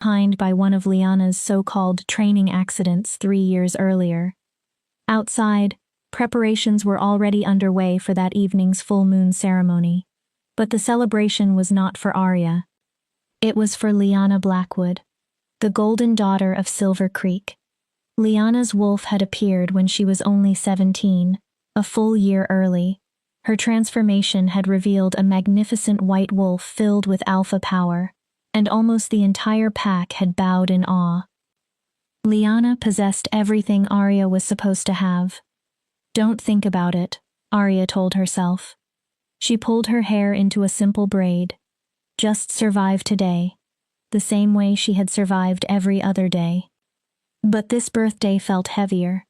behind by one of Liana's so-called training accidents 3 years earlier. Outside, preparations were already underway for that evening's full moon ceremony. But the celebration was not for Arya. It was for Liana Blackwood, the golden daughter of Silver Creek. Liana's wolf had appeared when she was only 17, a full year early. Her transformation had revealed a magnificent white wolf filled with alpha power, and almost the entire pack had bowed in awe. Liana possessed everything Arya was supposed to have. Don't think about it, Arya told herself. She pulled her hair into a simple braid. Just survive today, the same way she had survived every other day. But this birthday felt heavier.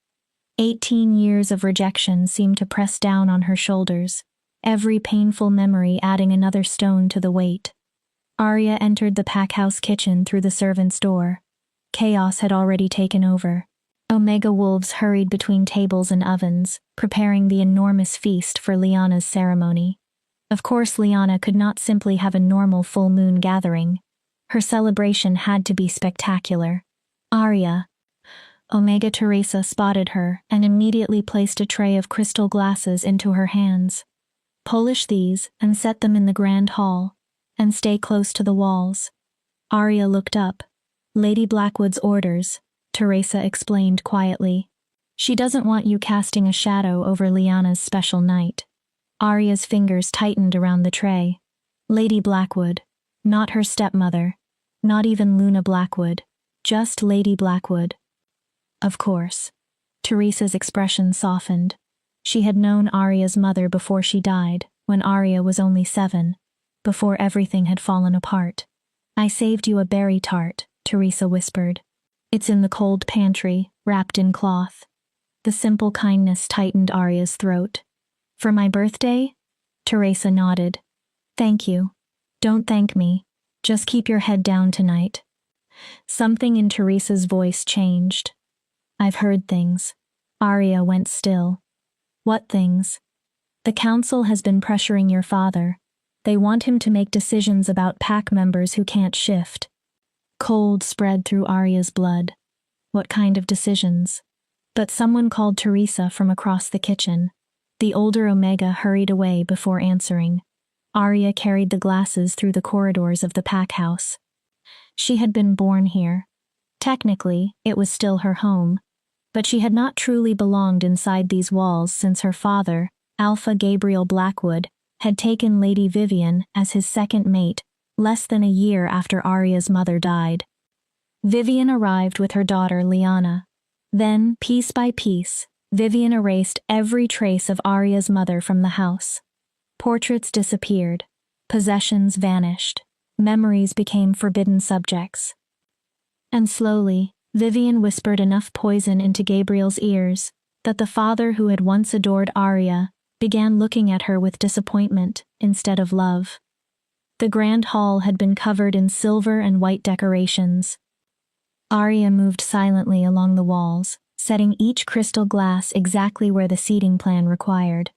18 years of rejection seemed to press down on her shoulders, every painful memory adding another stone to the weight. Arya entered the packhouse kitchen through the servant's door. Chaos had already taken over. Omega wolves hurried between tables and ovens, preparing the enormous feast for Liana's ceremony. Of course, Liana could not simply have a normal full moon gathering. Her celebration had to be spectacular. Arya. Omega Teresa spotted her and immediately placed a tray of crystal glasses into her hands. Polish these and set them in the grand hall, and stay close to the walls. Arya looked up. Lady Blackwood's orders, Teresa explained quietly. She doesn't want you casting a shadow over Liana's special night. Arya's fingers tightened around the tray. Lady Blackwood, not her stepmother, not even Luna Blackwood, just Lady Blackwood. Of course. Teresa's expression softened. She had known Arya's mother before she died, when Arya was only 7, before everything had fallen apart. I saved you a berry tart, Teresa whispered. It's in the cold pantry, wrapped in cloth. The simple kindness tightened Arya's throat. For my birthday? Teresa nodded. Thank you. Don't thank me. Just keep your head down tonight. Something in Teresa's voice changed. I've heard things. Arya went still. What things? The council has been pressuring your father. They want him to make decisions about pack members who can't shift. Cold spread through Arya's blood. What kind of decisions? But someone called Teresa from across the kitchen. The older Omega hurried away before answering. Arya carried the glasses through the corridors of the pack house. She had been born here. Technically, it was still her home, but she had not truly belonged inside these walls since her father, Alpha Gabriel Blackwood, had taken Lady Vivian as his second mate less than a year after Arya's mother died. Vivian arrived with her daughter Liana. Then, piece by piece, Vivian erased every trace of Arya's mother from the house. Portraits disappeared. Possessions vanished. Memories became forbidden subjects. And slowly, Vivian whispered enough poison into Gabriel's ears that the father who had once adored Arya began looking at her with disappointment instead of love. The grand hall had been covered in silver and white decorations. Arya moved silently along the walls, setting each crystal glass exactly where the seating plan required.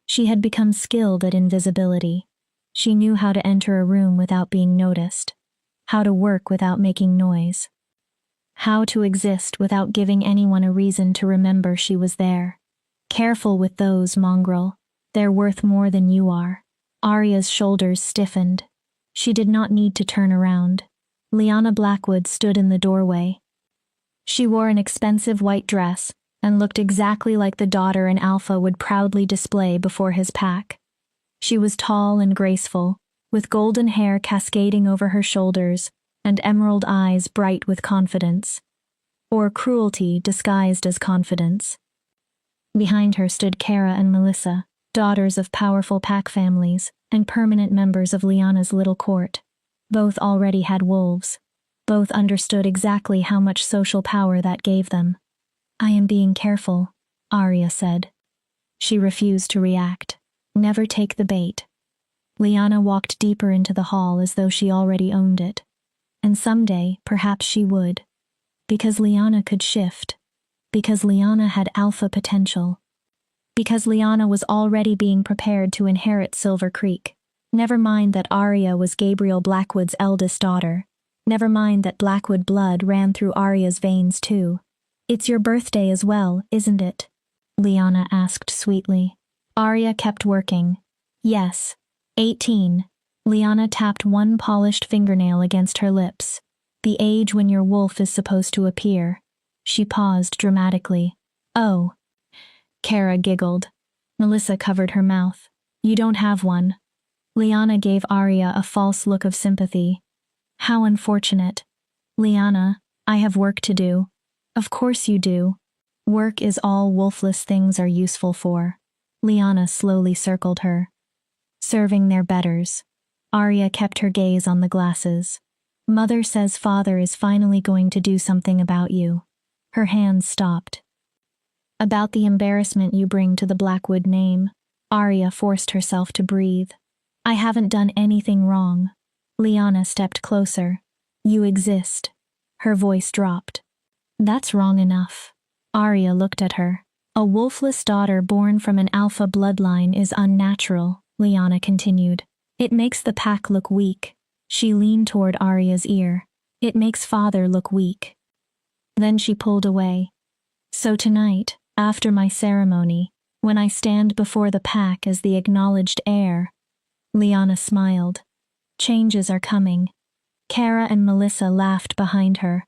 She had become skilled at invisibility. She knew how to enter a room without being noticed, how to work without making noise, how to exist without giving anyone a reason to remember she was there. Careful with those, mongrel. They're worth more than you are. Arya's shoulders stiffened. She did not need to turn around. Liana Blackwood stood in the doorway. She wore an expensive white dress and looked exactly like the daughter an alpha would proudly display before his pack. She was tall and graceful, with golden hair cascading over her shoulders and emerald eyes bright with confidence. Or cruelty disguised as confidence. Behind her stood Kara and Melissa, daughters of powerful pack families and permanent members of Liana's little court. Both already had wolves. Both understood exactly how much social power that gave them. I am being careful, Arya said. She refused to react. Never take the bait. Liana walked deeper into the hall as though she already owned it. And someday, perhaps she would. Because Liana could shift. Because Liana had alpha potential. Because Liana was already being prepared to inherit Silver Creek. Never mind that Arya was Gabriel Blackwood's eldest daughter. Never mind that Blackwood blood ran through Arya's veins too. It's your birthday as well, isn't it? Lyanna asked sweetly. Arya kept working. Yes. 18. Lyanna tapped one polished fingernail against her lips. The age when your wolf is supposed to appear. She paused dramatically. Oh. Kara giggled. Melissa covered her mouth. You don't have one. Lyanna gave Arya a false look of sympathy. How unfortunate. Lyanna, I have work to do. Of course you do. Work is all wolfless things are useful for. Lyanna slowly circled her. Serving their betters. Arya kept her gaze on the glasses. Mother says father is finally going to do something about you. Her hands stopped. About the embarrassment you bring to the Blackwood name. Arya forced herself to breathe. I haven't done anything wrong. Lyanna stepped closer. You exist. Her voice dropped. That's wrong enough. Arya looked at her. A wolfless daughter born from an alpha bloodline is unnatural, Lyanna continued. It makes the pack look weak. She leaned toward Arya's ear. It makes father look weak. Then she pulled away. So tonight, after my ceremony, when I stand before the pack as the acknowledged heir. Lyanna smiled. Changes are coming. Kara and Melissa laughed behind her.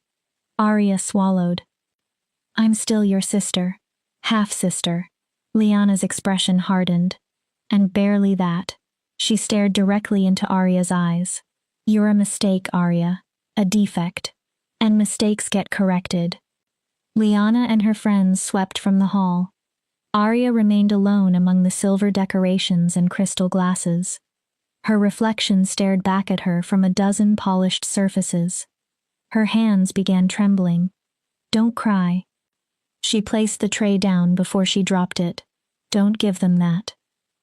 Arya swallowed. I'm still your sister. Half-sister. Lyanna's expression hardened. And barely that. She stared directly into Arya's eyes. You're a mistake, Arya. A defect. And mistakes get corrected. Lyanna and her friends swept from the hall. Arya remained alone among the silver decorations and crystal glasses. Her reflection stared back at her from a dozen polished surfaces. Her hands began trembling. Don't cry. She placed the tray down before she dropped it. Don't give them that.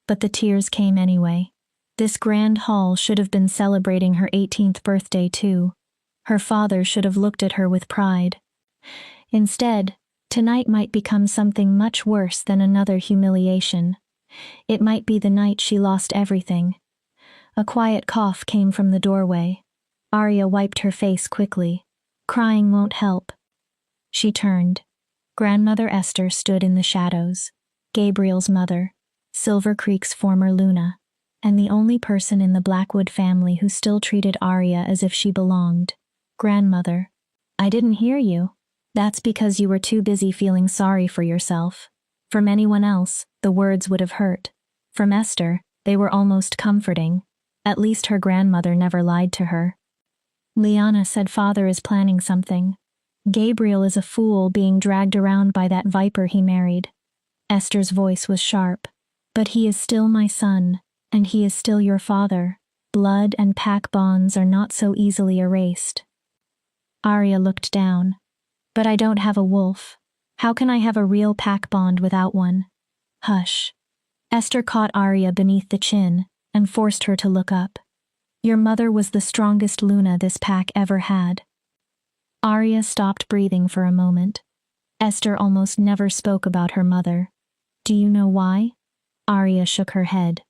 But the tears came anyway. This grand hall should have been celebrating her 18th birthday too. Her father should have looked at her with pride. Instead, tonight might become something much worse than another humiliation. It might be the night she lost everything. A quiet cough came from the doorway. Arya wiped her face quickly. Crying won't help. She turned. Grandmother Esther stood in the shadows. Gabriel's mother, Silver Creek's former Luna, and the only person in the Blackwood family who still treated Arya as if she belonged. Grandmother, I didn't hear you. That's because you were too busy feeling sorry for yourself. From anyone else, the words would have hurt. From Esther, they were almost comforting. At least her grandmother never lied to her. Lyanna said father is planning something. Gabriel is a fool being dragged around by that viper he married. Esther's voice was sharp. But he is still my son, and he is still your father. Blood and pack bonds are not so easily erased. Arya looked down. But I don't have a wolf. How can I have a real pack bond without one? Hush. Esther caught Arya beneath the chin and forced her to look up. Your mother was the strongest Luna this pack ever had. Arya stopped breathing for a moment. Esther almost never spoke about her mother. Do you know why? Arya shook her head.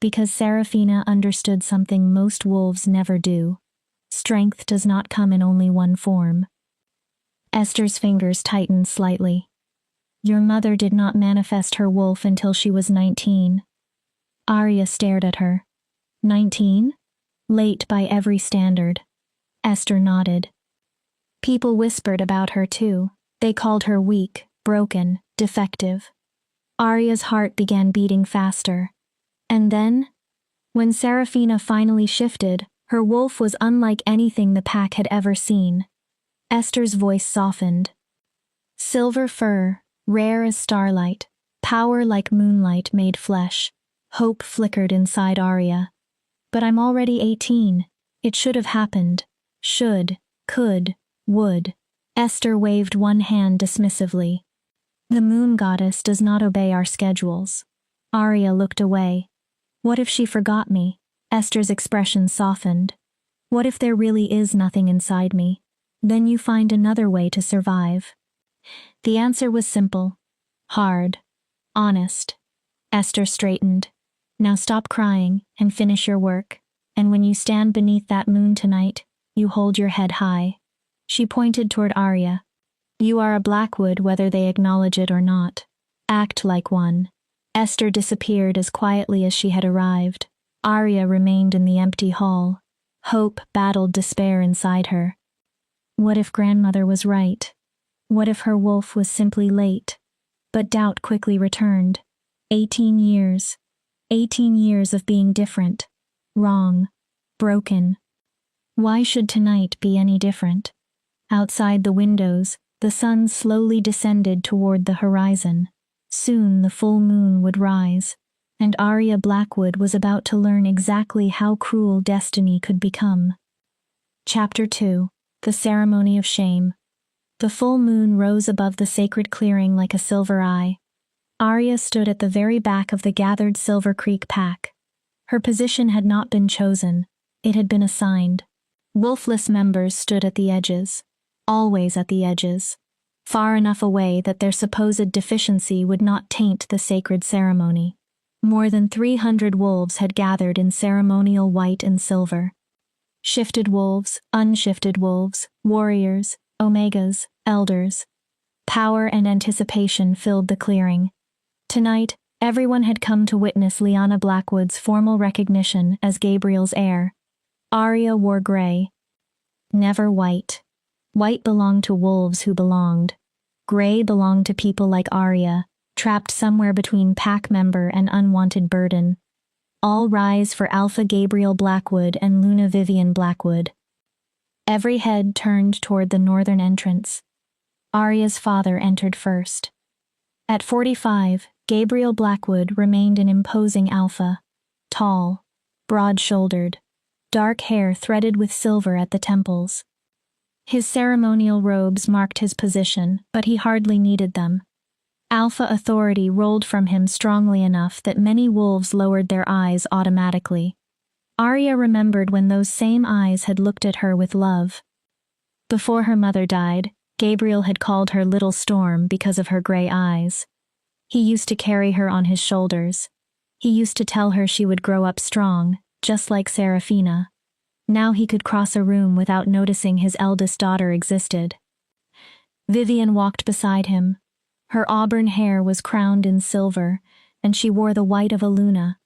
Because Seraphina understood something most wolves never do. Strength does not come in only one form. Esther's fingers tightened slightly. Your mother did not manifest her wolf until she was 19. Arya stared at her. 19? Late by every standard. Esther nodded. People whispered about her too. They called her weak, broken, defective. Arya's heart began beating faster. And then, when Seraphina finally shifted, her wolf was unlike anything the pack had ever seen. Esther's voice softened. Silver fur, rare as starlight, power like moonlight made flesh. Hope flickered inside Arya. But I'm already 18. It should have happened. Should, could, would. Esther waved one hand dismissively. The moon goddess does not obey our schedules. Arya looked away. What if she forgot me? Esther's expression softened. What if there really is nothing inside me? Then you find another way to survive. The answer was simple. Hard. Honest. Esther straightened. Now stop crying and finish your work. And when you stand beneath that moon tonight, You hold your head high. She pointed toward Arya. You are a Blackwood whether they acknowledge it or not. Act like one. Esther disappeared as quietly as she had arrived. Arya remained in the empty hall. Hope battled despair inside her. What if grandmother was right? What if her wolf was simply late? But doubt quickly returned. 18 years. 18 years of being different. Wrong. Broken. Why should tonight be any different? Outside the windows, the sun slowly descended toward the horizon. Soon the full moon would rise, and Arya Blackwood was about to learn exactly how cruel destiny could become. Chapter 2. The Ceremony of Shame. The full moon rose above the sacred clearing like a silver eye. Arya stood at the very back of the gathered Silver Creek pack. Her position had not been chosen, it had been assigned. Wolfless members stood at the edges, always at the edges, far enough away that their supposed deficiency would not taint the sacred ceremony. More than 300 wolves had gathered in ceremonial white and silver. Shifted wolves, unshifted wolves, warriors, omegas, elders. Power and anticipation filled the clearing. Tonight, everyone had come to witness Lyanna Blackwood's formal recognition as Gabriel's heir. Arya wore gray. Never white. White belonged to wolves who belonged. Gray belonged to people like Arya, trapped somewhere between pack member and unwanted burden. All rise for Alpha Gabriel Blackwood and Luna Vivian Blackwood. Every head turned toward the northern entrance. Arya's father entered first. At 45, Gabriel Blackwood remained an imposing alpha. Tall, broad-shouldered, dark hair threaded with silver at the temples. His ceremonial robes marked his position, but he hardly needed them. Alpha authority rolled from him strongly enough that many wolves lowered their eyes automatically. Arya remembered when those same eyes had looked at her with love. Before her mother died, Gabriel had called her Little Storm because of her gray eyes. He used to carry her on his shoulders. He used to tell her she would grow up strong, just like Seraphina. Now he could cross a room without noticing his eldest daughter existed. Vivian walked beside him. Her auburn hair was crowned in silver, and she wore the white of a Luna.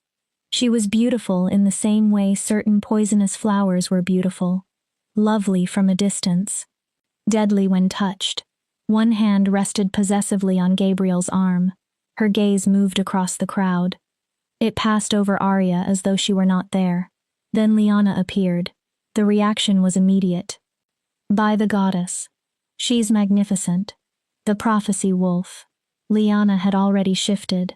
She was beautiful in the same way certain poisonous flowers were beautiful, lovely from a distance, deadly when touched. One hand rested possessively on Gabriel's arm. Her gaze moved across the crowd. It passed over Arya as though she were not there. Then Lyanna appeared. The reaction was immediate. By the goddess. She's magnificent. The prophecy wolf. Lyanna had already shifted.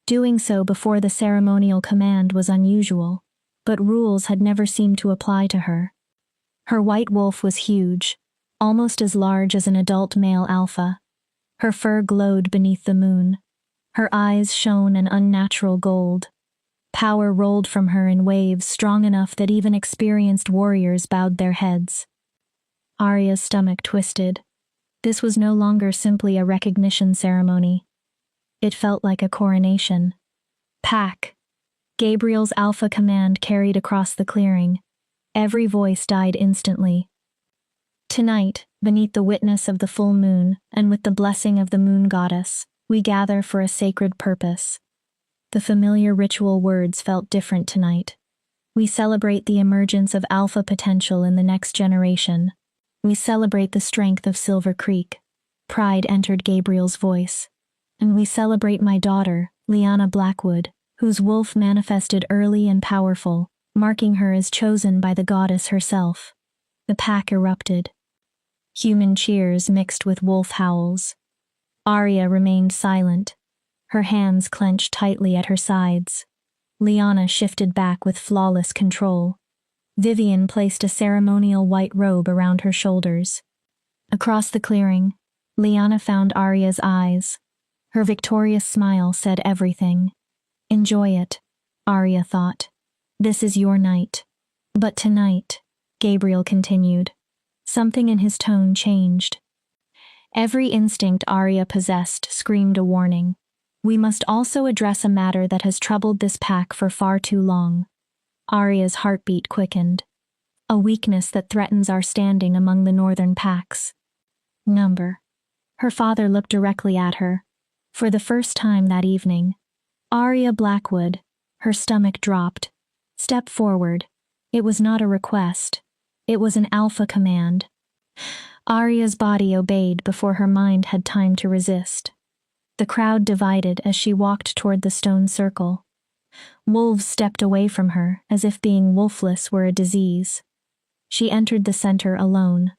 Doing so before the ceremonial command was unusual, but rules had never seemed to apply to her. Her white wolf was huge, almost as large as an adult male alpha. Her fur glowed beneath the moon. Her eyes shone an unnatural gold. Power rolled from her in waves strong enough that even experienced warriors bowed their heads. Arya's stomach twisted. This was no longer simply a recognition ceremony. It felt like a coronation. Pack. Gabriel's alpha command carried across the clearing. Every voice died instantly. Tonight, beneath the witness of the full moon, and with the blessing of the moon goddess, we gather for a sacred purpose. The familiar ritual words felt different tonight. We celebrate the emergence of alpha potential in the next generation. We celebrate the strength of Silver Creek. Pride entered Gabriel's voice. And we celebrate my daughter, Lyanna Blackwood, whose wolf manifested early and powerful, marking her as chosen by the goddess herself. The pack erupted. Human cheers mixed with wolf howls. Arya remained silent, her hands clenched tightly at her sides. Lyanna shifted back with flawless control. Vivian placed a ceremonial white robe around her shoulders. Across the clearing, Lyanna found Arya's eyes. Her victorious smile said everything. Enjoy it, Arya thought. This is your night. But tonight, Gabriel continued. Something in his tone changed. Every instinct Arya possessed screamed a warning. We must also address a matter that has troubled this pack for far too long. Arya's heartbeat quickened. a weakness that threatens our standing among the northern packs. Number. Her father looked directly at her. For the first time that evening, Arya Blackwood, her stomach dropped. Step forward. It was not a request. It was an alpha command. Arya's body obeyed before her mind had time to resist. The crowd divided as she walked toward the stone circle. Wolves stepped away from her as if being wolfless were a disease. She entered the center alone.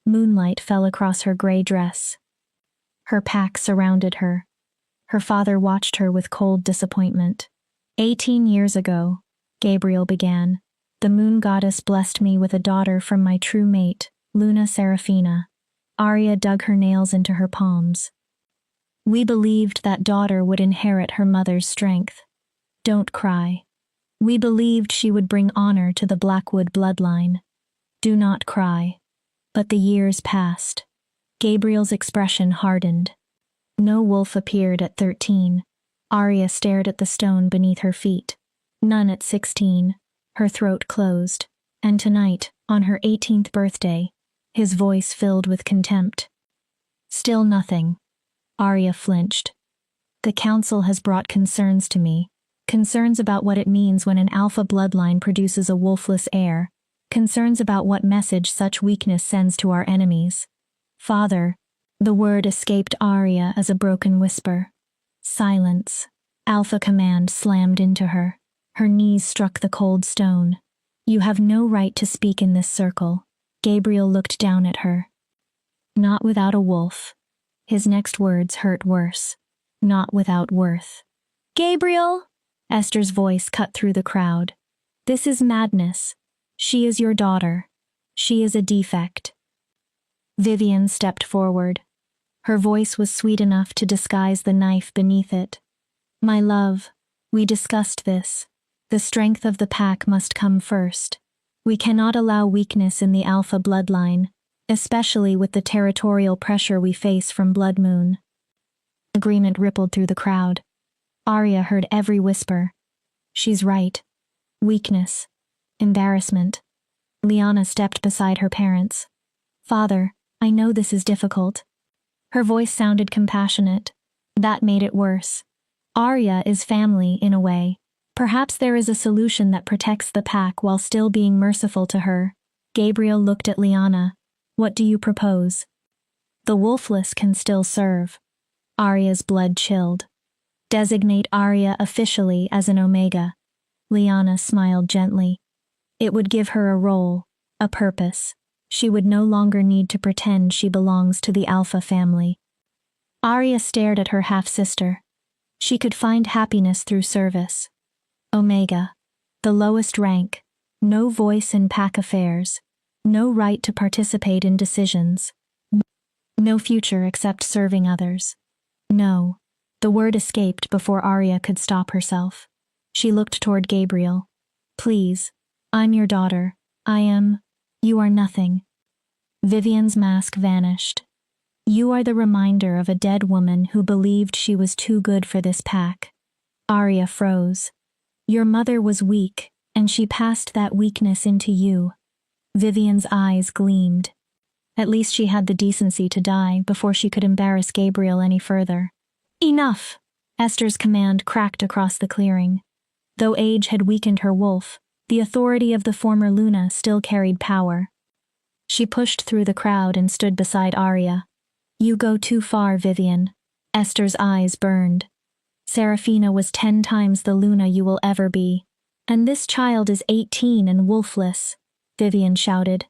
Moonlight fell across her gray dress. Her pack surrounded her. Her father watched her with cold disappointment. 18 years ago, Gabriel began, the moon goddess blessed me with a daughter from my true mate, Luna Seraphina. Arya dug her nails into her palms. We believed that daughter would inherit her mother's strength. Don't cry. We believed she would bring honor to the Blackwood bloodline. Do not cry. But the years passed. Gabriel's expression hardened. No wolf appeared at 13. Arya stared at the stone beneath her feet. None at 16. Her throat closed. And tonight, on her 18th birthday, his voice filled with contempt. Still nothing. Arya flinched. The council has brought concerns to me. Concerns about what it means when an alpha bloodline produces a wolfless heir. Concerns about what message such weakness sends to our enemies. Father, the word escaped Arya as a broken whisper. Silence. Alpha command slammed into her. Her knees struck the cold stone. You have no right to speak in this circle. Gabriel looked down at her. Not without a wolf. His next words hurt worse. Not without worth. Gabriel! Esther's voice cut through the crowd. This is madness. She is your daughter. She is a defect. Vivian stepped forward. Her voice was sweet enough to disguise the knife beneath it. My love, we discussed this. The strength of the pack must come first. We cannot allow weakness in the alpha bloodline, especially with the territorial pressure we face from Blood Moon. Agreement rippled through the crowd. Arya heard every whisper. She's right. Weakness. Embarrassment. Lyanna stepped beside her parents. Father, I know this is difficult. Her voice sounded compassionate. That made it worse. Arya is family in a way. Perhaps there is a solution that protects the pack while still being merciful to her. Gabriel looked at Lyanna. What do you propose? The wolfless can still serve. Arya's blood chilled. Designate Arya officially as an Omega. Lyanna smiled gently. It would give her a role, a purpose. She would no longer need to pretend she belongs to the Alpha family. Arya stared at her half-sister. She could find happiness through service. Omega. The lowest rank. No voice in pack affairs. No right to participate in decisions. No future except serving others. No. The word escaped before Arya could stop herself. She looked toward Gabriel. Please. I'm your daughter. I am. You are nothing. Vivian's mask vanished. You are the reminder of a dead woman who believed she was too good for this pack. Arya froze. Your mother was weak, and she passed that weakness into you. Vivian's eyes gleamed. At least she had the decency to die before she could embarrass Gabriel any further. Enough! Esther's command cracked across the clearing. Though age had weakened her wolf, the authority of the former Luna still carried power. She pushed through the crowd and stood beside Arya. You go too far, Vivian. Esther's eyes burned. Seraphina was 10 times the Luna you will ever be. And this child is 18 and wolfless, Vivian shouted.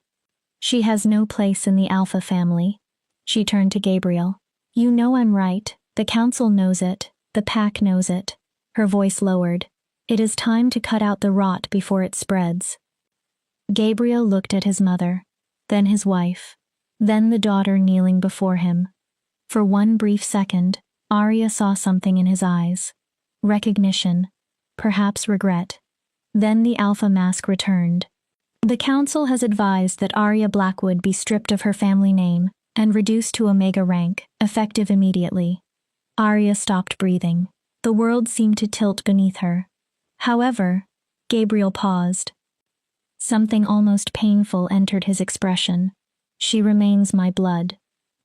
She has no place in the Alpha family. She turned to Gabriel. You know I'm right. The council knows it. The pack knows it. Her voice lowered. It is time to cut out the rot before it spreads. Gabriel looked at his mother, then his wife, then the daughter kneeling before him. For one brief second, Arya saw something in his eyes. Recognition, perhaps regret. Then the Alpha mask returned. The council has advised that Arya Blackwood be stripped of her family name and reduced to Omega rank, effective immediately. Arya stopped breathing. The world seemed to tilt beneath her. However, Gabriel paused. Something almost painful entered his expression. She remains my blood.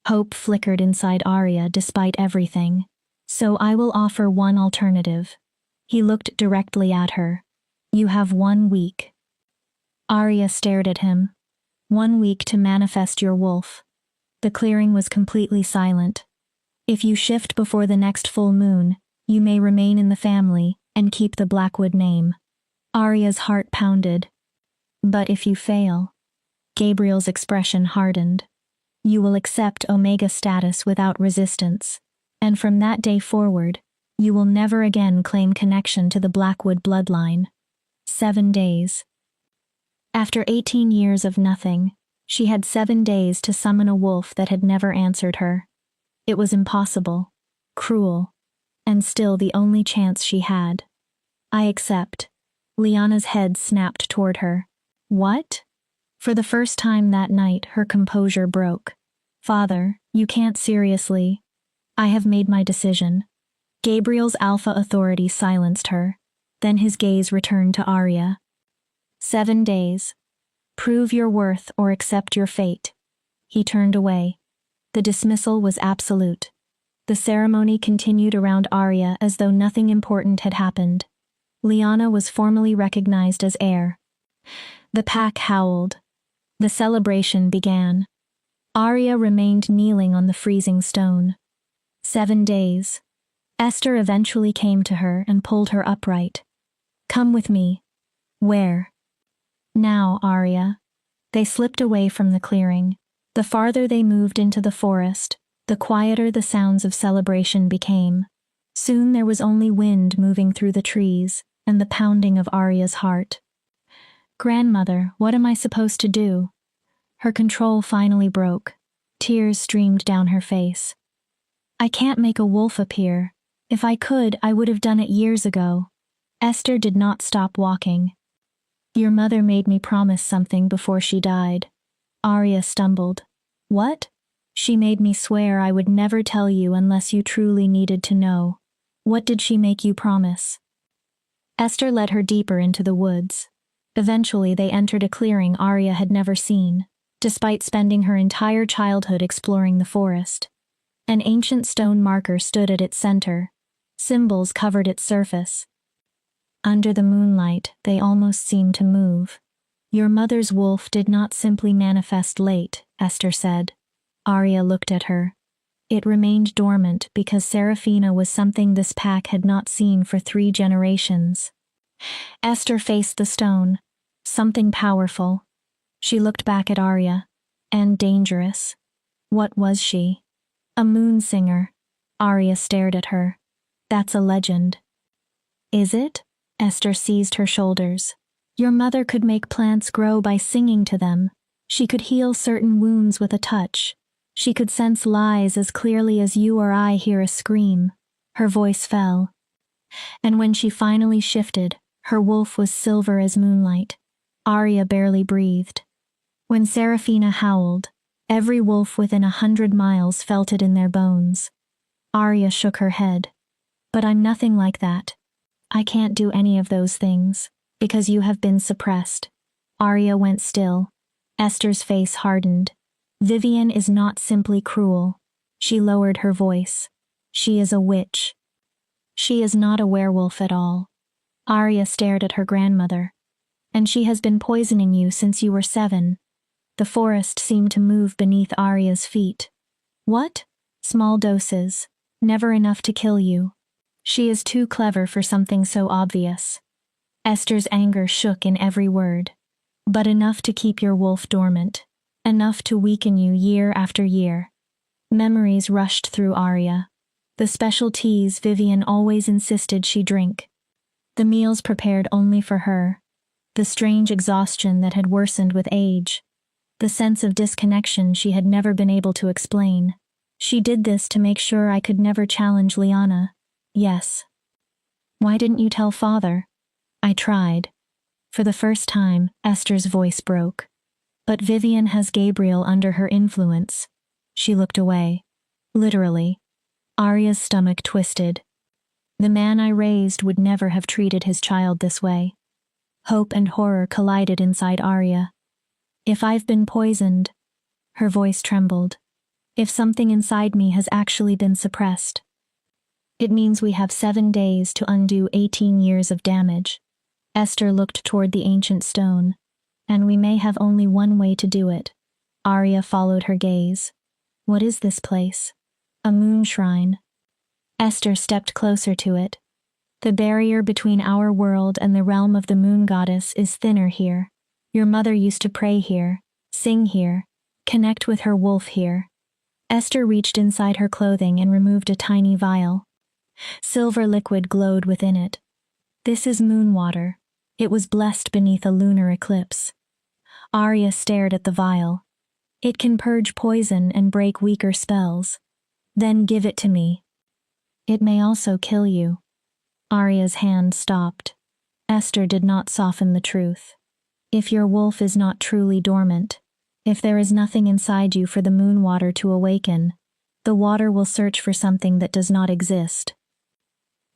Hope flickered inside Arya despite everything. So I will offer one alternative. He looked directly at her. You have 1 week. Arya stared at him. 1 week to manifest your wolf. The clearing was completely silent. If you shift before the next full moon, you may remain in the family and keep the Blackwood name. Arya's heart pounded. But if you fail, Gabriel's expression hardened. You will accept Omega status without resistance, and from that day forward, you will never again claim connection to the Blackwood bloodline. 7 days. After 18 years of nothing, she had 7 days to summon a wolf that had never answered her. It was impossible, cruel, and still the only chance she had. I accept. Lyanna's head snapped toward her. What? For the first time that night, her composure broke. Father, you can't seriously. I have made my decision. Gabriel's alpha authority silenced her. Then his gaze returned to Arya. 7 days. Prove your worth or accept your fate. He turned away. The dismissal was absolute. The ceremony continued around Arya as though nothing important had happened. Lyanna was formally recognized as heir. The pack howled. The celebration began. Arya remained kneeling on the freezing stone. 7 days. Esther eventually came to her and pulled her upright. Come with me. Where? Now, Arya. They slipped away from the clearing. The farther they moved into the forest, the quieter the sounds of celebration became. Soon there was only wind moving through the trees and the pounding of Arya's heart. Grandmother, what am I supposed to do? Her control finally broke. Tears streamed down her face. I can't make a wolf appear. If I could, I would have done it years ago. Esther did not stop walking. Your mother made me promise something before she died. Arya stumbled. What? She made me swear I would never tell you unless you truly needed to know. What did she make you promise? Esther led her deeper into the woods. Eventually they entered a clearing Arya had never seen, despite spending her entire childhood exploring the forest. An ancient stone marker stood at its center. Symbols covered its surface. Under the moonlight, they almost seemed to move. Your mother's wolf did not simply manifest late, Esther said. Arya looked at her. It remained dormant because Seraphina was something this pack had not seen for 3 generations. Esther faced the stone. Something powerful. She looked back at Arya. And dangerous. What was she? A moon singer. Arya stared at her. That's a legend. Is it? Esther seized her shoulders. Your mother could make plants grow by singing to them. She could heal certain wounds with a touch. She could sense lies as clearly as you or I hear a scream. Her voice fell. And when she finally shifted, her wolf was silver as moonlight. Arya barely breathed. When Seraphina howled, every wolf within 100 miles felt it in their bones. Arya shook her head. But I'm nothing like that. I can't do any of those things, because you have been suppressed. Arya went still. Esther's face hardened. Vivian is not simply cruel. She lowered her voice. She is a witch. She is not a werewolf at all. Arya stared at her grandmother. And she has been poisoning you since you were 7. The forest seemed to move beneath Arya's feet. What? Small doses. Never enough to kill you. She is too clever for something so obvious. Esther's anger shook in every word. But enough to keep your wolf dormant. Enough to weaken you year after year. Memories rushed through Arya. The special teas Vivian always insisted she drink. The meals prepared only for her. The strange exhaustion that had worsened with age. The sense of disconnection she had never been able to explain. She did this to make sure I could never challenge Lyanna. Yes. Why didn't you tell father? I tried. For the first time, Esther's voice broke. But Vivian has Gabriel under her influence. She looked away. Literally. Arya's stomach twisted. The man I raised would never have treated his child this way. Hope and horror collided inside Arya. If I've been poisoned, her voice trembled. If something inside me has actually been suppressed, it means we have 7 days to undo 18 years of damage. Esther looked toward the ancient stone. And we may have only one way to do it. Arya followed her gaze. What is this place? A moon shrine. Esther stepped closer to it. The barrier between our world and the realm of the moon goddess is thinner here. Your mother used to pray here, sing here, connect with her wolf here. Esther reached inside her clothing and removed a tiny vial. Silver liquid glowed within it. This is moon water. It was blessed beneath a lunar eclipse. Arya stared at the vial. It can purge poison and break weaker spells. Then give it to me. It may also kill you. Arya's hand stopped. Esther did not soften the truth. If your wolf is not truly dormant, if there is nothing inside you for the moon water to awaken, the water will search for something that does not exist.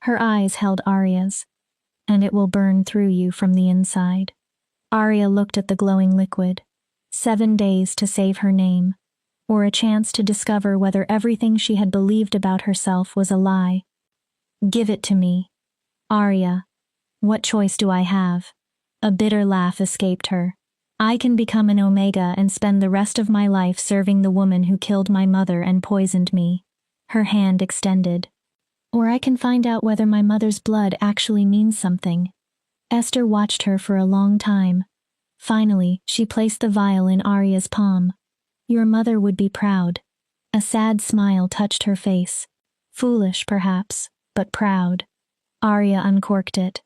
Her eyes held Arya's, and it will burn through you from the inside. Arya looked at the glowing liquid. 7 days to save her name, or a chance to discover whether everything she had believed about herself was a lie. Give it to me. Arya, what choice do I have? A bitter laugh escaped her. I can become an Omega and spend the rest of my life serving the woman who killed my mother and poisoned me. Her hand extended. Or I can find out whether my mother's blood actually means something. Esther watched her for a long time. Finally, she placed the vial in Arya's palm. Your mother would be proud. A sad smile touched her face. Foolish, perhaps, but proud. Arya uncorked it.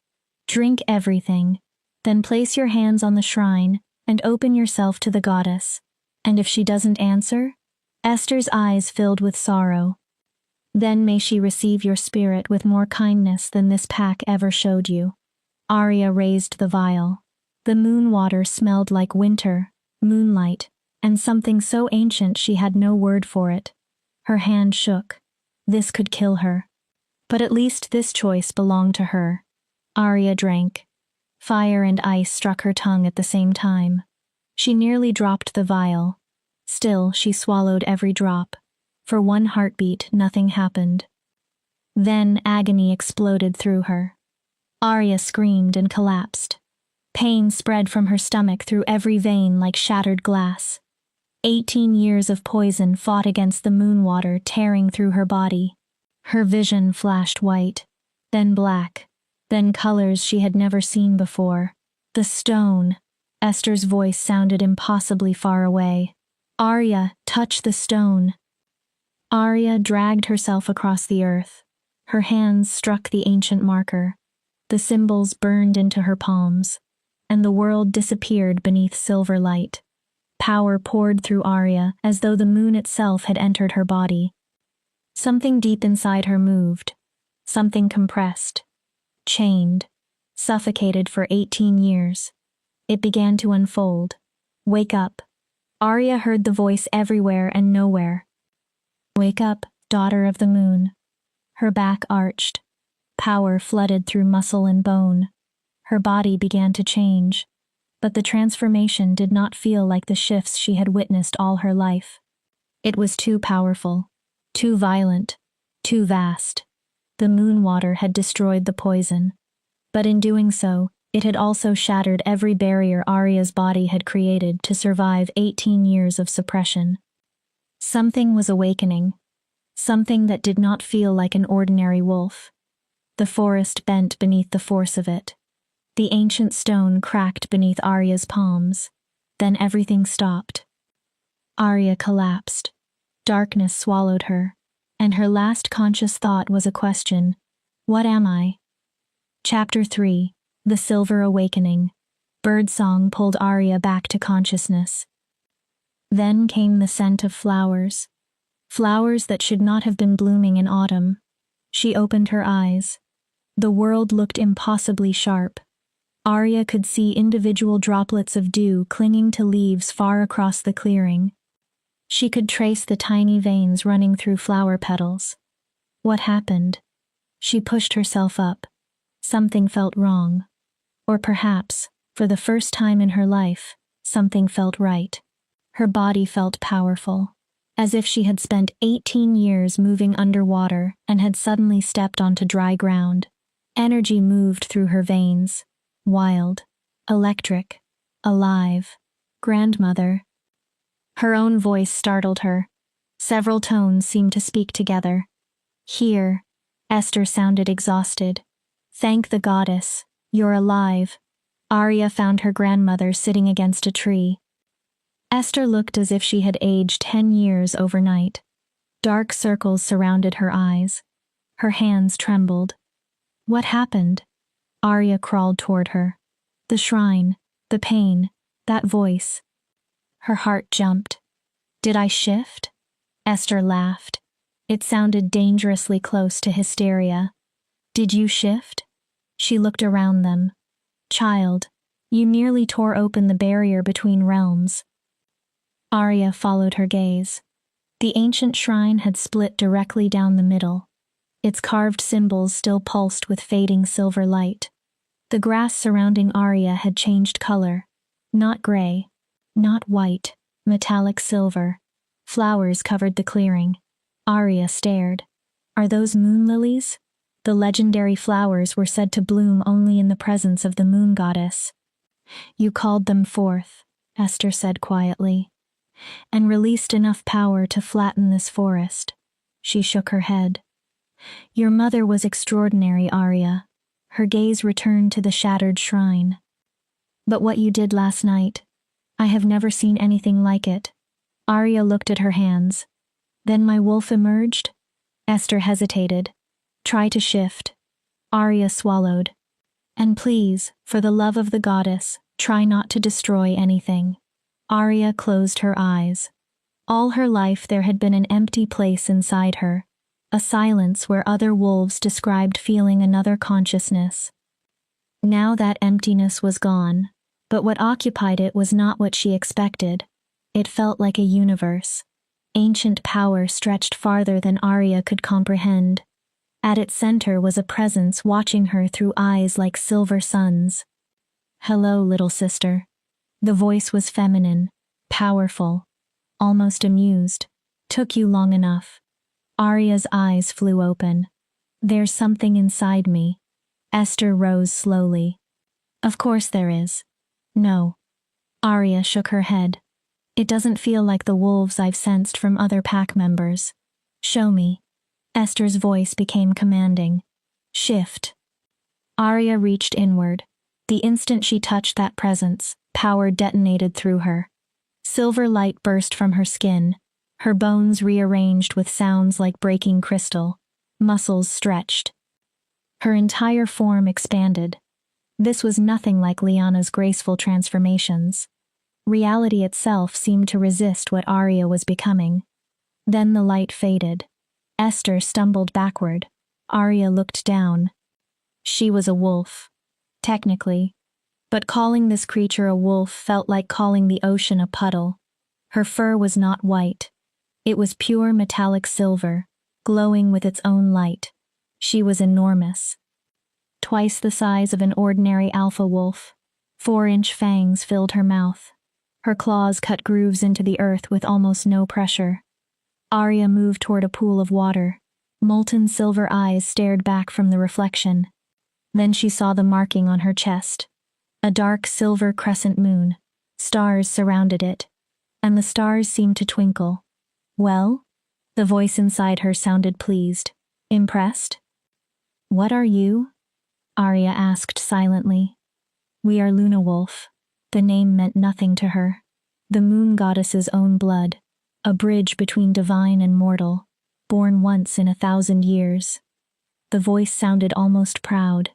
Drink everything. Then place your hands on the shrine and open yourself to the goddess. And if she doesn't answer? Esther's eyes filled with sorrow. Then may she receive your spirit with more kindness than this pack ever showed you. Arya raised the vial. The moon water smelled like winter, moonlight, and something so ancient she had no word for it. Her hand shook. This could kill her. But at least this choice belonged to her. Arya drank. Fire and ice struck her tongue at the same time. She nearly dropped the vial. Still, she swallowed every drop. For one heartbeat, nothing happened. Then agony exploded through her. Arya screamed and collapsed. Pain spread from her stomach through every vein like shattered glass. 18 years of poison fought against the moon water, tearing through her body. Her vision flashed white, then black, then colors she had never seen before. The stone. Esther's voice sounded impossibly far away. Arya, touch the stone. Arya dragged herself across the earth. Her hands struck the ancient marker. The symbols burned into her palms, and the world disappeared beneath silver light. Power poured through Arya as though the moon itself had entered her body. Something deep inside her moved. Something compressed, chained, suffocated for 18 years. It began to unfold. Wake up. Arya heard the voice everywhere and nowhere. Wake up, daughter of the moon. Her back arched. Power flooded through muscle and bone. Her body began to change, but the transformation did not feel like the shifts she had witnessed all her life. It was too powerful, too violent, too vast. The moon water had destroyed the poison, but in doing so, it had also shattered every barrier Arya's body had created to survive 18 years of suppression. Something was awakening, something that did not feel like an ordinary wolf. The forest bent beneath the force of it. The ancient stone cracked beneath Arya's palms. Then everything stopped. Arya collapsed. Darkness swallowed her, and her last conscious thought was a question. What am I? Chapter 3. The Silver Awakening. Birdsong pulled Arya back to consciousness. Then came the scent of flowers. Flowers that should not have been blooming in autumn. She opened her eyes. The world looked impossibly sharp. Arya could see individual droplets of dew clinging to leaves far across the clearing. She could trace the tiny veins running through flower petals. What happened? She pushed herself up. Something felt wrong. Or perhaps, For the first time in her life, something felt right. Her body felt powerful, as if she had spent 18 years moving underwater and had suddenly stepped onto dry ground. Energy moved through her veins, wild, electric, alive. Grandmother. Her own voice startled her. Several tones seemed to speak together. Here, Esther sounded exhausted. Thank the goddess, you're alive. Arya found her grandmother sitting against a tree. Esther looked as if she had aged 10 years overnight. Dark circles surrounded her eyes. Her hands trembled. What happened? Arya crawled toward her. The shrine, the pain, that voice. Her heart jumped. Did I shift? Esther laughed. It sounded dangerously close to hysteria. Did you shift? She looked around them. Child, you nearly tore open the barrier between realms. Arya followed her gaze. The ancient shrine had split directly down the middle. Its carved symbols still pulsed with fading silver light. The grass surrounding Arya had changed color. Not gray, not white, metallic silver. Flowers covered the clearing. Arya stared. Are those moon lilies? The legendary flowers were said to bloom only in the presence of the moon goddess. You called them forth, Esther said quietly, and released enough power to flatten this forest. She shook her head. Your mother was extraordinary, Arya. Her gaze returned to the shattered shrine. But what you did last night, I have never seen anything like it. Arya looked at her hands. Then my wolf emerged? Esther hesitated. Try to shift. Arya swallowed. And please, for the love of the goddess, try not to destroy anything. Arya closed her eyes. All her life there had been an empty place inside her, a silence where other wolves described feeling another consciousness. Now that emptiness was gone, but what occupied it was not what she expected. It felt like a universe. Ancient power stretched farther than Arya could comprehend. At its center was a presence watching her through eyes like silver suns. Hello, little sister. The voice was feminine, powerful, almost amused. Took you long enough. Arya's eyes flew open. There's something inside me. Esther rose slowly. Of course there is. No. Arya shook her head. It doesn't feel like the wolves I've sensed from other pack members. Show me. Esther's voice became commanding. Shift. Arya reached inward. The instant she touched that presence, power detonated through her. Silver light burst from her skin, her bones rearranged with sounds like breaking crystal, muscles stretched. Her entire form expanded. This was nothing like Lyanna's graceful transformations. Reality itself seemed to resist what Arya was becoming. Then the light faded. Esther stumbled backward. Arya looked down. She was a wolf. Technically. But calling this creature a wolf felt like calling the ocean a puddle. Her fur was not white. It was pure metallic silver, glowing with its own light. She was enormous. Twice the size of an ordinary alpha wolf. 4-inch fangs filled her mouth. Her claws cut grooves into the earth with almost no pressure. Arya moved toward a pool of water. Molten silver eyes stared back from the reflection. Then she saw the marking on her chest. A dark silver crescent moon. Stars surrounded it. And the stars seemed to twinkle. Well? The voice inside her sounded pleased. Impressed? What are you? Arya asked silently. We are Luna Wolf. The name meant nothing to her. The moon goddess's own blood. A bridge between divine and mortal. Born once in 1,000 years. The voice sounded almost proud.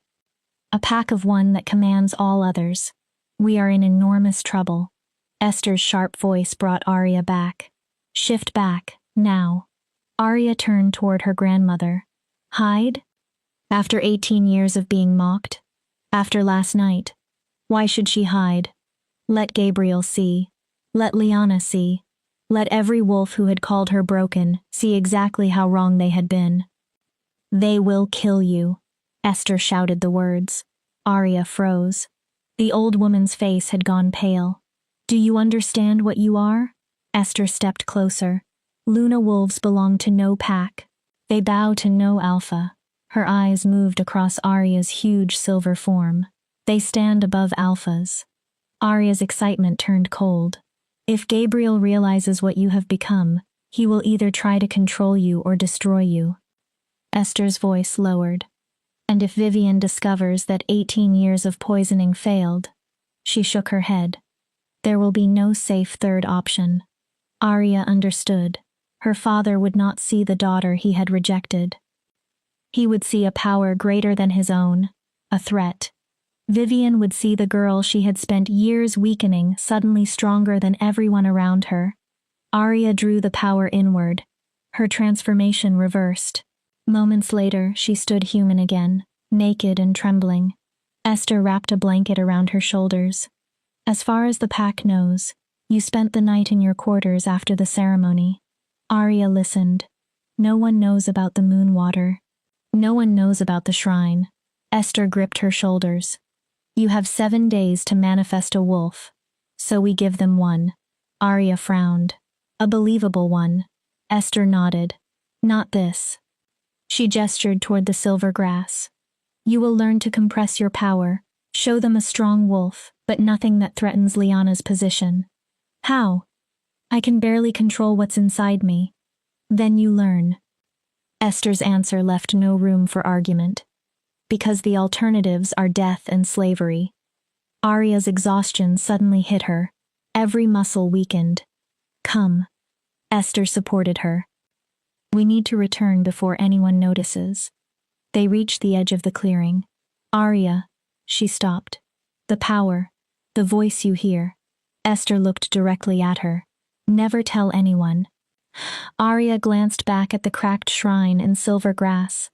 A pack of one that commands all others. We are in enormous trouble. Esther's sharp voice brought Arya back. Shift back, now. Arya turned toward her grandmother. Hide? After 18 years of being mocked? After last night? Why should she hide? Let Gabriel see. Let Lyanna see. Let every wolf who had called her broken see exactly how wrong they had been. They will kill you. Esther shouted the words. Arya froze. The old woman's face had gone pale. Do you understand what you are? Esther stepped closer. Luna wolves belong to no pack. They bow to no alpha. Her eyes moved across Arya's huge silver form. They stand above alphas. Arya's excitement turned cold. If Gabriel realizes what you have become, he will either try to control you or destroy you. Esther's voice lowered. And if Vivian discovers that 18 years of poisoning failed? She shook her head. There will be no safe third option. Arya understood. Her father would not see the daughter he had rejected. He would see a power greater than his own, a threat. Vivian would see the girl she had spent years weakening suddenly stronger than everyone around her. Arya drew the power inward. Her transformation reversed. Moments later, she stood human again, naked and trembling. Esther wrapped a blanket around her shoulders. As far as the pack knows, you spent the night in your quarters after the ceremony. Arya listened. No one knows about the moon water. No one knows about the shrine. Esther gripped her shoulders. You have 7 days to manifest a wolf. So we give them one. Arya frowned. A believable one. Esther nodded. Not this. She gestured toward the silver grass. You will learn to compress your power, show them a strong wolf, but nothing that threatens Lyanna's position. How? I can barely control what's inside me. Then you learn. Esther's answer left no room for argument. Because the alternatives are death and slavery. Arya's exhaustion suddenly hit her. Every muscle weakened. Come. Esther supported her. We need to return before anyone notices. They reached the edge of the clearing. Arya, she stopped. The power, the voice you hear. Esther looked directly at her. Never tell anyone. Arya glanced back at the cracked shrine in silver grass.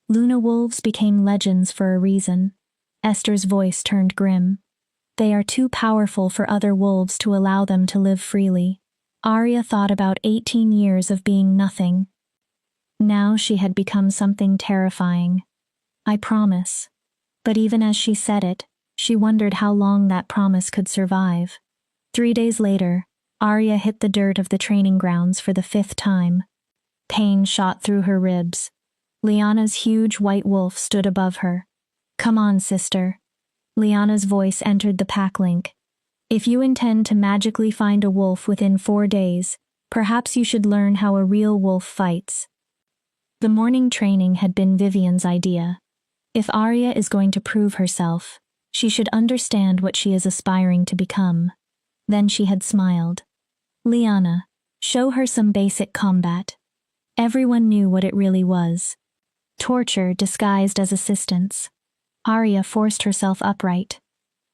Luna wolves became legends for a reason. Esther's voice turned grim. They are too powerful for other wolves to allow them to live freely. Arya thought about 18 years of being nothing. Now she had become something terrifying. I promise. But even as she said it, she wondered how long that promise could survive. 3 days later, Arya hit the dirt of the training grounds for the 5th time. Pain shot through her ribs. Lyanna's huge white wolf stood above her. Come on, sister. Lyanna's voice entered the pack link. If you intend to magically find a wolf within 4 days, perhaps you should learn how a real wolf fights. The morning training had been Vivian's idea. If Arya is going to prove herself, she should understand what she is aspiring to become. Then she had smiled. Lyanna, show her some basic combat. Everyone knew what it really was. Torture disguised as assistance. Arya forced herself upright.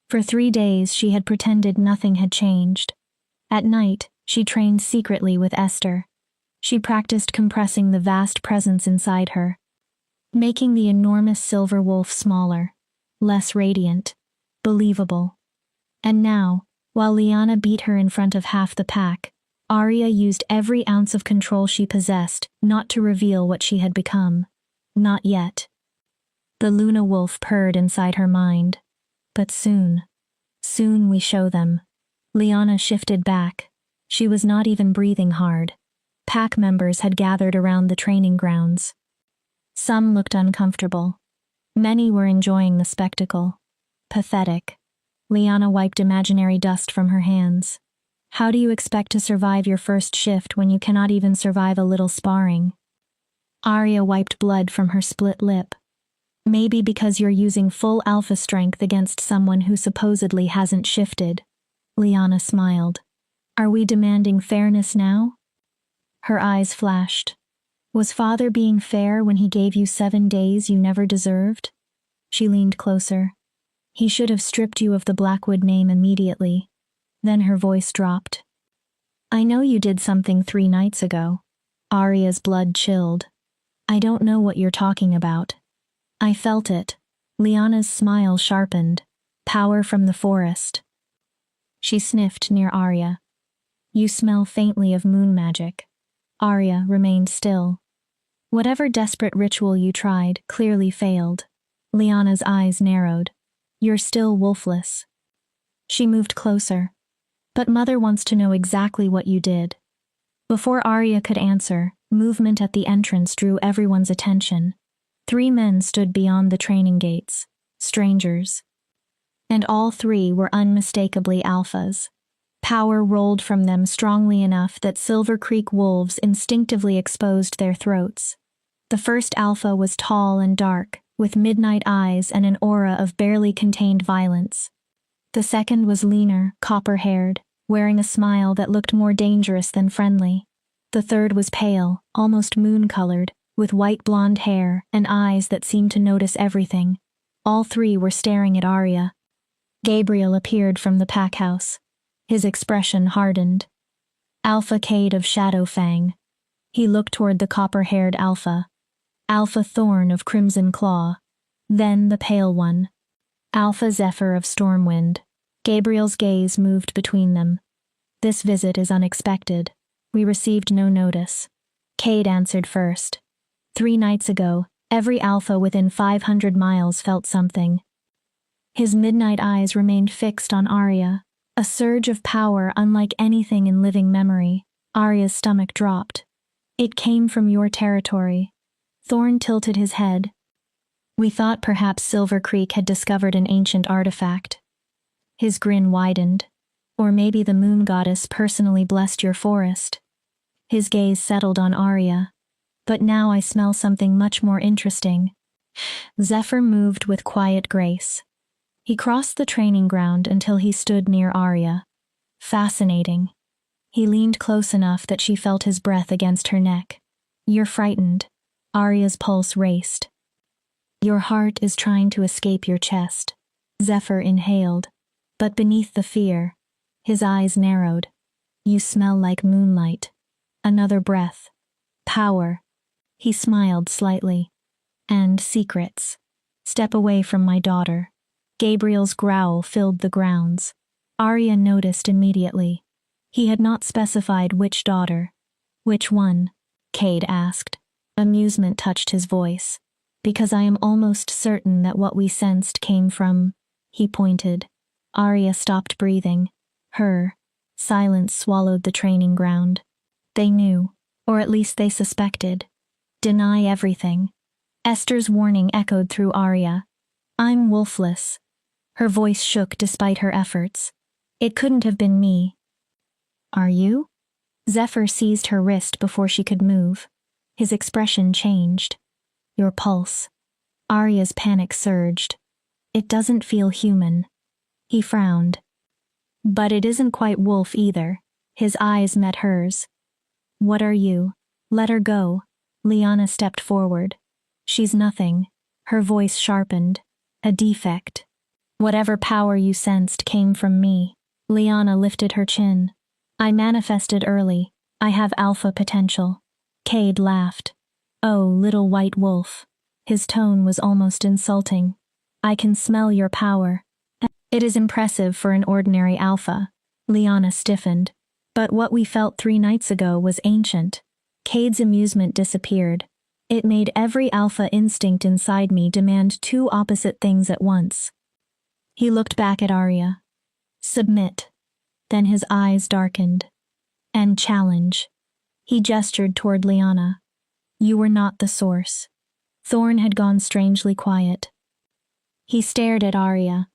For 3 days she had pretended nothing had changed. At night, she trained secretly with Esther. She practiced compressing the vast presence inside her, making the enormous silver wolf smaller, less radiant, believable. And now, while Lyanna beat her in front of half the pack, Arya used every ounce of control she possessed not to reveal what she had become. Not yet. The Luna wolf purred inside her mind. But soon. Soon we show them. Lyanna shifted back. She was not even breathing hard. Pack members had gathered around the training grounds. Some looked uncomfortable. Many were enjoying the spectacle. Pathetic. Lyanna wiped imaginary dust from her hands. How do you expect to survive your first shift when you cannot even survive a little sparring? Arya wiped blood from her split lip. Maybe because you're using full alpha strength against someone who supposedly hasn't shifted. Lyanna smiled. Are we demanding fairness now? Her eyes flashed. Was father being fair when he gave you 7 days you never deserved? She leaned closer. He should have stripped you of the Blackwood name immediately. Then her voice dropped. I know you did something 3 nights ago. Arya's blood chilled. I don't know what you're talking about. I felt it. Lyanna's smile sharpened. Power from the forest. She sniffed near Arya. You smell faintly of moon magic. Arya remained still. Whatever desperate ritual you tried clearly failed. Lyanna's eyes narrowed. You're still wolfless. She moved closer. But Mother wants to know exactly what you did. Before Arya could answer, movement at the entrance drew everyone's attention. 3 men stood beyond the training gates, strangers. And all 3 were unmistakably alphas. Power rolled from them strongly enough that Silver Creek wolves instinctively exposed their throats. The first alpha was tall and dark, with midnight eyes and an aura of barely contained violence. The second was leaner, copper-haired, wearing a smile that looked more dangerous than friendly. The third was pale, almost moon-colored, with white blonde hair and eyes that seemed to notice everything. All 3 were staring at Arya. Gabriel appeared from the pack house. His expression hardened. Alpha Cade of Shadowfang. He looked toward the copper-haired Alpha. Alpha Thorn of Crimson Claw. Then the pale one. Alpha Zephyr of Stormwind. Gabriel's gaze moved between them. This visit is unexpected. We received no notice. Cade answered first. 3 nights ago, every alpha within 500 miles felt something. His midnight eyes remained fixed on Arya. A surge of power unlike anything in living memory. Arya's stomach dropped. It came from your territory. Thorn tilted his head. We thought perhaps Silver Creek had discovered an ancient artifact. His grin widened. Or maybe the moon goddess personally blessed your forest. His gaze settled on Arya. But now I smell something much more interesting. Zephyr moved with quiet grace. He crossed the training ground until he stood near Arya. Fascinating. He leaned close enough that she felt his breath against her neck. You're frightened. Arya's pulse raced. Your heart is trying to escape your chest. Zephyr inhaled. But beneath the fear, his eyes narrowed. You smell like moonlight. Another breath. Power. He smiled slightly. And secrets. Step away from my daughter. Gabriel's growl filled the grounds. Arya noticed immediately. He had not specified which daughter. Which one? Cade asked. Amusement touched his voice. Because I am almost certain that what we sensed came from... He pointed. Arya stopped breathing. Silence swallowed the training ground. They knew, or at least they suspected. Deny everything. Esther's warning echoed through Arya. I'm wolfless. Her voice shook despite her efforts. It couldn't have been me. Are you? Zephyr seized her wrist before she could move. His expression changed. Your pulse. Arya's panic surged. It doesn't feel human. He frowned. But it isn't quite wolf either. His eyes met hers. What are you? Let her go. Lyanna stepped forward. She's nothing. Her voice sharpened. A defect. Whatever power you sensed came from me. Lyanna lifted her chin. I manifested early. I have alpha potential. Cade laughed. Oh, little white wolf. His tone was almost insulting. I can smell your power. It is impressive for an ordinary alpha. Lyanna stiffened. But what we felt 3 nights ago was ancient. Cade's amusement disappeared. It made every alpha instinct inside me demand 2 opposite things at once. He looked back at Arya. Submit. Then his eyes darkened. And challenge. He gestured toward Lyanna. You were not the source. Thorn had gone strangely quiet. He stared at Arya.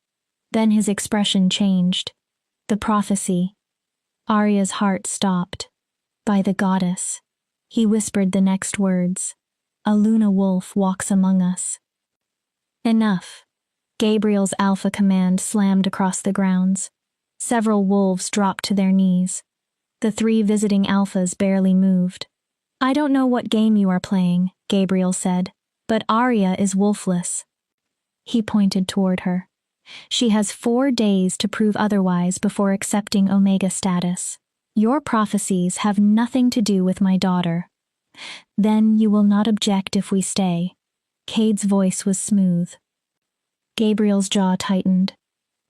Then his expression changed. The prophecy. Arya's heart stopped. By the goddess. He whispered the next words. A Luna wolf walks among us. Enough. Gabriel's alpha command slammed across the grounds. Several wolves dropped to their knees. The 3 visiting alphas barely moved. I don't know what game you are playing, Gabriel said, but Arya is wolfless. He pointed toward her. She has 4 days to prove otherwise before accepting Omega status. Your prophecies have nothing to do with my daughter. Then you will not object if we stay. Cade's voice was smooth. Gabriel's jaw tightened.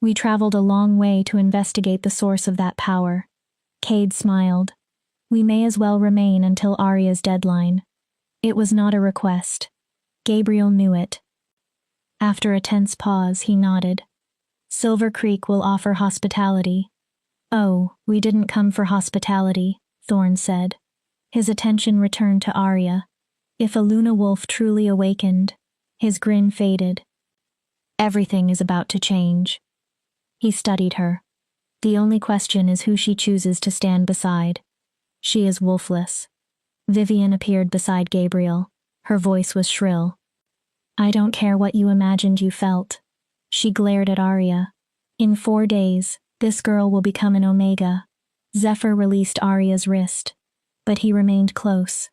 We traveled a long way to investigate the source of that power. Cade smiled. We may as well remain until Arya's deadline. It was not a request. Gabriel knew it. After a tense pause, he nodded. Silver Creek will offer hospitality. Oh, we didn't come for hospitality, Thorn said. His attention returned to Arya. If a Luna wolf truly awakened, his grin faded. Everything is about to change. He studied her. The only question is who she chooses to stand beside. She is wolfless. Vivian appeared beside Gabriel. Her voice was shrill. I don't care what you imagined you felt. She glared at Arya. In 4 days, this girl will become an Omega. Zephyr released Arya's wrist, but he remained close.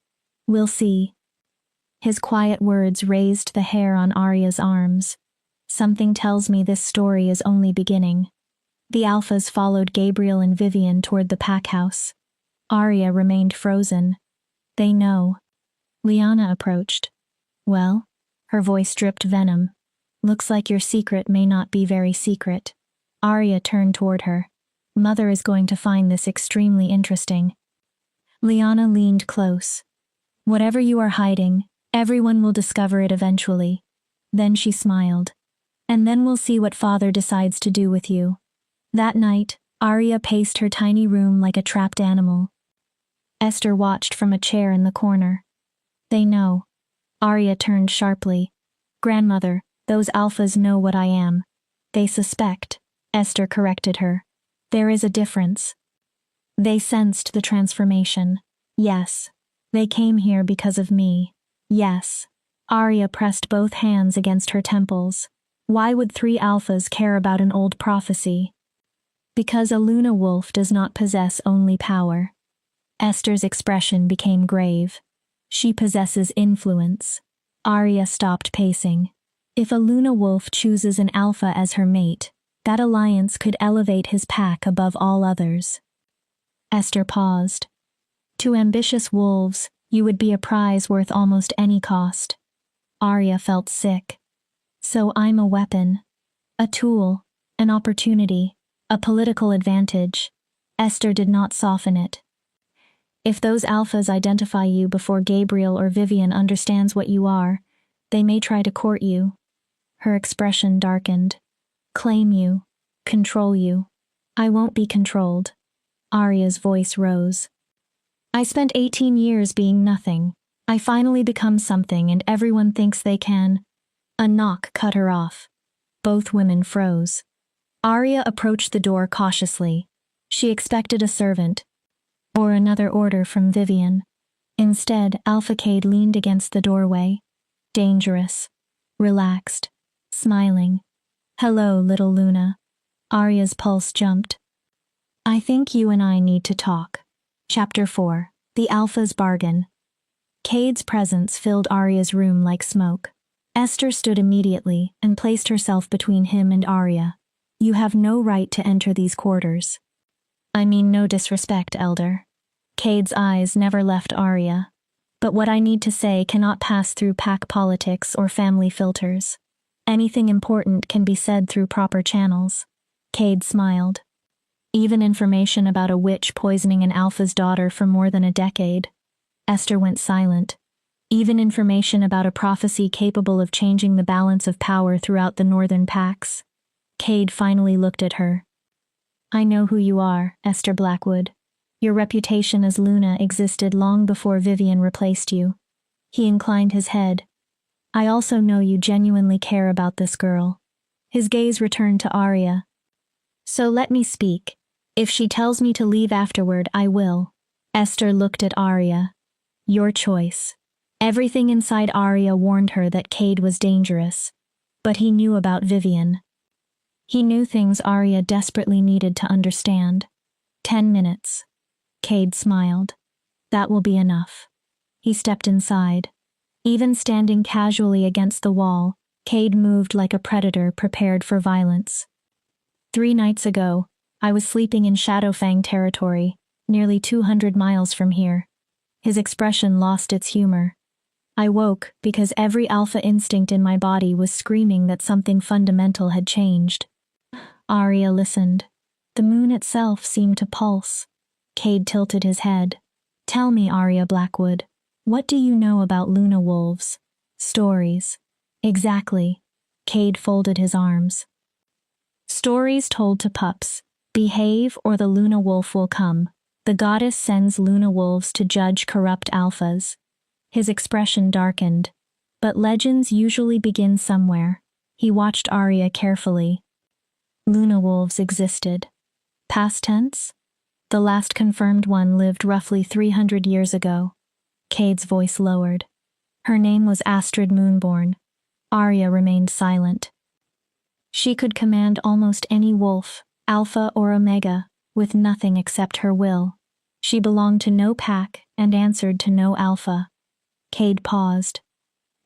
We'll see. His quiet words raised the hair on Arya's arms. Something tells me this story is only beginning. The Alphas followed Gabriel and Vivian toward the pack house. Arya remained frozen. They know. Lyanna approached. Well? Her voice dripped venom. Looks like your secret may not be very secret. Arya turned toward her. Mother is going to find this extremely interesting. Lyanna leaned close. Whatever you are hiding, everyone will discover it eventually. Then she smiled. And then we'll see what Father decides to do with you. That night, Arya paced her tiny room like a trapped animal. Esther watched from a chair in the corner. They know. Arya turned sharply. Grandmother, those Alphas know what I am. They suspect, Esther corrected her. There is a difference. They sensed the transformation. Yes. They came here because of me. Yes. Arya pressed both hands against her temples. Why would 3 Alphas care about an old prophecy? Because a Luna wolf does not possess only power. Esther's expression became grave. She possesses influence. Arya stopped pacing. If a Luna wolf chooses an Alpha as her mate, that alliance could elevate his pack above all others. Esther paused. To ambitious wolves, you would be a prize worth almost any cost. Arya felt sick. So I'm a weapon. A tool. An opportunity. A political advantage. Esther did not soften it. If those Alphas identify you before Gabriel or Vivian understands what you are, they may try to court you. Her expression darkened. Claim you. Control you. I won't be controlled. Arya's voice rose. I spent 18 years being nothing. I finally become something and everyone thinks they can. A knock cut her off. Both women froze. Arya approached the door cautiously. She expected a servant, or another order from Vivian. Instead, Alpha Cade leaned against the doorway. Dangerous. Relaxed. Smiling. Hello, little Luna. Arya's pulse jumped. I think you and I need to talk. Chapter 4. The Alpha's Bargain. Cade's presence filled Arya's room like smoke. Esther stood immediately and placed herself between him and Arya. You have no right to enter these quarters. I mean no disrespect, Elder. Cade's eyes never left Arya. But what I need to say cannot pass through pack politics or family filters. Anything important can be said through proper channels. Cade smiled. Even information about a witch poisoning an Alpha's daughter for more than a decade. Esther went silent. Even information about a prophecy capable of changing the balance of power throughout the northern packs. Cade finally looked at her. I know who you are, Esther Blackwood. Your reputation as Luna existed long before Vivian replaced you. He inclined his head. I also know you genuinely care about this girl. His gaze returned to Arya. So let me speak. If she tells me to leave afterward, I will. Esther looked at Arya. Your choice. Everything inside Arya warned her that Cade was dangerous. But he knew about Vivian. He knew things Arya desperately needed to understand. 10 minutes. Cade smiled. That will be enough. He stepped inside. Even standing casually against the wall, Cade moved like a predator prepared for violence. 3 nights ago, I was sleeping in Shadowfang territory, nearly 200 miles from here. His expression lost its humor. I woke because every alpha instinct in my body was screaming that something fundamental had changed. Arya listened. The moon itself seemed to pulse. Cade tilted his head. Tell me, Arya Blackwood, what do you know about Luna wolves? Stories. Exactly. Cade folded his arms. Stories told to pups. Behave or the Luna wolf will come. The goddess sends Luna wolves to judge corrupt alphas. His expression darkened. But legends usually begin somewhere. He watched Arya carefully. Luna wolves existed. Past tense? The last confirmed one lived roughly 300 years ago. Cade's voice lowered. Her name was Astrid Moonborn. Arya remained silent. She could command almost any wolf, Alpha or Omega, with nothing except her will. She belonged to no pack and answered to no Alpha. Cade paused.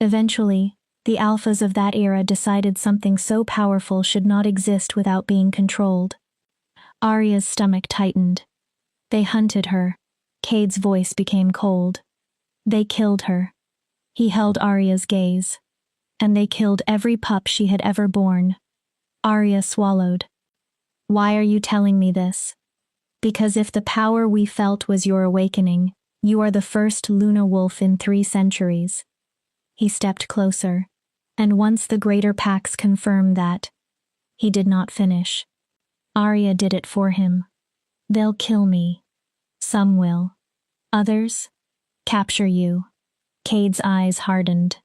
Eventually, the Alphas of that era decided something so powerful should not exist without being controlled. Arya's stomach tightened. They hunted her. Cade's voice became cold. They killed her. He held Arya's gaze. And they killed every pup she had ever born. Arya swallowed. Why are you telling me this? Because if the power we felt was your awakening, you are the first Luna wolf in 3 centuries. He stepped closer, and once the greater packs confirmed that, he did not finish. Arya did it for him. They'll kill me. Some will. Others? Capture you. Cade's eyes hardened.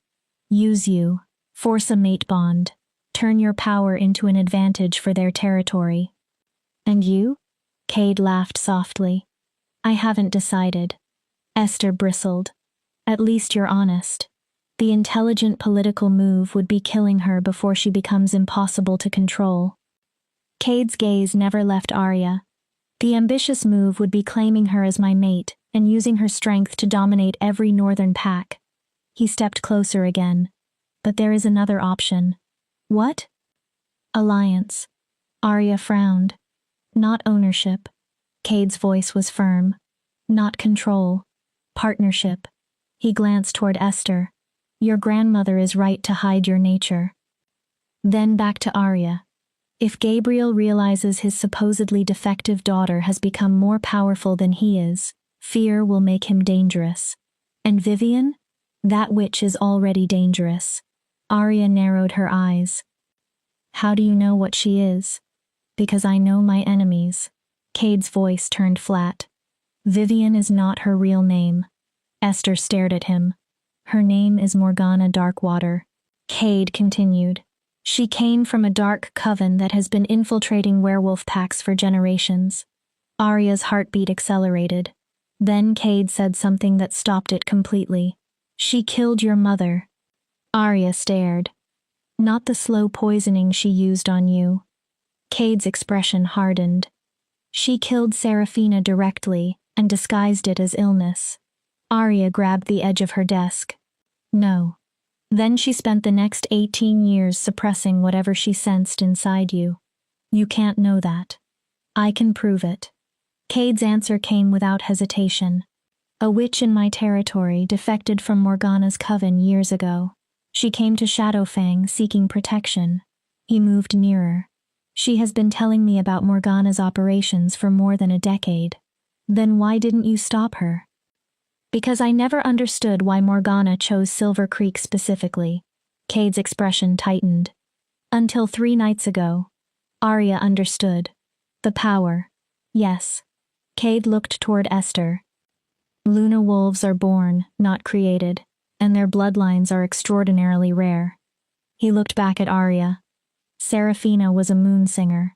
Use you. Force a mate bond. Turn your power into an advantage for their territory. And you? Cade laughed softly. I haven't decided. Esther bristled. At least you're honest. The intelligent political move would be killing her before she becomes impossible to control. Cade's gaze never left Arya. The ambitious move would be claiming her as my mate and using her strength to dominate every northern pack. He stepped closer again. But there is another option. What? Alliance. Arya frowned. Not ownership. Cade's voice was firm. Not control. Partnership. He glanced toward Esther. Your grandmother is right to hide your nature. Then back to Arya. If Gabriel realizes his supposedly defective daughter has become more powerful than he is, fear will make him dangerous. And Vivian? That witch is already dangerous. Arya narrowed her eyes. How do you know what she is? Because I know my enemies. Cade's voice turned flat. Vivian is not her real name. Esther stared at him. Her name is Morgana Darkwater. Cade continued. She came from a dark coven that has been infiltrating werewolf packs for generations. Arya's heartbeat accelerated. Then Cade said something that stopped it completely. She killed your mother. Arya stared. Not the slow poisoning she used on you. Cade's expression hardened. She killed Serafina directly and disguised it as illness. Arya grabbed the edge of her desk. No. Then she spent the next 18 years suppressing whatever she sensed inside you. You can't know that. I can prove it. Cade's answer came without hesitation. A witch in my territory defected from Morgana's coven years ago. She came to Shadowfang seeking protection. He moved nearer. She has been telling me about Morgana's operations for more than a decade. Then why didn't you stop her? Because I never understood why Morgana chose Silver Creek specifically. Cade's expression tightened. Until 3 nights ago. Arya understood. The power. Yes. Cade looked toward Esther. Luna wolves are born, not created, and their bloodlines are extraordinarily rare. He looked back at Arya. Serafina was a moon singer.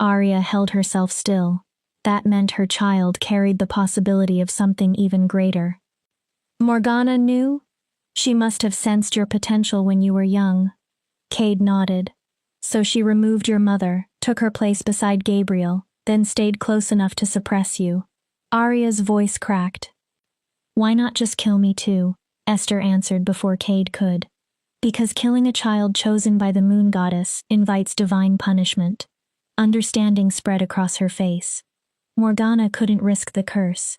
Arya held herself still. That meant her child carried the possibility of something even greater. Morgana knew? She must have sensed your potential when you were young. Cade nodded. So she removed your mother, took her place beside Gabriel, then stayed close enough to suppress you. Arya's voice cracked. Why not just kill me too? Esther answered before Cade could. Because killing a child chosen by the moon goddess invites divine punishment. Understanding spread across her face. Morgana couldn't risk the curse.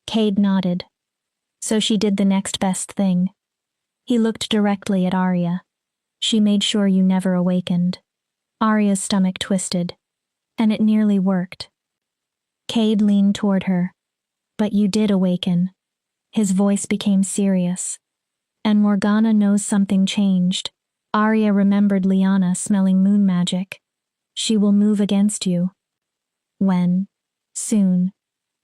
Cade nodded. So she did the next best thing. He looked directly at Arya. She made sure you never awakened. Arya's stomach twisted. And it nearly worked. Cade leaned toward her. But you did awaken. His voice became serious. And Morgana knows something changed. Arya remembered Lyanna smelling moon magic. She will move against you. When? Soon.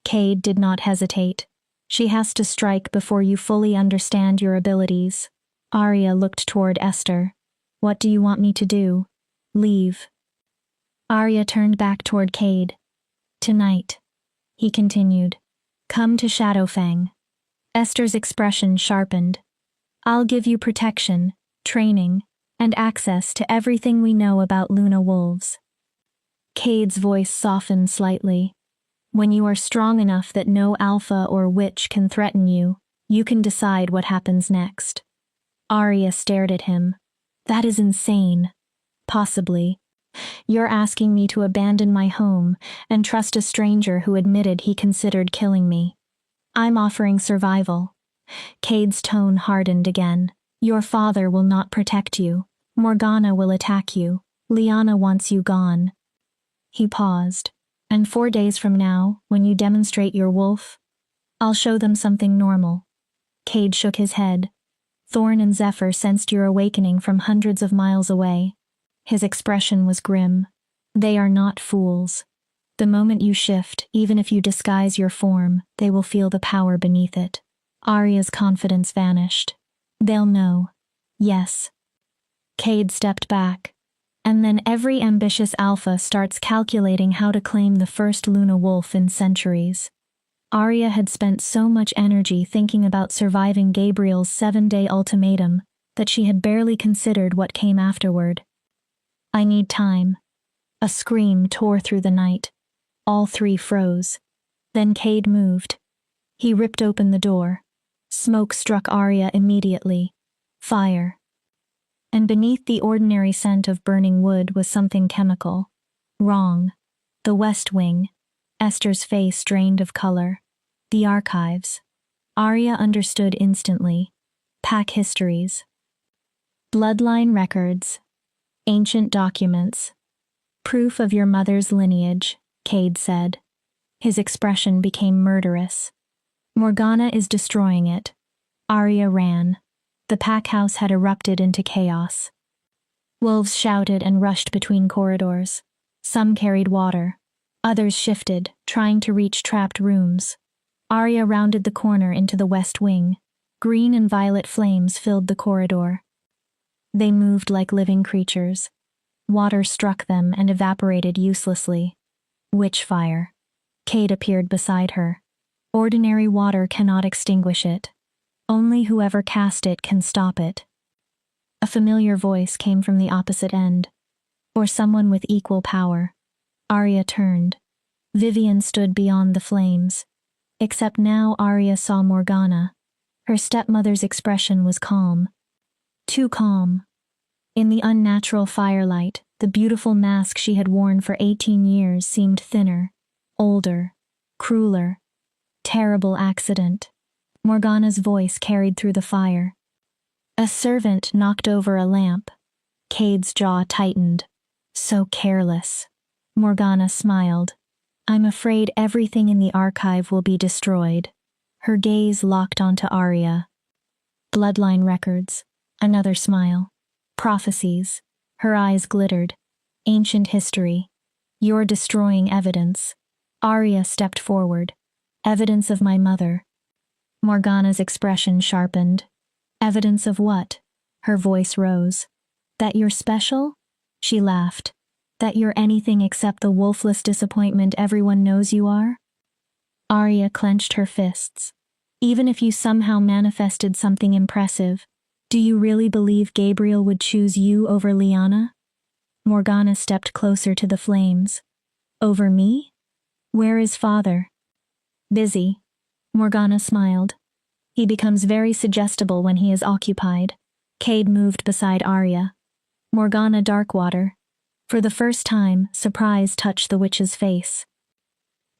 Cade did not hesitate. She has to strike before you fully understand your abilities. Arya looked toward Esther. What do you want me to do? Leave. Arya turned back toward Cade. Tonight, he continued. Come to Shadowfang. Esther's expression sharpened. I'll give you protection, training, and access to everything we know about Luna wolves. Cade's voice softened slightly. When you are strong enough that no alpha or witch can threaten you, you can decide what happens next. Arya stared at him. That is insane. Possibly. You're asking me to abandon my home and trust a stranger who admitted he considered killing me. I'm offering survival. Cade's tone hardened again. Your father will not protect you. Morgana will attack you. Lyanna wants you gone. He paused. And 4 days from now, when you demonstrate your wolf, I'll show them something normal. Cade shook his head. Thorn and Zephyr sensed your awakening from hundreds of miles away. His expression was grim. They are not fools. The moment you shift, even if you disguise your form, they will feel the power beneath it. Arya's confidence vanished. They'll know. Yes. Cade stepped back. And then every ambitious alpha starts calculating how to claim the first Luna wolf in centuries. Arya had spent so much energy thinking about surviving Gabriel's 7-day ultimatum that she had barely considered what came afterward. I need time. A scream tore through the night. All three froze. Then Cade moved. He ripped open the door. Smoke struck Arya immediately. Fire. And beneath the ordinary scent of burning wood was something chemical. Wrong. The West Wing. Esther's face drained of color. The archives. Arya understood instantly. Pack histories. Bloodline records. Ancient documents. Proof of your mother's lineage, Cade said. His expression became murderous. Morgana is destroying it. Arya ran. The pack house had erupted into chaos. Wolves shouted and rushed between corridors. Some carried water. Others shifted, trying to reach trapped rooms. Arya rounded the corner into the West Wing. Green and violet flames filled the corridor. They moved like living creatures. Water struck them and evaporated uselessly. Witch fire. Cade appeared beside her. Ordinary water cannot extinguish it. Only whoever cast it can stop it. A familiar voice came from the opposite end. Or someone with equal power. Arya turned. Vivian stood beyond the flames. Except now Arya saw Morgana. Her stepmother's expression was calm. Too calm. In the unnatural firelight, the beautiful mask she had worn for 18 years seemed thinner, older, crueler. Terrible accident. Morgana's voice carried through the fire. A servant knocked over a lamp. Cade's jaw tightened. So careless. Morgana smiled. I'm afraid everything in the archive will be destroyed. Her gaze locked onto Arya. Bloodline records. Another smile. Prophecies. Her eyes glittered. Ancient history. You're destroying evidence. Arya stepped forward. Evidence of my mother. Morgana's expression sharpened. Evidence of what? Her voice rose. That you're special? She laughed. That you're anything except the wolfless disappointment everyone knows you are? Arya clenched her fists. Even if you somehow manifested something impressive, do you really believe Gabriel would choose you over Lyanna? Morgana stepped closer to the flames. Over me? Where is father? Busy. Morgana smiled. He becomes very suggestible when he is occupied. Cade moved beside Arya. Morgana Darkwater. For the first time, surprise touched the witch's face.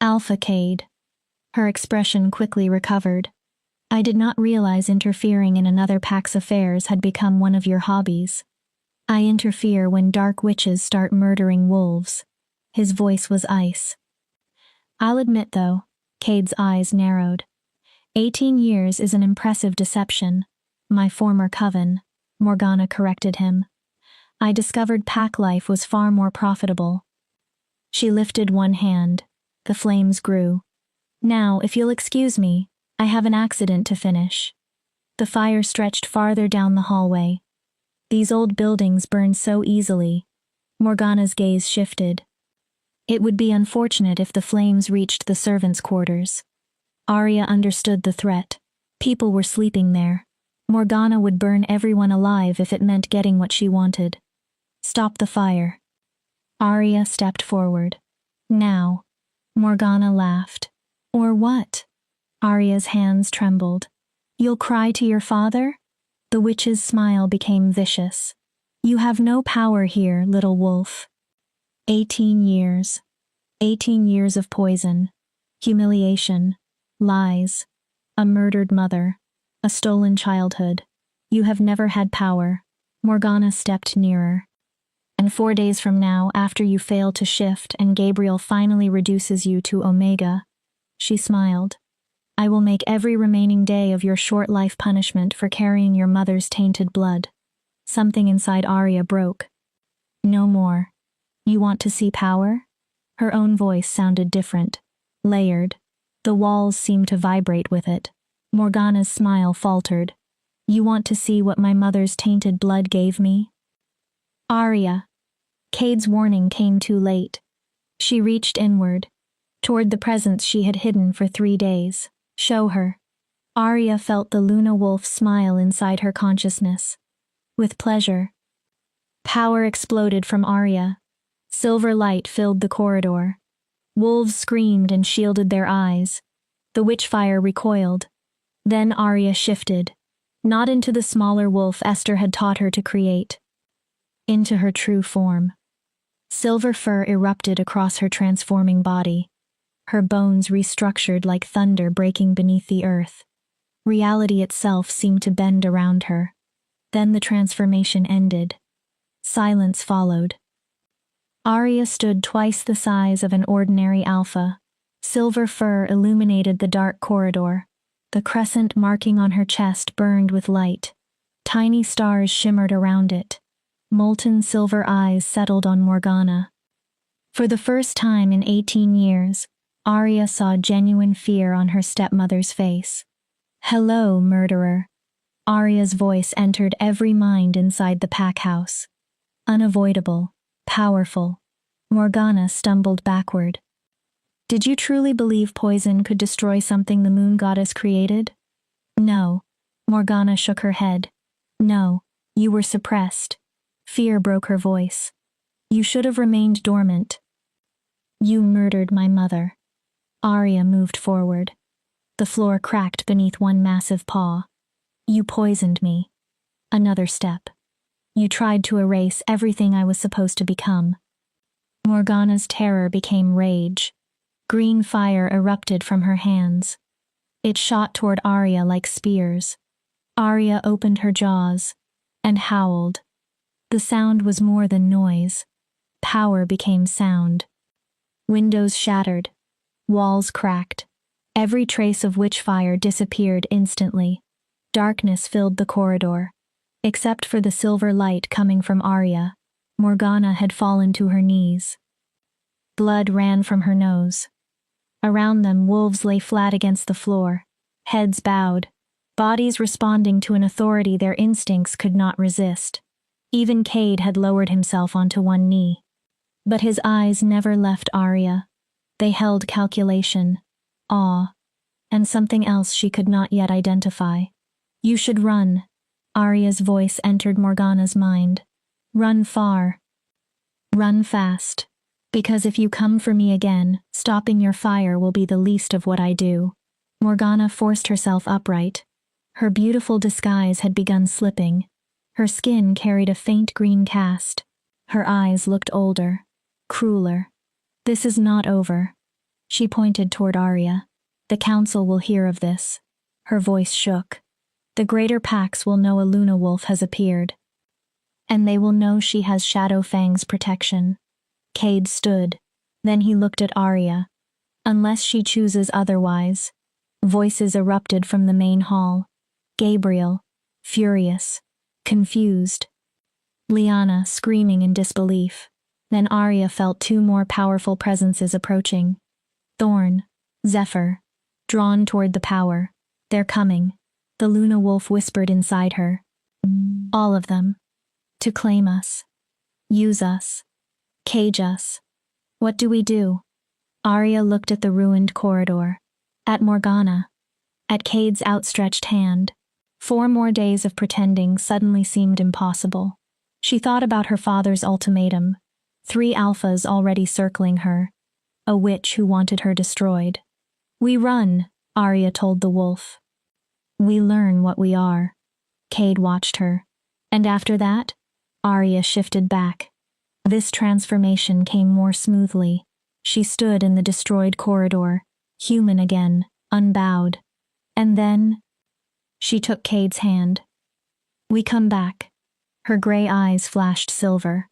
Alpha Cade. Her expression quickly recovered. I did not realize interfering in another pack's affairs had become one of your hobbies. I interfere when dark witches start murdering wolves. His voice was ice. I'll admit, though, Cade's eyes narrowed. 18 years is an impressive deception. My former coven, Morgana corrected him. I discovered pack life was far more profitable. She lifted one hand. The flames grew. Now, if you'll excuse me, I have an accident to finish. The fire stretched farther down the hallway. These old buildings burn so easily. Morgana's gaze shifted. It would be unfortunate if the flames reached the servants' quarters. Arya understood the threat. People were sleeping there. Morgana would burn everyone alive if it meant getting what she wanted. Stop the fire. Arya stepped forward. Now. Morgana laughed. Or what? Arya's hands trembled. You'll cry to your father? The witch's smile became vicious. You have no power here, little wolf. 18 years. 18 years of poison, humiliation, lies, a murdered mother, a stolen childhood. You have never had power. Morgana stepped nearer. And 4 days from now, after you fail to shift and Gabriel finally reduces you to Omega, she smiled, I will make every remaining day of your short life punishment for carrying your mother's tainted blood. Something inside Arya broke. No more. You want to see power? Her own voice sounded different, layered. The walls seemed to vibrate with it. Morgana's smile faltered. You want to see what my mother's tainted blood gave me? Arya. Cade's warning came too late. She reached inward, toward the presence she had hidden for 3 days. Show her. Arya felt the Luna wolf smile inside her consciousness. With pleasure. Power exploded from Arya. Silver light filled the corridor. Wolves screamed and shielded their eyes. The witchfire recoiled. Then Arya shifted, not into the smaller wolf Esther had taught her to create, into her true form. Silver fur erupted across her transforming body. Her bones restructured like thunder breaking beneath the earth. Reality itself seemed to bend around her. Then the transformation ended. Silence followed. Arya stood twice the size of an ordinary alpha. Silver fur illuminated the dark corridor. The crescent marking on her chest burned with light. Tiny stars shimmered around it. Molten silver eyes settled on Morgana. For the first time in 18 years, Arya saw genuine fear on her stepmother's face. Hello, murderer. Arya's voice entered every mind inside the pack house. Unavoidable, powerful. Morgana stumbled backward. Did you truly believe poison could destroy something the moon goddess created? No. Morgana shook her head. No, you were suppressed. Fear broke her voice. You should have remained dormant. You murdered my mother. Arya moved forward. The floor cracked beneath one massive paw. You poisoned me. Another step. You tried to erase everything I was supposed to become. Morgana's terror became rage. Green fire erupted from her hands. It shot toward Arya like spears. Arya opened her jaws and howled. The sound was more than noise. Power became sound. Windows shattered. Walls cracked. Every trace of witchfire disappeared instantly. Darkness filled the corridor. Except for the silver light coming from Arya, Morgana had fallen to her knees. Blood ran from her nose. Around them, wolves lay flat against the floor, heads bowed, bodies responding to an authority their instincts could not resist. Even Cade had lowered himself onto one knee. But his eyes never left Arya. They held calculation, awe, and something else she could not yet identify. You should run. Arya's voice entered Morgana's mind. Run far. Run fast. Because if you come for me again, stopping your fire will be the least of what I do. Morgana forced herself upright. Her beautiful disguise had begun slipping. Her skin carried a faint green cast. Her eyes looked older, crueler. This is not over. She pointed toward Arya. The council will hear of this. Her voice shook. The greater packs will know a Luna wolf has appeared. And they will know she has Shadowfang's protection. Cade stood. Then he looked at Arya. Unless she chooses otherwise. Voices erupted from the main hall. Gabriel, furious, confused. Lyanna screaming in disbelief. Then Arya felt two more powerful presences approaching. Thorn, Zephyr, drawn toward the power. They're coming, the Luna Wolf whispered inside her. All of them. To claim us. Use us. Cage us. What do we do? Arya looked at the ruined corridor. At Morgana. At Cade's outstretched hand. 4 more days of pretending suddenly seemed impossible. She thought about her father's ultimatum. 3 alphas already circling her. A witch who wanted her destroyed. We run, Arya told the wolf. We learn what we are. Cade watched her. And after that, Arya shifted back. This transformation came more smoothly. She stood in the destroyed corridor, human again, unbowed. And then, she took Cade's hand. We come back. Her gray eyes flashed silver.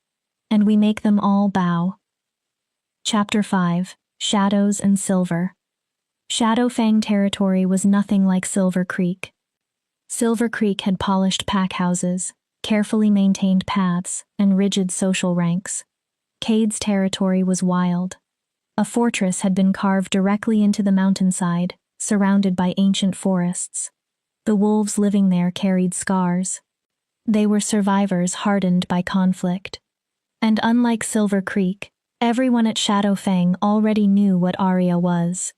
And we make them all bow. Chapter 5, Shadows and Silver. Shadowfang territory was nothing like Silver Creek. Silver Creek had polished packhouses, carefully maintained paths, and rigid social ranks. Cade's territory was wild. A fortress had been carved directly into the mountainside, surrounded by ancient forests. The wolves living there carried scars. They were survivors hardened by conflict. And unlike Silver Creek, everyone at Shadowfang already knew what Arya was.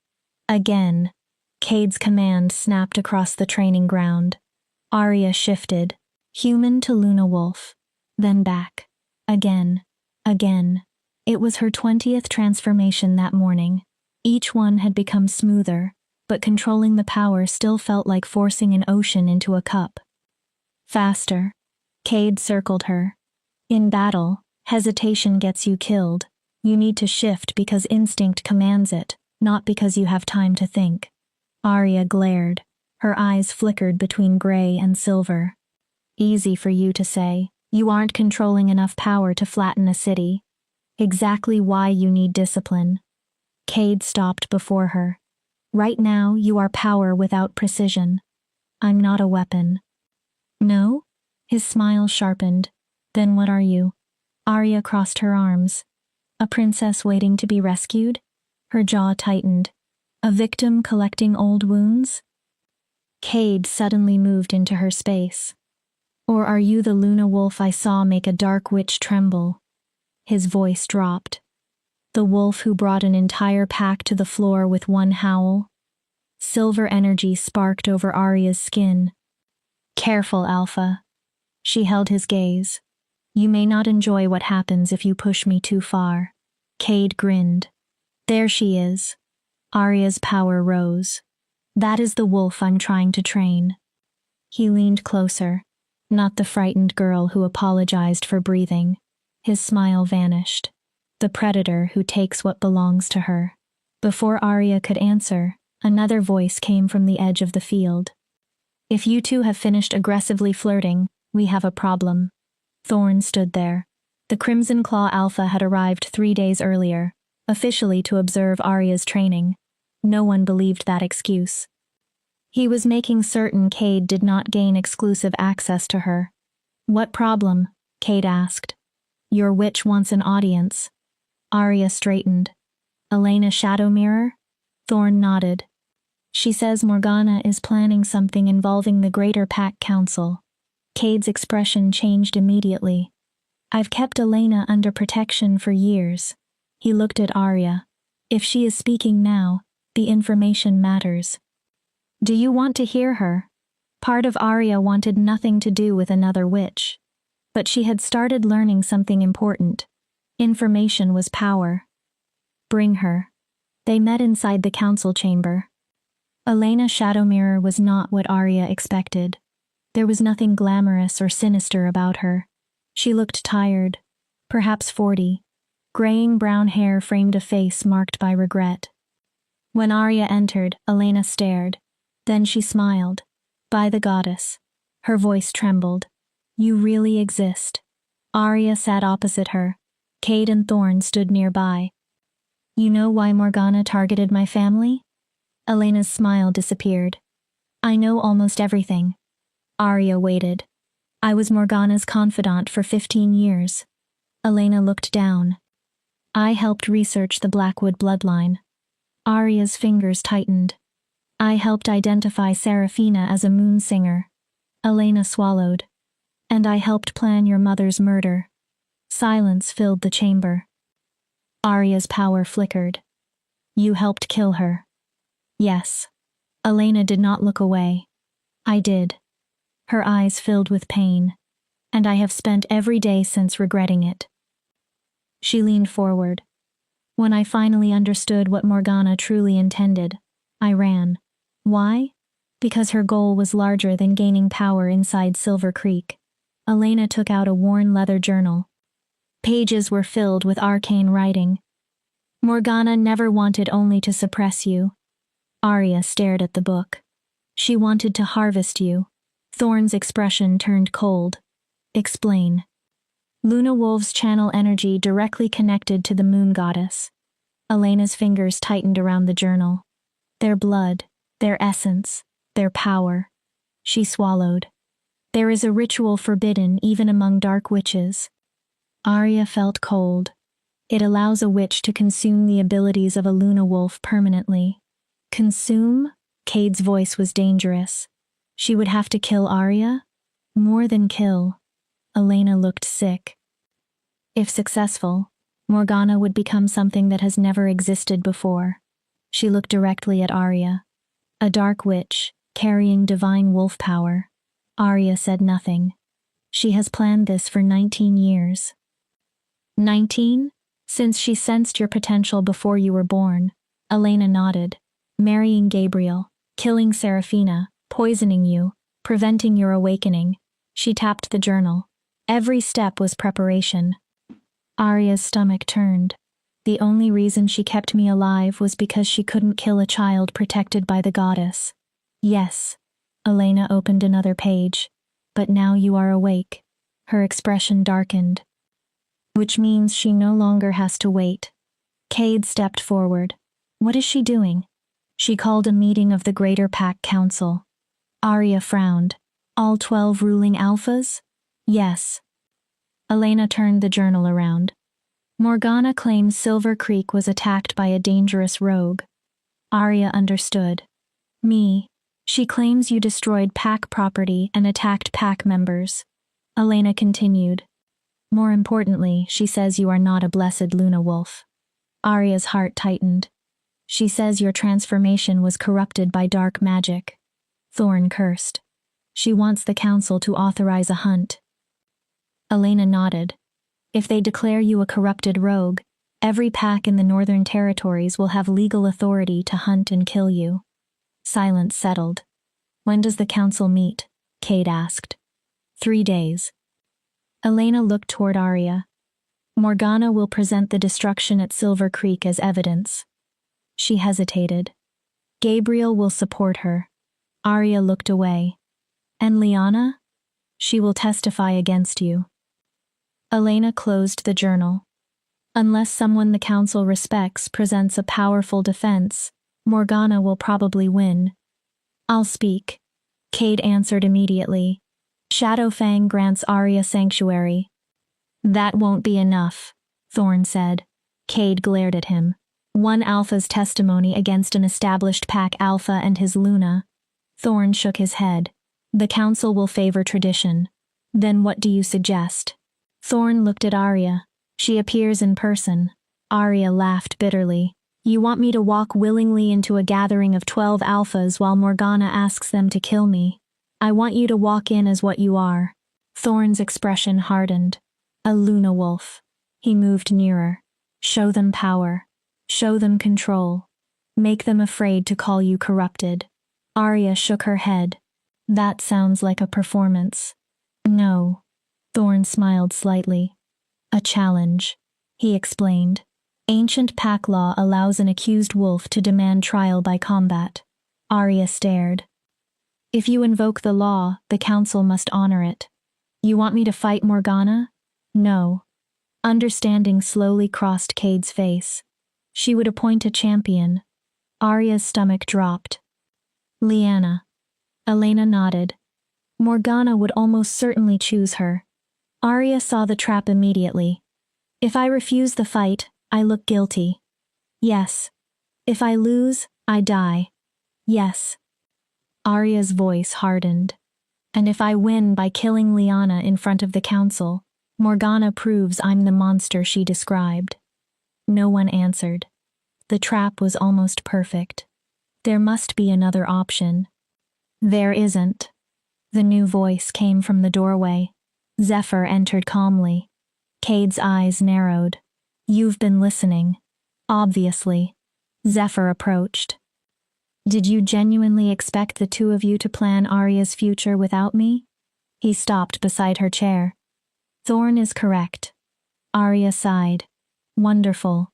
Again, Cade's command snapped across the training ground. Arya shifted, human to Luna Wolf, then back. Again. It was her 20th transformation that morning. Each one had become smoother, but controlling the power still felt like forcing an ocean into a cup. Faster. Cade circled her. In battle, hesitation gets you killed. You need to shift because instinct commands it, not because you have time to think. Arya glared. Her eyes flickered between gray and silver. Easy for you to say. You aren't controlling enough power to flatten a city. Exactly why you need discipline. Cade stopped before her. Right now, you are power without precision. I'm not a weapon. No? His smile sharpened. Then what are you? Arya crossed her arms. A princess waiting to be rescued? Her jaw tightened. A victim collecting old wounds? Cade suddenly moved into her space. Or are you the Luna Wolf I saw make a dark witch tremble? His voice dropped. The wolf who brought an entire pack to the floor with one howl? Silver energy sparked over Arya's skin. Careful, Alpha. She held his gaze. You may not enjoy what happens if you push me too far. Cade grinned. There she is. Arya's power rose. That is the wolf I'm trying to train. He leaned closer, not the frightened girl who apologized for breathing. His smile vanished. The predator who takes what belongs to her. Before Arya could answer, another voice came from the edge of the field. If you two have finished aggressively flirting, we have a problem. Thorn stood there. The Crimson Claw Alpha had arrived 3 days earlier, officially to observe Arya's training. No one believed that excuse. He was making certain Cade did not gain exclusive access to her. What problem? Cade asked. Your witch wants an audience. Arya straightened. Elena Shadowmirror? Thorn nodded. She says Morgana is planning something involving the Greater Pack Council. Cade's expression changed immediately. I've kept Elena under protection for years. He looked at Arya. If she is speaking now, the information matters. Do you want to hear her? Part of Arya wanted nothing to do with another witch. But she had started learning something important. Information was power. Bring her. They met inside the council chamber. Elena Shadowmirror was not what Arya expected. There was nothing glamorous or sinister about her. She looked tired, perhaps 40. Graying brown hair framed a face marked by regret. When Arya entered, Elena stared. Then she smiled. By the goddess. Her voice trembled. You really exist. Arya sat opposite her. Cade and Thorn stood nearby. You know why Morgana targeted my family? Elena's smile disappeared. I know almost everything. Arya waited. I was Morgana's confidant for 15 years. Elena looked down. I helped research the Blackwood bloodline. Arya's fingers tightened. I helped identify Serafina as a moon singer. Elena swallowed. And I helped plan your mother's murder. Silence filled the chamber. Arya's power flickered. You helped kill her. Yes. Elena did not look away. I did. Her eyes filled with pain. And I have spent every day since regretting it. She leaned forward. When I finally understood what Morgana truly intended, I ran. Why? Because her goal was larger than gaining power inside Silver Creek. Elena took out a worn leather journal. Pages were filled with arcane writing. Morgana never wanted only to suppress you. Arya stared at the book. She wanted to harvest you. Thorn's expression turned cold. Explain. Luna Wolves channel energy directly connected to the moon goddess. Elena's fingers tightened around the journal. Their blood, their essence, their power. She swallowed. There is a ritual forbidden even among dark witches. Arya felt cold. It allows a witch to consume the abilities of a Luna Wolf permanently. Consume? Cade's voice was dangerous. She would have to kill Arya? More than kill. Elena looked sick. If successful, Morgana would become something that has never existed before. She looked directly at Arya. A dark witch, carrying divine wolf power. Arya said nothing. She has planned this for 19 years. 19? Since she sensed your potential before you were born. Elena nodded. Marrying Gabriel, killing Serafina, poisoning you, preventing your awakening. She tapped the journal. Every step was preparation. Arya's stomach turned. The only reason she kept me alive was because she couldn't kill a child protected by the goddess. Yes. Elena opened another page. But now you are awake. Her expression darkened. Which means she no longer has to wait. Cade stepped forward. What is she doing? She called a meeting of the Greater Pack Council. Arya frowned. All 12 ruling alphas? Yes. Elena turned the journal around. Morgana claims Silver Creek was attacked by a dangerous rogue. Arya understood. Me. She claims you destroyed Pack property and attacked Pack members. Elena continued. More importantly, she says you are not a blessed Luna Wolf. Arya's heart tightened. She says your transformation was corrupted by dark magic. Thorn cursed. She wants the council to authorize a hunt. Elena nodded. If they declare you a corrupted rogue, every pack in the Northern Territories will have legal authority to hunt and kill you. Silence settled. When does the council meet? Cade asked. 3 days. Elena looked toward Arya. Morgana will present the destruction at Silver Creek as evidence. She hesitated. Gabriel will support her. Arya looked away. And Lyanna? She will testify against you. Elena closed the journal. Unless someone the council respects presents a powerful defense, Morgana will probably win. I'll speak. Cade answered immediately. Shadowfang grants Arya sanctuary. That won't be enough, Thorn said. Cade glared at him. One alpha's testimony against an established pack alpha and his Luna. Thorn shook his head. The council will favor tradition. Then what do you suggest? Thorn looked at Arya. She appears in person. Arya laughed bitterly. You want me to walk willingly into a gathering of 12 alphas while Morgana asks them to kill me? I want you to walk in as what you are. Thorn's expression hardened. A Luna Wolf. He moved nearer. Show them power. Show them control. Make them afraid to call you corrupted. Arya shook her head. That sounds like a performance. No. Thorn smiled slightly. A challenge, he explained. Ancient pack law allows an accused wolf to demand trial by combat. Arya stared. If you invoke the law, the council must honor it. You want me to fight Morgana? No. Understanding slowly crossed Cade's face. She would appoint a champion. Arya's stomach dropped. Lyanna. Elena nodded. Morgana would almost certainly choose her. Arya saw the trap immediately. If I refuse the fight, I look guilty. Yes. If I lose, I die. Yes. Arya's voice hardened. And if I win by killing Lyanna in front of the council, Morgana proves I'm the monster she described. No one answered. The trap was almost perfect. There must be another option. There isn't. The new voice came from the doorway. Zephyr entered calmly. Cade's eyes narrowed. You've been listening. Obviously. Zephyr approached. Did you genuinely expect the two of you to plan Arya's future without me? He stopped beside her chair. Thorn is correct. Arya sighed. Wonderful.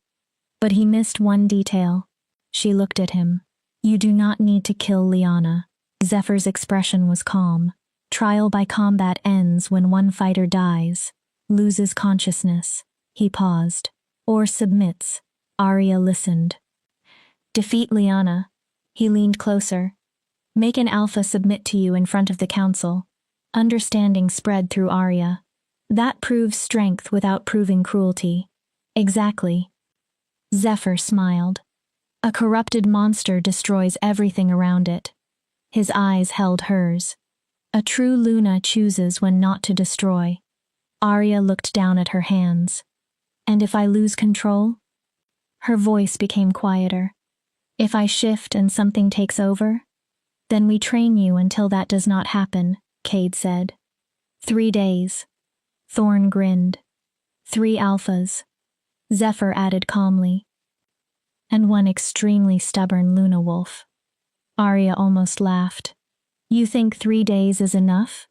But he missed one detail. She looked at him. You do not need to kill Lyanna. Zephyr's expression was calm. Trial by combat ends when one fighter dies, loses consciousness. He paused. Or submits. Arya listened. Defeat Lyanna. He leaned closer. Make an alpha submit to you in front of the council. Understanding spread through Arya. That proves strength without proving cruelty. Exactly. Zephyr smiled. A corrupted monster destroys everything around it. His eyes held hers. A true Luna chooses when not to destroy. Arya looked down at her hands. And if I lose control? Her voice became quieter. If I shift and something takes over? Then we train you until that does not happen, Cade said. 3 days. Thorn grinned. 3 alphas. Zephyr added calmly. And 1 extremely stubborn Luna wolf. Arya almost laughed. You think 3 days is enough?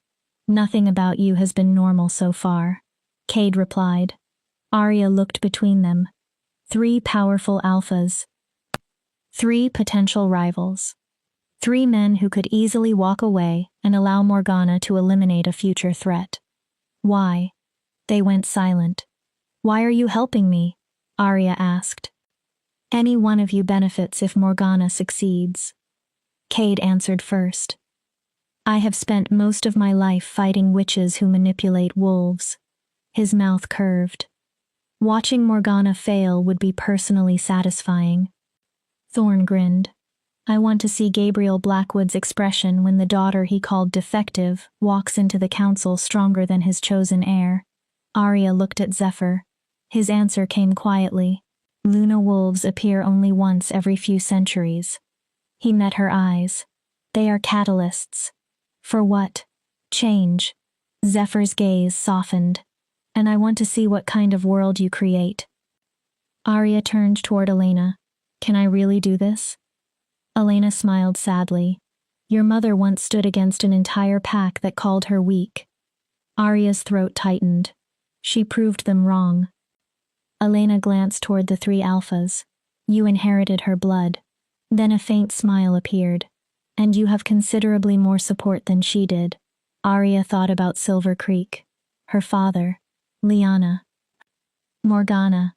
Nothing about you has been normal so far, Cade replied. Arya looked between them. 3 powerful alphas. 3 potential rivals. 3 men who could easily walk away and allow Morgana to eliminate a future threat. Why? They went silent. Why are you helping me? Arya asked. Any one of you benefits if Morgana succeeds. Cade answered first. I have spent most of my life fighting witches who manipulate wolves. His mouth curved. Watching Morgana fail would be personally satisfying. Thorn grinned. I want to see Gabriel Blackwood's expression when the daughter he called defective walks into the council stronger than his chosen heir. Arya looked at Zephyr. His answer came quietly. Luna wolves appear only once every few centuries. He met her eyes. They are catalysts. For what? Change. Zephyr's gaze softened. And I want to see what kind of world you create. Arya turned toward Elena. Can I really do this? Elena smiled sadly. Your mother once stood against an entire pack that called her weak. Arya's throat tightened. She proved them wrong. Elena glanced toward the 3 alphas. You inherited her blood. Then a faint smile appeared. And you have considerably more support than she did. Arya thought about Silver Creek. Her father. Lyanna. Morgana.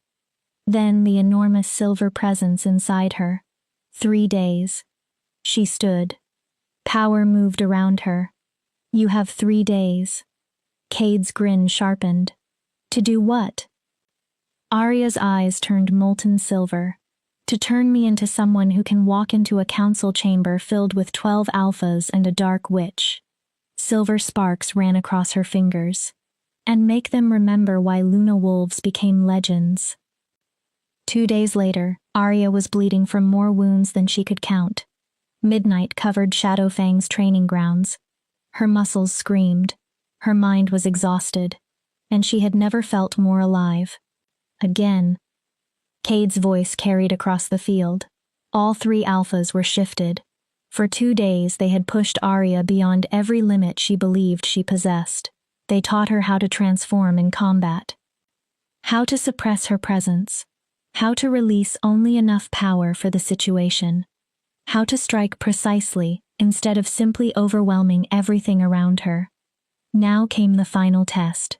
Then the enormous silver presence inside her. 3 days. She stood. Power moved around her. You have 3 days. Cade's grin sharpened. To do what? Arya's eyes turned molten silver. To turn me into someone who can walk into a council chamber filled with 12 alphas and a dark witch. Silver sparks ran across her fingers. And make them remember why Luna wolves became legends. 2 days later, Arya was bleeding from more wounds than she could count. Midnight covered Shadowfang's training grounds. Her muscles screamed. Her mind was exhausted. And she had never felt more alive. Again. Cade's voice carried across the field. All 3 alphas were shifted. For 2 days they had pushed Arya beyond every limit she believed she possessed. They taught her how to transform in combat. How to suppress her presence. How to release only enough power for the situation. How to strike precisely instead of simply overwhelming everything around her. Now came the final test.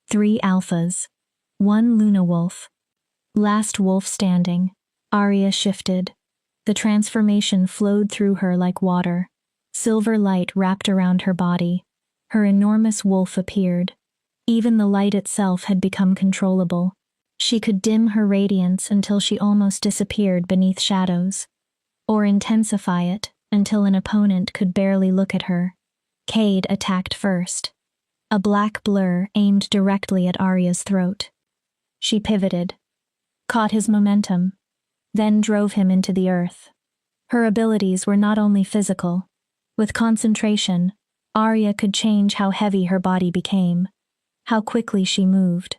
3 alphas. 1 Luna wolf. Last wolf standing. Arya shifted. The transformation flowed through her like water. Silver light wrapped around her body. Her enormous wolf appeared. Even the light itself had become controllable. She could dim her radiance until she almost disappeared beneath shadows, or intensify it until an opponent could barely look at her. Cade attacked first. A black blur aimed directly at Arya's throat. She pivoted, caught his momentum, then drove him into the earth. Her abilities were not only physical. With concentration, Arya could change how heavy her body became, how quickly she moved.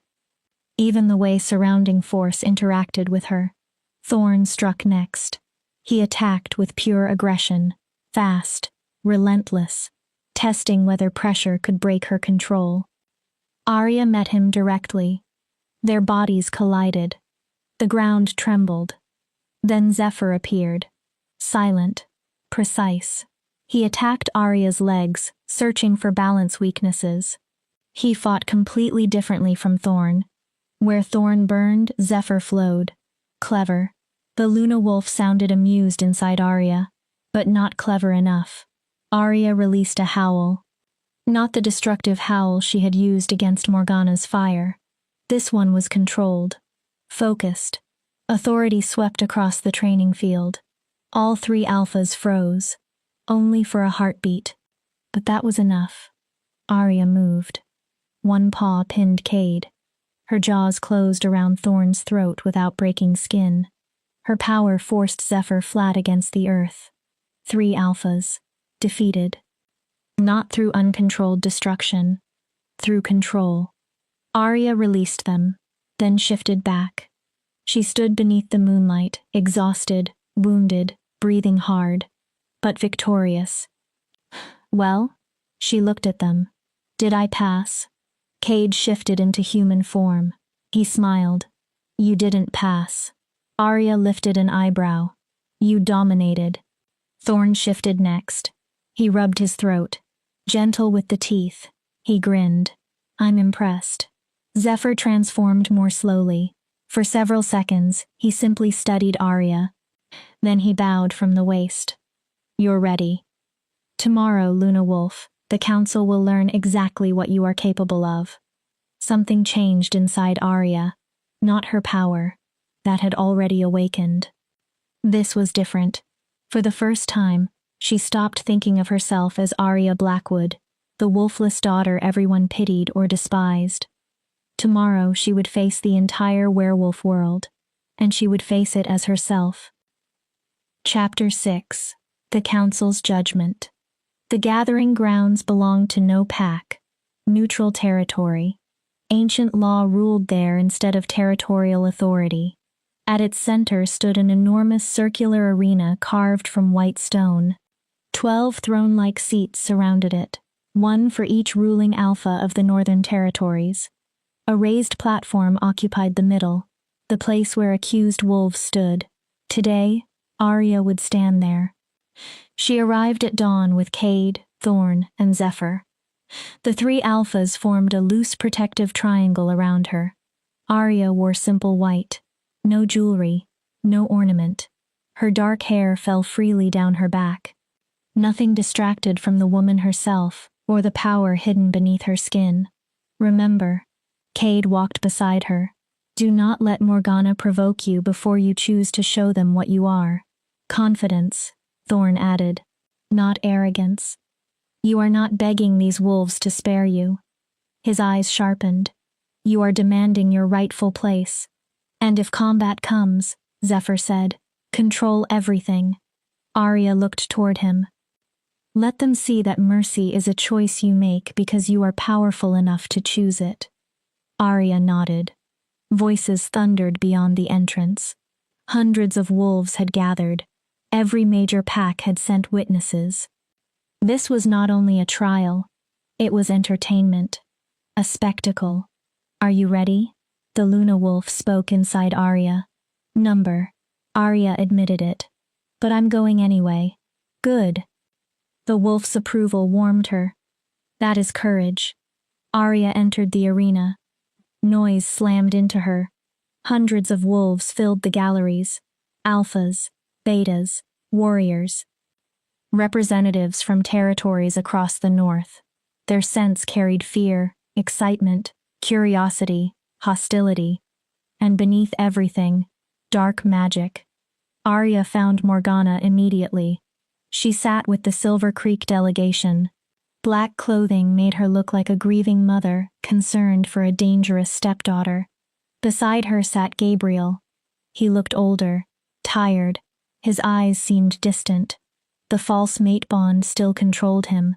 Even the way surrounding force interacted with her. Thorn struck next. He attacked with pure aggression, fast, relentless, testing whether pressure could break her control. Arya met him directly. Their bodies collided. The ground trembled. Then Zephyr appeared, silent, precise. He attacked Arya's legs, searching for balance weaknesses. He fought completely differently from Thorn. Where Thorn burned, Zephyr flowed. Clever. The Luna Wolf sounded amused inside Arya, but not clever enough. Arya released a howl. Not the destructive howl she had used against Morgana's fire. This one was controlled, focused. Authority swept across the training field. All three alphas froze, only for a heartbeat. But that was enough. Arya moved. One paw pinned Cade. Her jaws closed around Thorn's throat without breaking skin. Her power forced Zephyr flat against the earth. Three alphas, defeated. Not through uncontrolled destruction, through control. Arya released them, then shifted back. She stood beneath the moonlight, exhausted, wounded, breathing hard, but victorious. Well? She looked at them. Did I pass? Cade shifted into human form. He smiled. You didn't pass. Arya lifted an eyebrow. You dominated. Thorn shifted next. He rubbed his throat. Gentle with the teeth. He grinned. I'm impressed. Zephyr transformed more slowly. For several seconds, he simply studied Arya. Then he bowed from the waist. You're ready. Tomorrow, Luna Wolf, the Council will learn exactly what you are capable of. Something changed inside Arya. Not her power. That had already awakened. This was different. For the first time, she stopped thinking of herself as Arya Blackwood, the wolfless daughter everyone pitied or despised. Tomorrow she would face the entire werewolf world, and she would face it as herself. Chapter 6. The Council's Judgment. The gathering grounds belonged to no pack, neutral territory. Ancient law ruled there instead of territorial authority. At its center stood an enormous circular arena carved from white stone. 12 throne-like seats surrounded it, one for each ruling alpha of the Northern Territories. A raised platform occupied the middle, the place where accused wolves stood. Today, Arya would stand there. She arrived at dawn with Cade, Thorn, and Zephyr. The three alphas formed a loose protective triangle around her. Arya wore simple white. No jewelry, no ornament. Her dark hair fell freely down her back. Nothing distracted from the woman herself or the power hidden beneath her skin. Remember, Cade walked beside her. Do not let Morgana provoke you before you choose to show them what you are. Confidence, Thorn added, not arrogance. You are not begging these wolves to spare you. His eyes sharpened. You are demanding your rightful place. And if combat comes, Zephyr said, control everything. Arya looked toward him. Let them see that mercy is a choice you make because you are powerful enough to choose it. Arya nodded. Voices thundered beyond the entrance. Hundreds of wolves had gathered. Every major pack had sent witnesses. This was not only a trial, it was entertainment. A spectacle. Are you ready? The Luna Wolf spoke inside Arya. Number. Arya admitted it. But I'm going anyway. Good. The wolf's approval warmed her. That is courage. Arya entered the arena. Noise slammed into her. Hundreds of wolves filled the galleries. Alphas, betas, warriors. Representatives from territories across the north. Their scents carried fear, excitement, curiosity, hostility, and beneath everything, dark magic. Arya found Morgana immediately. She sat with the Silver Creek delegation. Black clothing made her look like a grieving mother, concerned for a dangerous stepdaughter. Beside her sat Gabriel. He looked older, tired. His eyes seemed distant. The false mate bond still controlled him.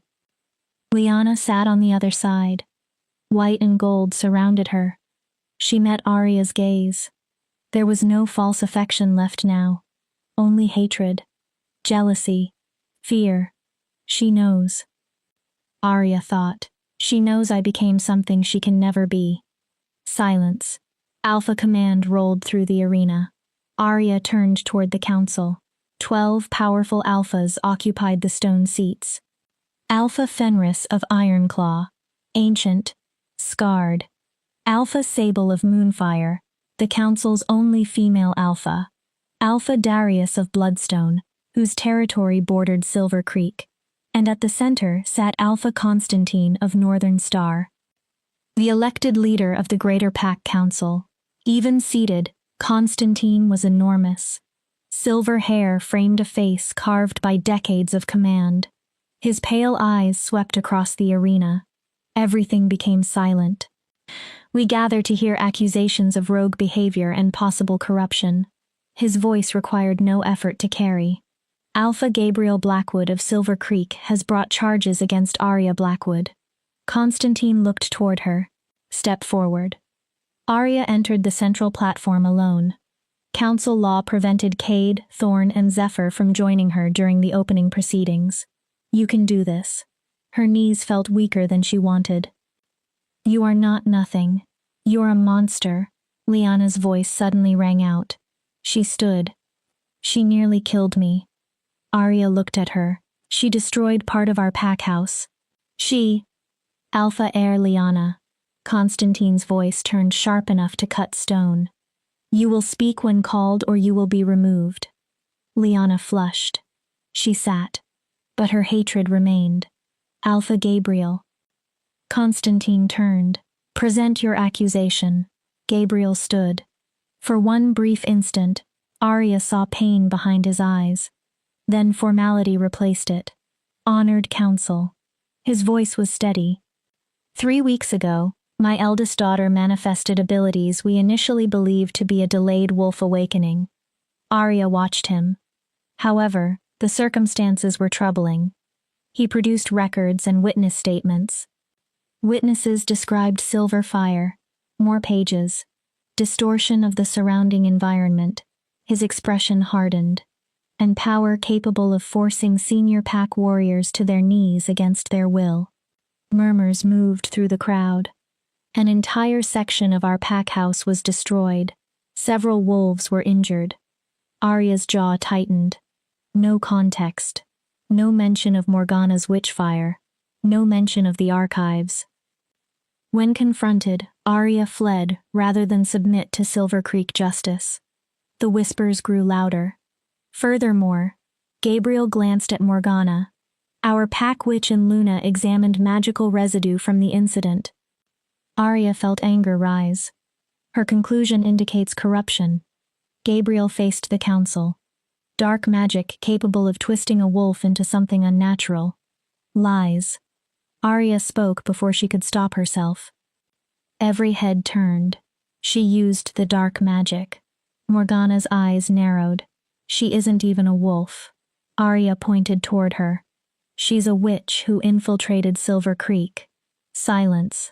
Lyanna sat on the other side. White and gold surrounded her. She met Arya's gaze. There was no false affection left now. Only hatred, jealousy, fear. She knows. Arya thought. She knows I became something she can never be. Silence. Alpha command rolled through the arena. Arya turned toward the council. 12 powerful alphas occupied the stone seats. Alpha Fenris of Ironclaw, ancient, scarred. Alpha Sable of Moonfire, the council's only female alpha. Alpha Darius of Bloodstone, whose territory bordered Silver Creek. And at the center sat Alpha Constantine of Northern Star, the elected leader of the Greater Pack Council. Even seated, Constantine was enormous. Silver hair framed a face carved by decades of command. His pale eyes swept across the arena. Everything became silent. We gather to hear accusations of rogue behavior and possible corruption. His voice required no effort to carry. Alpha Gabriel Blackwood of Silver Creek has brought charges against Arya Blackwood. Constantine looked toward her. Step forward. Arya entered the central platform alone. Council law prevented Cade, Thorn, and Zephyr from joining her during the opening proceedings. You can do this. Her knees felt weaker than she wanted. You are not nothing. You're a monster. Lyanna's voice suddenly rang out. She stood. She nearly killed me. Arya looked at her. She destroyed part of our pack house. She, Alpha Heir Lyanna. Constantine's voice turned sharp enough to cut stone. You will speak when called or you will be removed. Lyanna flushed. She sat. But her hatred remained. Alpha Gabriel. Constantine turned. Present your accusation. Gabriel stood. For one brief instant, Arya saw pain behind his eyes. Then formality replaced it. Honored council. His voice was steady. 3 weeks ago, my eldest daughter manifested abilities we initially believed to be a delayed wolf awakening. Arya watched him. However, the circumstances were troubling. He produced records and witness statements. Witnesses described silver fire, more pages, distortion of the surrounding environment. His expression hardened, and power capable of forcing senior pack warriors to their knees against their will. Murmurs moved through the crowd. An entire section of our pack house was destroyed. Several wolves were injured. Arya's jaw tightened. No context. No mention of Morgana's witchfire. No mention of the archives. When confronted, Arya fled rather than submit to Silver Creek justice. The whispers grew louder. Furthermore, Gabriel glanced at Morgana. Our pack witch and Luna examined magical residue from the incident. Arya felt anger rise. Her conclusion indicates corruption. Gabriel faced the council. Dark magic capable of twisting a wolf into something unnatural. Lies. Arya spoke before she could stop herself. Every head turned. She used the dark magic. Morgana's eyes narrowed. She isn't even a wolf. Arya pointed toward her. She's a witch who infiltrated Silver Creek. Silence.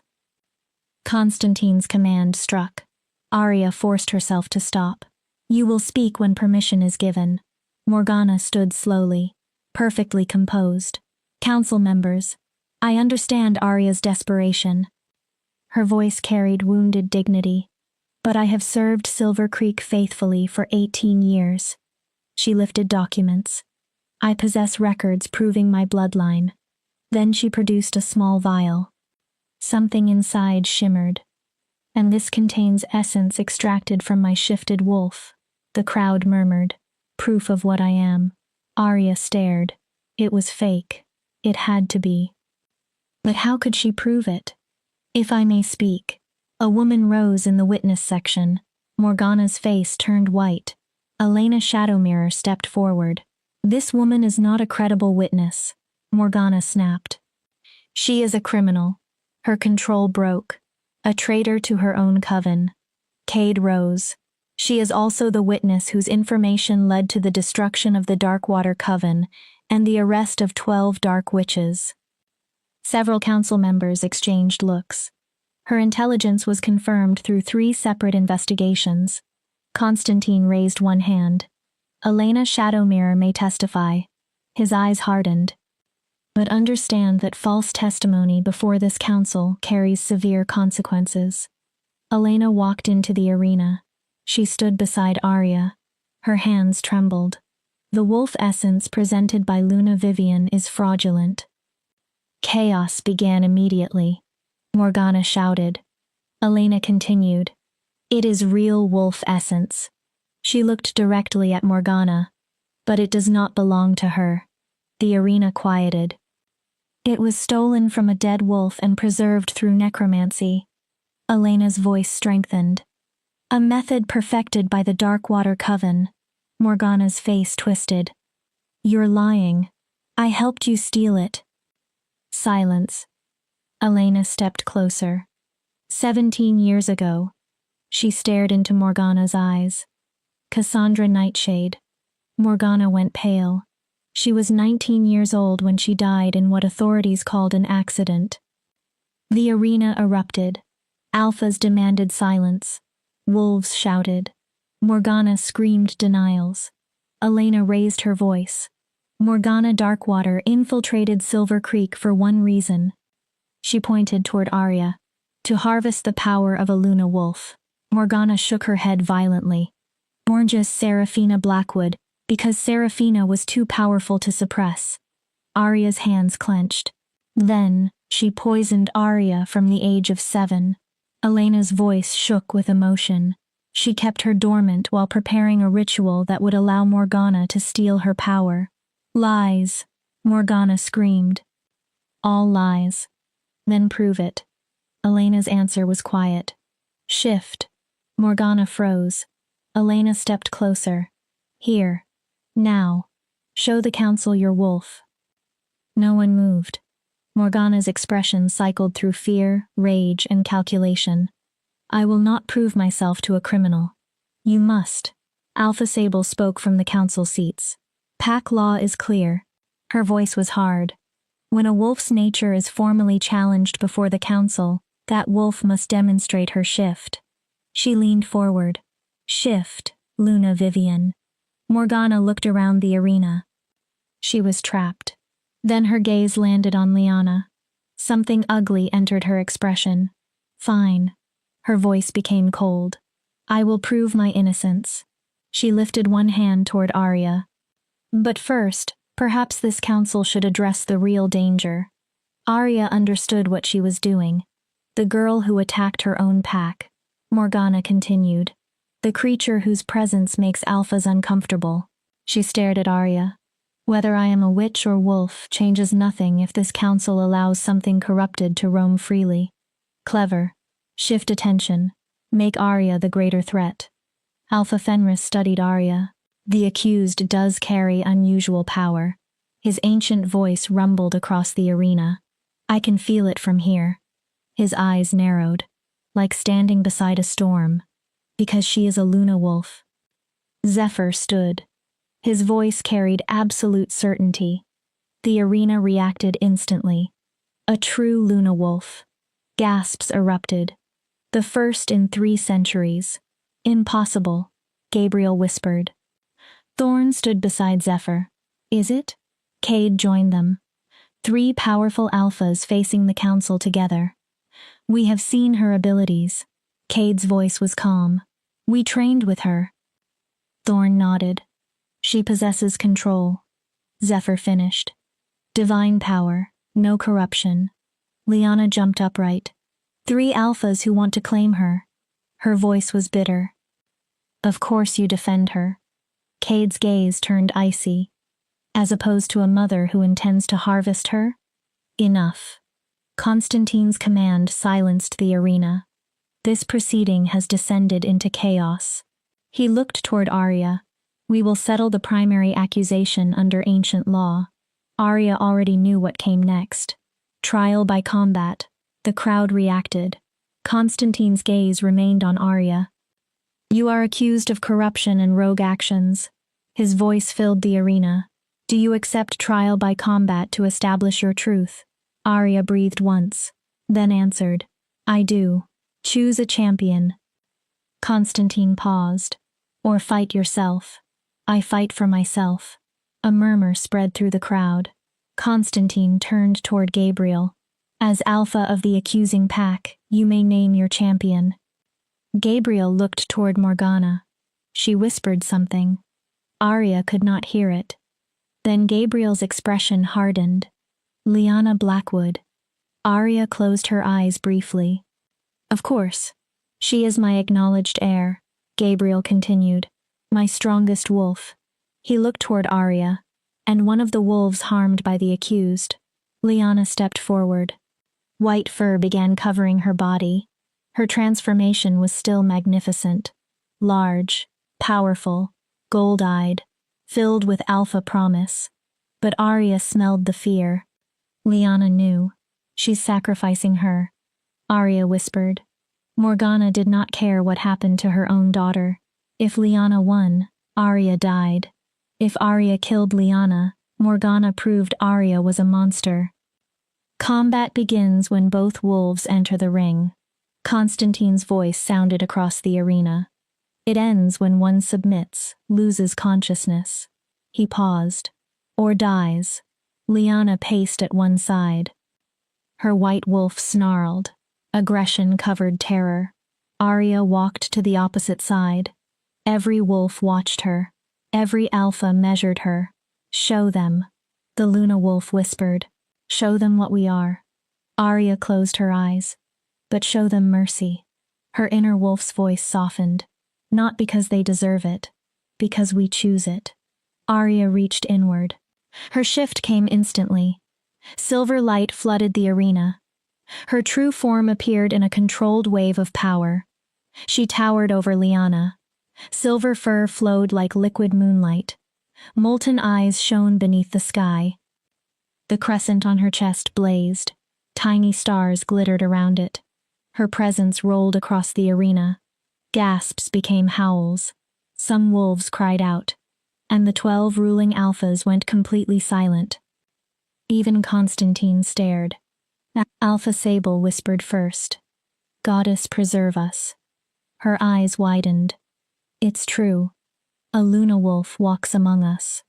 Constantine's command struck. Arya forced herself to stop. You will speak when permission is given. Morgana stood slowly, perfectly composed. Council members, I understand Arya's desperation. Her voice carried wounded dignity. But I have served Silver Creek faithfully for 18 years. She lifted documents. I possess records proving my bloodline. Then she produced a small vial. Something inside shimmered. And this contains essence extracted from my shifted wolf. The crowd murmured. Proof of what I am. Arya stared. It was fake. It had to be. But how could she prove it? If I may speak. A woman rose in the witness section. Morgana's face turned white. Elena Shadowmirror stepped forward. This woman is not a credible witness, Morgana snapped. She is a criminal. Her control broke. A traitor to her own coven. Cade rose. She is also the witness whose information led to the destruction of the Darkwater Coven and the arrest of 12 dark witches. Several council members exchanged looks. Her intelligence was confirmed through 3 separate investigations. Constantine raised one hand. Elena Shadowmirror may testify. His eyes hardened. But understand that false testimony before this council carries severe consequences. Elena walked into the arena. She stood beside Arya. Her hands trembled. The wolf essence presented by Luna Vivian is fraudulent. Chaos began immediately. Morgana shouted. Elena continued. It is real wolf essence. She looked directly at Morgana, but it does not belong to her. The arena quieted. It was stolen from a dead wolf and preserved through necromancy. Elena's voice strengthened. A method perfected by the Darkwater Coven. Morgana's face twisted. You're lying. I helped you steal it. Silence. Elena stepped closer. 17 years ago. She stared into Morgana's eyes. Cassandra Nightshade. Morgana went pale. She was 19 years old when she died in what authorities called an accident. The arena erupted. Alphas demanded silence. Wolves shouted. Morgana screamed denials. Elena raised her voice. Morgana Darkwater infiltrated Silver Creek for one reason. She pointed toward Arya. To harvest the power of a Luna wolf. Morgana shook her head violently. More just Seraphina Blackwood, because Seraphina was too powerful to suppress. Arya's hands clenched. Then, she poisoned Arya from the age of 7. Elena's voice shook with emotion. She kept her dormant while preparing a ritual that would allow Morgana to steal her power. Lies, Morgana screamed. All lies. Then prove it. Elena's answer was quiet. Shift. Morgana froze. Elena stepped closer. Here. Now. Show the council your wolf. No one moved. Morgana's expression cycled through fear, rage, and calculation. I will not prove myself to a criminal. You must. Alpha Sable spoke from the council seats. Pack law is clear. Her voice was hard. When a wolf's nature is formally challenged before the council, that wolf must demonstrate her shift. She leaned forward. Shift, Luna Vivian. Morgana looked around the arena. She was trapped. Then her gaze landed on Liana. Something ugly entered her expression. Fine. Her voice became cold. I will prove my innocence. She lifted one hand toward Arya. But first, perhaps this council should address the real danger. Arya understood what she was doing. The girl who attacked her own pack. Morgana continued. The creature whose presence makes alphas uncomfortable. She stared at Arya. Whether I am a witch or wolf changes nothing if this council allows something corrupted to roam freely. Clever. Shift attention. Make Arya the greater threat. Alpha Fenris studied Arya. The accused does carry unusual power. His ancient voice rumbled across the arena. I can feel it from here. His eyes narrowed, like standing beside a storm. Because she is a Luna wolf. Zephyr stood. His voice carried absolute certainty. The arena reacted instantly. A true Luna wolf. Gasps erupted. The first in 3 centuries. Impossible, Gabriel whispered. Thorn stood beside Zephyr. Is it? Cade joined them. 3 powerful alphas facing the council together. We have seen her abilities. Cade's voice was calm. We trained with her. Thorn nodded. She possesses control. Zephyr finished. Divine power, no corruption. Liana jumped upright. 3 alphas who want to claim her. Her voice was bitter. Of course you defend her. Cade's gaze turned icy. As opposed to a mother who intends to harvest her? Enough. Constantine's command silenced the arena. This proceeding has descended into chaos. He looked toward Arya. We will settle the primary accusation under ancient law. Arya already knew what came next. Trial by combat. The crowd reacted. Constantine's gaze remained on Arya. You are accused of corruption and rogue actions. His voice filled the arena. Do you accept trial by combat to establish your truth? Arya breathed once, then answered, I do. Choose a champion. Constantine paused. Or fight yourself. I fight for myself. A murmur spread through the crowd. Constantine turned toward Gabriel. As alpha of the accusing pack, you may name your champion. Gabriel looked toward Morgana. She whispered something. Arya could not hear it. Then Gabriel's expression hardened. Lyanna Blackwood. Arya closed her eyes briefly. Of course. She is my acknowledged heir, Gabriel continued. My strongest wolf. He looked toward Arya, and one of the wolves harmed by the accused. Lyanna stepped forward. White fur began covering her body. Her transformation was still magnificent. Large, powerful, gold-eyed, filled with alpha promise. But Arya smelled the fear. Lyanna knew. She's sacrificing her. Arya whispered. Morgana did not care what happened to her own daughter. If Lyanna won, Arya died. If Arya killed Lyanna, Morgana proved Arya was a monster. Combat begins when both wolves enter the ring. Constantine's voice sounded across the arena. It ends when one submits, loses consciousness. He paused. Or dies. Lyanna paced at one side. Her white wolf snarled. Aggression covered terror. Arya walked to the opposite side. Every wolf watched her. Every alpha measured her. Show them. The Luna wolf whispered. Show them what we are. Arya closed her eyes. But show them mercy. Her inner wolf's voice softened. Not because they deserve it. Because we choose it. Arya reached inward. Her shift came instantly. Silver light flooded the arena. Her true form appeared in a controlled wave of power. She towered over Lyanna. Silver fur flowed like liquid moonlight. Molten eyes shone beneath the sky. The crescent on her chest blazed. Tiny stars glittered around it. Her presence rolled across the arena. Gasps became howls. Some wolves cried out. And the 12 ruling alphas went completely silent. Even Constantine stared. Alpha Sable whispered first. Goddess preserve us. Her eyes widened. It's true. A Luna wolf walks among us.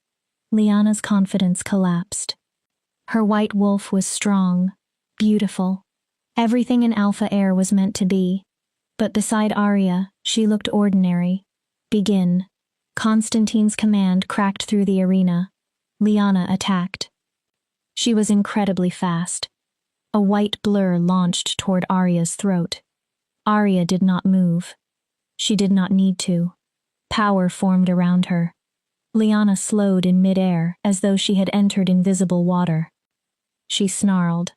Lyanna's confidence collapsed. Her white wolf was strong, beautiful. Everything an alpha heir was meant to be. But beside Arya, she looked ordinary. Begin. Constantine's command cracked through the arena. Lyanna attacked. She was incredibly fast. A white blur launched toward Arya's throat. Arya did not move. She did not need to. Power formed around her. Lyanna slowed in midair as though she had entered invisible water. She snarled,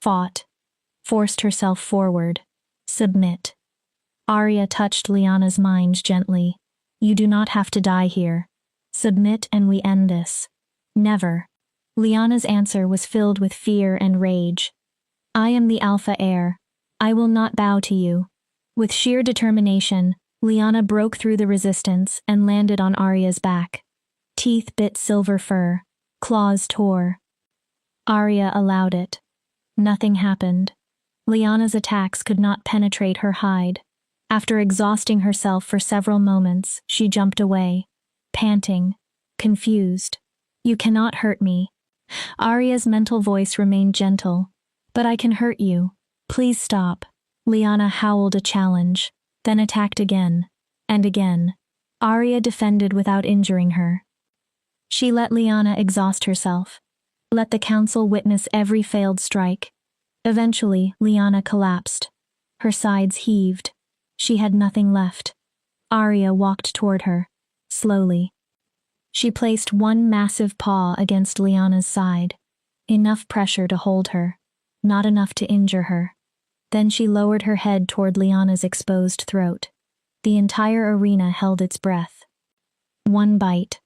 fought, forced herself forward. Submit. Arya touched Lyanna's mind gently. You do not have to die here. Submit and we end this. Never. Lyanna's answer was filled with fear and rage. I am the alpha heir. I will not bow to you. With sheer determination, Lyanna broke through the resistance and landed on Arya's back. Teeth bit silver fur. Claws tore. Arya allowed it. Nothing happened. Lyanna's attacks could not penetrate her hide. After exhausting herself for several moments, she jumped away, panting, confused. You cannot hurt me. Arya's mental voice remained gentle. But I can hurt you. Please stop. Lyanna howled a challenge, then attacked again, and again. Arya defended without injuring her. She let Lyanna exhaust herself. Let the council witness every failed strike. Eventually, Lyanna collapsed. Her sides heaved. She had nothing left. Arya walked toward her, slowly. She placed one massive paw against Lyanna's side. Enough pressure to hold her. not enough to injure her. Then she lowered her head toward Liana's exposed throat. The entire arena held its breath. One bite.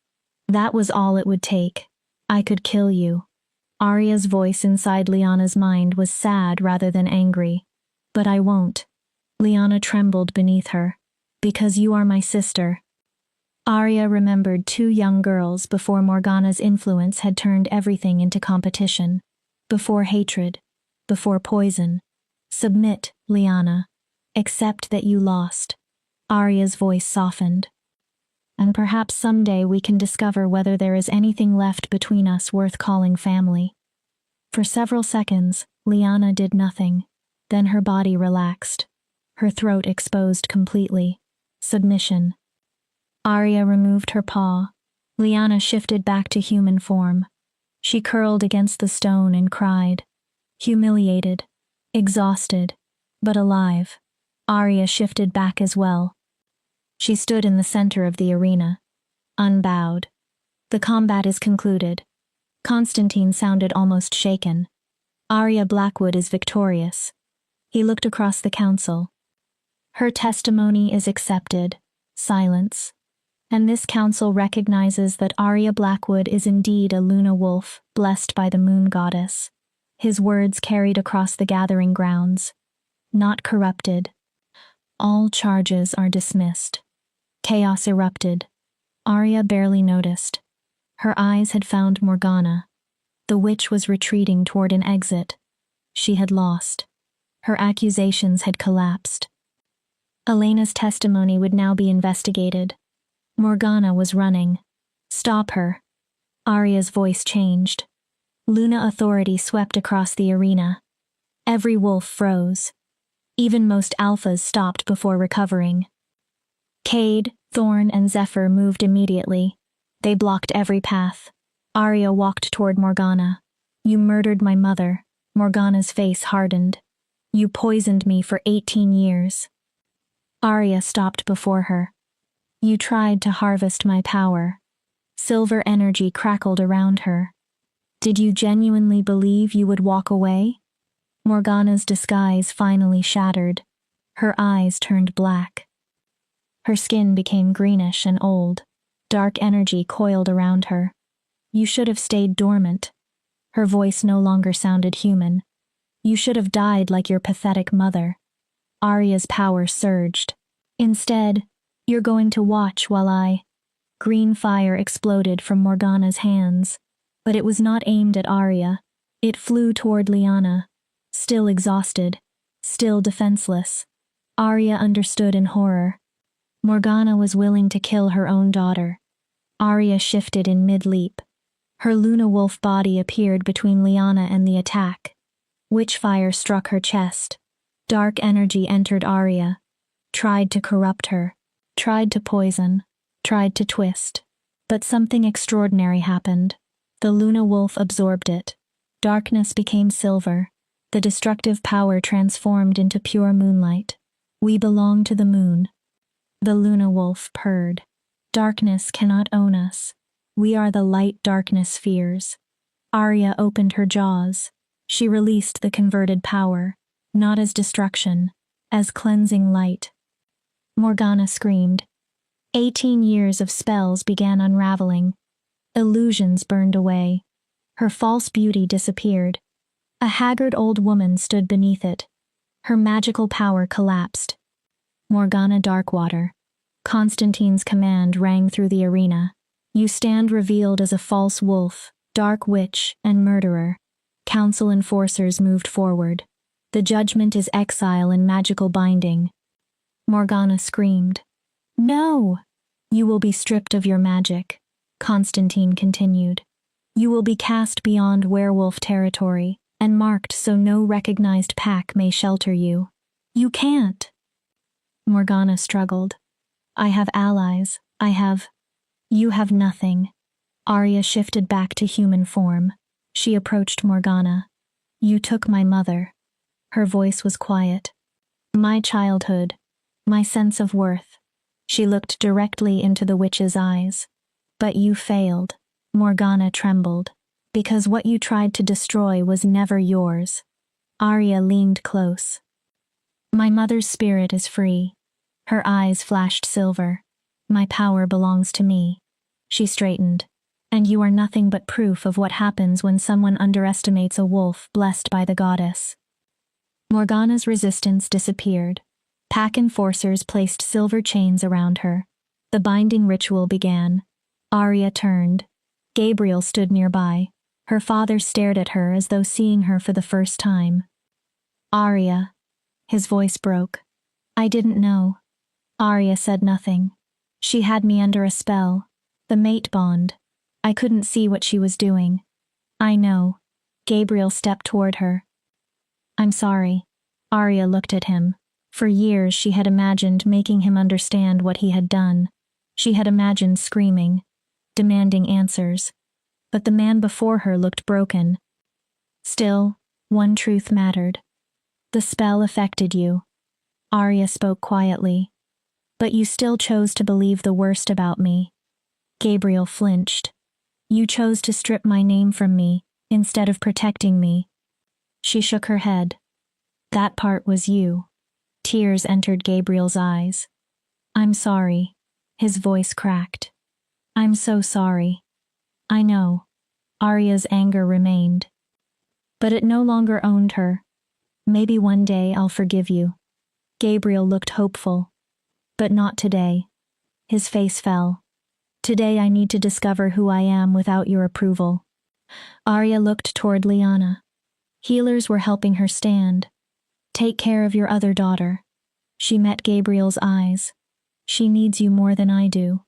That was all it would take. I could kill you. Arya's voice inside Liana's mind was sad rather than angry. But I won't. Liana trembled beneath her. Because you are my sister. Arya remembered 2 young girls before Morgana's influence had turned everything into competition. Before hatred. Before poison. Submit, Liana. Accept that you lost. Arya's voice softened. And perhaps someday we can discover whether there is anything left between us worth calling family. For several seconds, Liana did nothing. Then her body relaxed. Her throat exposed completely. Submission. Arya removed her paw. Liana shifted back to human form. She curled against the stone and cried. Humiliated. Exhausted. But alive. Arya shifted back as well. She stood in the center of the arena. Unbowed. The combat is concluded. Constantine sounded almost shaken. Arya Blackwood is victorious. He looked across the council. Her testimony is accepted. Silence. And this council recognizes that Arya Blackwood is indeed a Luna wolf, blessed by the moon goddess. His words carried across the gathering grounds. Not corrupted. All charges are dismissed. Chaos erupted. Arya barely noticed. Her eyes had found Morgana. The witch was retreating toward an exit. She had lost. Her accusations had collapsed. Elena's testimony would now be investigated. Morgana was running. Stop her. Arya's voice changed. Luna authority swept across the arena. Every wolf froze. Even most alphas stopped before recovering. Cade, Thorn, and Zephyr moved immediately. They blocked every path. Arya walked toward Morgana. You murdered my mother. Morgana's face hardened. You poisoned me for 18 years. Arya stopped before her. You tried to harvest my power. Silver energy crackled around her. Did you genuinely believe you would walk away? Morgana's disguise finally shattered. Her eyes turned black. Her skin became greenish and old. Dark energy coiled around her. You should have stayed dormant. Her voice no longer sounded human. You should have died like your pathetic mother. Arya's power surged. Instead, you're going to watch while I... Green fire exploded from Morgana's hands. But it was not aimed at Arya. It flew toward Liana. Still exhausted. Still defenseless. Arya understood in horror. Morgana was willing to kill her own daughter. Arya shifted in mid-leap. Her Luna wolf body appeared between Liana and the attack. Witchfire struck her chest. Dark energy entered Arya. Tried to corrupt her. Tried to poison. Tried to twist. But something extraordinary happened. The Luna wolf absorbed it. Darkness became silver. The destructive power transformed into pure moonlight. We belong to the moon. The Luna wolf purred. Darkness cannot own us. We are the light darkness fears. Arya opened her jaws. She released the converted power, not as destruction, as cleansing light. Morgana screamed. 18 years of spells began unraveling. Illusions burned away. Her false beauty disappeared. A haggard old woman stood beneath it. Her magical power collapsed. Morgana Darkwater. Constantine's command rang through the arena. You stand revealed as a false wolf, dark witch, and murderer. Council enforcers moved forward. The judgment is exile and magical binding. Morgana screamed. No! You will be stripped of your magic, Constantine continued. You will be cast beyond werewolf territory and marked so no recognized pack may shelter you. You can't. Morgana struggled. I have allies. You have nothing. Arya shifted back to human form. She approached Morgana. You took my mother. Her voice was quiet. My childhood. My sense of worth. She looked directly into the witch's eyes. But you failed. Morgana trembled. Because what you tried to destroy was never yours. Arya leaned close. My mother's spirit is free. Her eyes flashed silver. My power belongs to me. She straightened. And you are nothing but proof of what happens when someone underestimates a wolf blessed by the goddess. Morgana's resistance disappeared. Pack enforcers placed silver chains around her. The binding ritual began. Arya turned. Gabriel stood nearby. Her father stared at her as though seeing her for the first time. Arya. His voice broke. I didn't know. Arya said nothing. She had me under a spell. The mate bond. I couldn't see what she was doing. I know. Gabriel stepped toward her. I'm sorry. Arya looked at him. For years she had imagined making him understand what he had done. She had imagined screaming, demanding answers. But the man before her looked broken. Still, one truth mattered. The spell affected you. Arya spoke quietly. But you still chose to believe the worst about me. Gabriel flinched. You chose to strip my name from me, instead of protecting me. She shook her head. That part was you. Tears entered Gabriel's eyes. I'm sorry. His voice cracked. I'm so sorry. I know. Arya's anger remained. But it no longer owned her. Maybe one day I'll forgive you. Gabriel looked hopeful. But not today. His face fell. Today I need to discover who I am without your approval. Arya looked toward Lyanna. Healers were helping her stand. Take care of your other daughter. She met Gabriel's eyes. She needs you more than I do.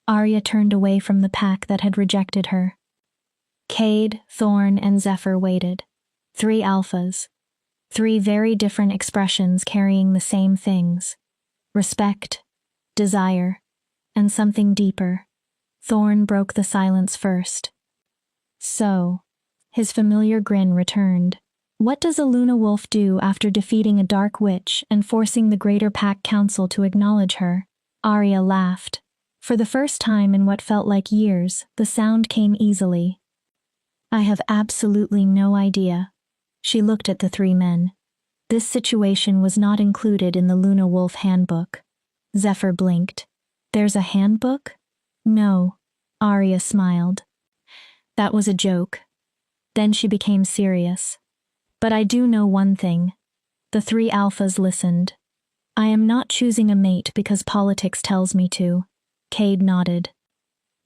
Arya turned away from the pack that had rejected her. Cade, Thorn, and Zephyr waited. 3 alphas. 3 very different expressions carrying the same things. Respect, desire, and something deeper. Thorn broke the silence first. So, his familiar grin returned. What does a Luna Wolf do after defeating a dark witch and forcing the Greater Pack Council to acknowledge her? Arya laughed. For the first time in what felt like years, the sound came easily. I have absolutely no idea. She looked at the 3 men. This situation was not included in the Luna Wolf handbook. Zephyr blinked. There's a handbook? No. Arya smiled. That was a joke. Then she became serious. But I do know one thing. The 3 alphas listened. I am not choosing a mate because politics tells me to. Cade nodded.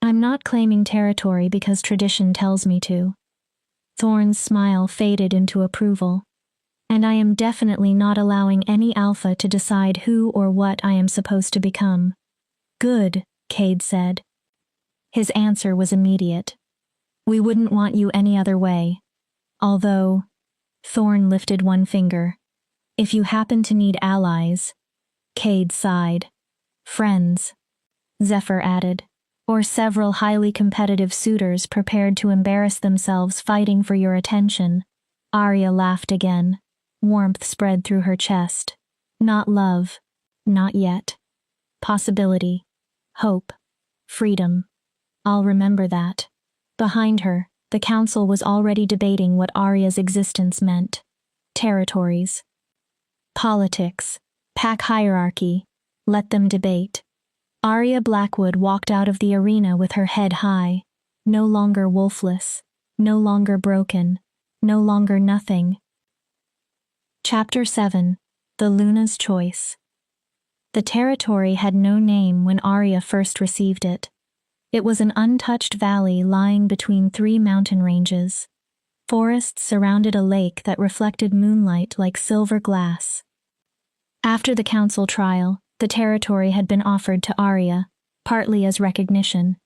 I'm not claiming territory because tradition tells me to. Thorn's smile faded into approval. And I am definitely not allowing any alpha to decide who or what I am supposed to become. Good, Cade said. His answer was immediate. We wouldn't want you any other way. Although, Thorn lifted one finger. If you happen to need allies. Cade sighed. Friends. Zephyr added. Or several highly competitive suitors prepared to embarrass themselves fighting for your attention. Arya laughed again. Warmth spread through her chest. Not love. Not yet. Possibility. Hope. Freedom. I'll remember that. Behind her, the council was already debating what Arya's existence meant. Territories. Politics. Pack hierarchy. Let them debate. Arya Blackwood walked out of the arena with her head high. No longer wolfless. No longer broken. No longer nothing. Chapter 7. The Luna's Choice. The territory had no name when Arya first received it. It was an untouched valley lying between 3 mountain ranges. Forests surrounded a lake that reflected moonlight like silver glass. After the council trial, the territory had been offered to Arya, partly as recognition,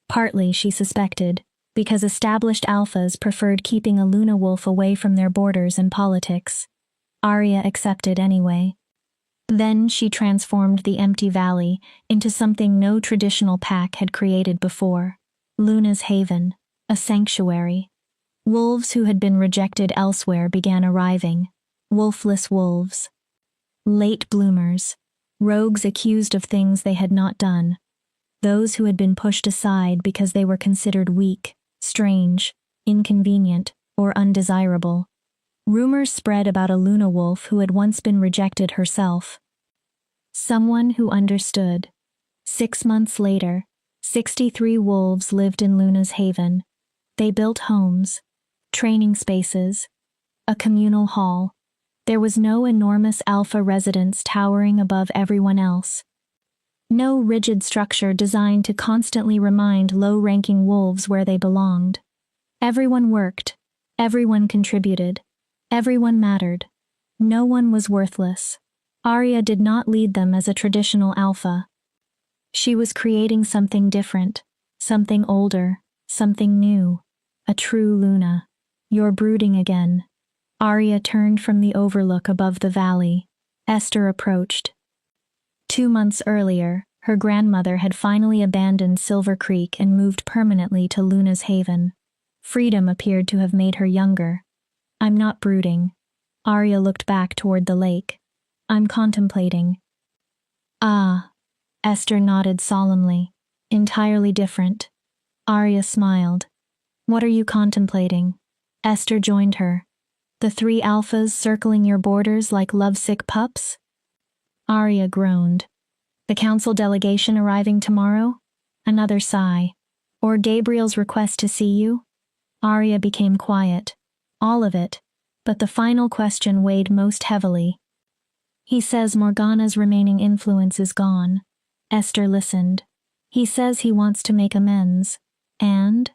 partly, she suspected, because established alphas preferred keeping a Luna Wolf away from their borders and politics. Arya accepted anyway. Then she transformed the empty valley into something no traditional pack had created before. Luna's haven, a sanctuary. Wolves who had been rejected elsewhere began arriving. Wolfless wolves. Late bloomers. Rogues accused of things they had not done. Those who had been pushed aside because they were considered weak, strange, inconvenient, or undesirable. Rumors spread about a Luna wolf who had once been rejected herself. Someone who understood. 6 months later, 63 wolves lived in Luna's haven. They built homes, training spaces, a communal hall. There was no enormous alpha residence towering above everyone else. No rigid structure designed to constantly remind low-ranking wolves where they belonged. Everyone worked, everyone contributed, everyone mattered. No one was worthless. Arya did not lead them as a traditional alpha. She was creating something different, something older, something new, a true Luna. You're brooding again. Arya turned from the overlook above the valley. Esther approached. 2 months earlier, her grandmother had finally abandoned Silver Creek and moved permanently to Luna's haven. Freedom appeared to have made her younger. I'm not brooding. Arya looked back toward the lake. I'm contemplating. Ah. Esther nodded solemnly. Entirely different. Arya smiled. What are you contemplating? Esther joined her. The 3 alphas circling your borders like lovesick pups? Arya groaned. The council delegation arriving tomorrow? Another sigh. Or Gabriel's request to see you? Arya became quiet. All of it. But the final question weighed most heavily. He says Morgana's remaining influence is gone. Esther listened. He says he wants to make amends. And?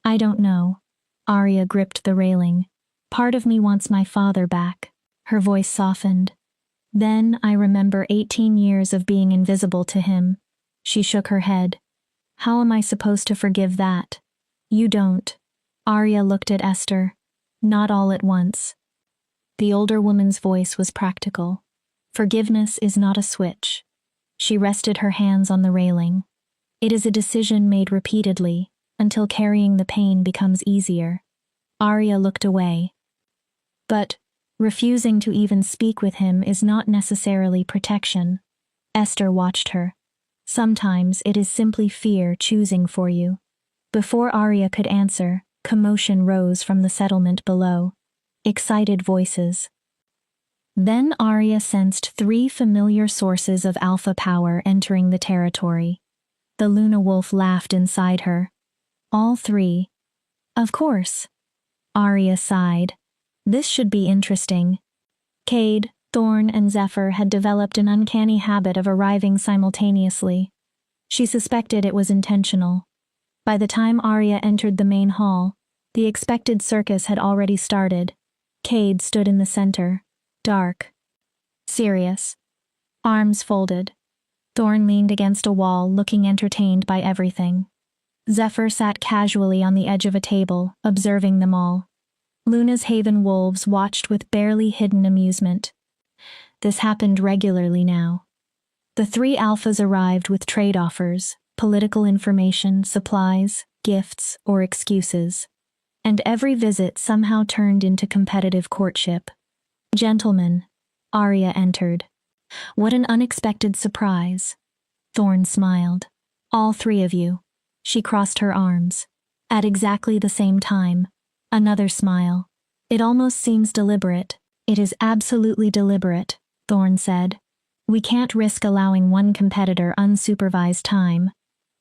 I don't know. Arya gripped the railing. Part of me wants my father back. Her voice softened. Then I remember 18 years of being invisible to him. She shook her head. How am I supposed to forgive that? You don't. Arya looked at Esther. Not all at once. The older woman's voice was practical. Forgiveness is not a switch. She rested her hands on the railing. It is a decision made repeatedly, until carrying the pain becomes easier. Arya looked away. But refusing to even speak with him is not necessarily protection. Esther watched her. Sometimes it is simply fear choosing for you. Before Arya could answer, commotion rose from the settlement below. Excited voices. Then Arya sensed 3 familiar sources of alpha power entering the territory. The Luna wolf laughed inside her. All 3. Of course. Arya sighed. This should be interesting. Cade, Thorn, and Zephyr had developed an uncanny habit of arriving simultaneously. She suspected it was intentional. By the time Arya entered the main hall, the expected circus had already started. Cade stood in the center. Dark. Serious. Arms folded. Thorn leaned against a wall, looking entertained by everything. Zephyr sat casually on the edge of a table, observing them all. Luna's haven wolves watched with barely hidden amusement. This happened regularly now. The 3 alphas arrived with trade offers, political information, supplies, gifts, or excuses. And every visit somehow turned into competitive courtship. Gentlemen, Arya entered. What an unexpected surprise. Thorn smiled. All 3 of you. She crossed her arms. At exactly the same time. Another smile. It almost seems deliberate. It is absolutely deliberate, Thorn said. We can't risk allowing one competitor unsupervised time.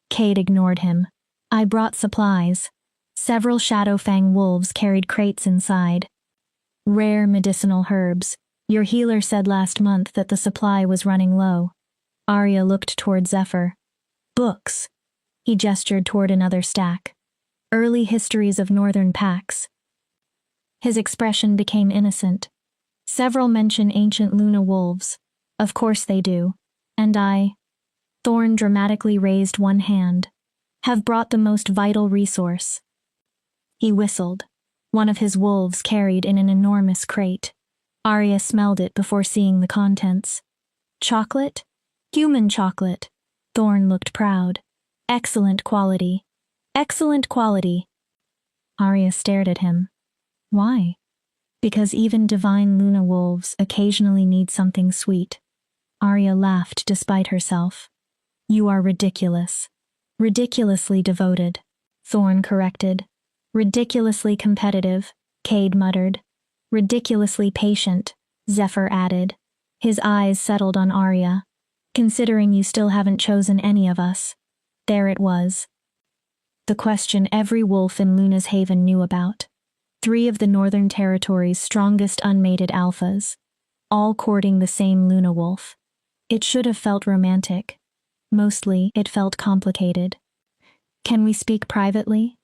Cade ignored him. I brought supplies. Several Shadowfang wolves carried crates inside. Rare medicinal herbs. Your healer said last month that the supply was running low. Arya looked toward Zephyr. Books. He gestured toward another stack. Early histories of northern packs. His expression became innocent. Several mention ancient Luna wolves. Of course they do. And I. Thorn dramatically raised one hand. Have brought the most vital resource. He whistled. One of his wolves carried in an enormous crate. Arya smelled it before seeing the contents. Chocolate? Human chocolate. Thorn looked proud. Excellent quality. Excellent quality. Arya stared at him. Why? Because even divine Luna wolves occasionally need something sweet. Arya laughed despite herself. You are ridiculous. Ridiculously devoted. Thorn corrected. Ridiculously competitive, Cade muttered. Ridiculously patient, Zephyr added. His eyes settled on Arya. Considering you still haven't chosen any of us. There it was. The question every wolf in Luna's Haven knew about. 3 of the Northern Territory's strongest unmated alphas, all courting the same Luna wolf. It should have felt romantic. Mostly, it felt complicated. Can we speak privately?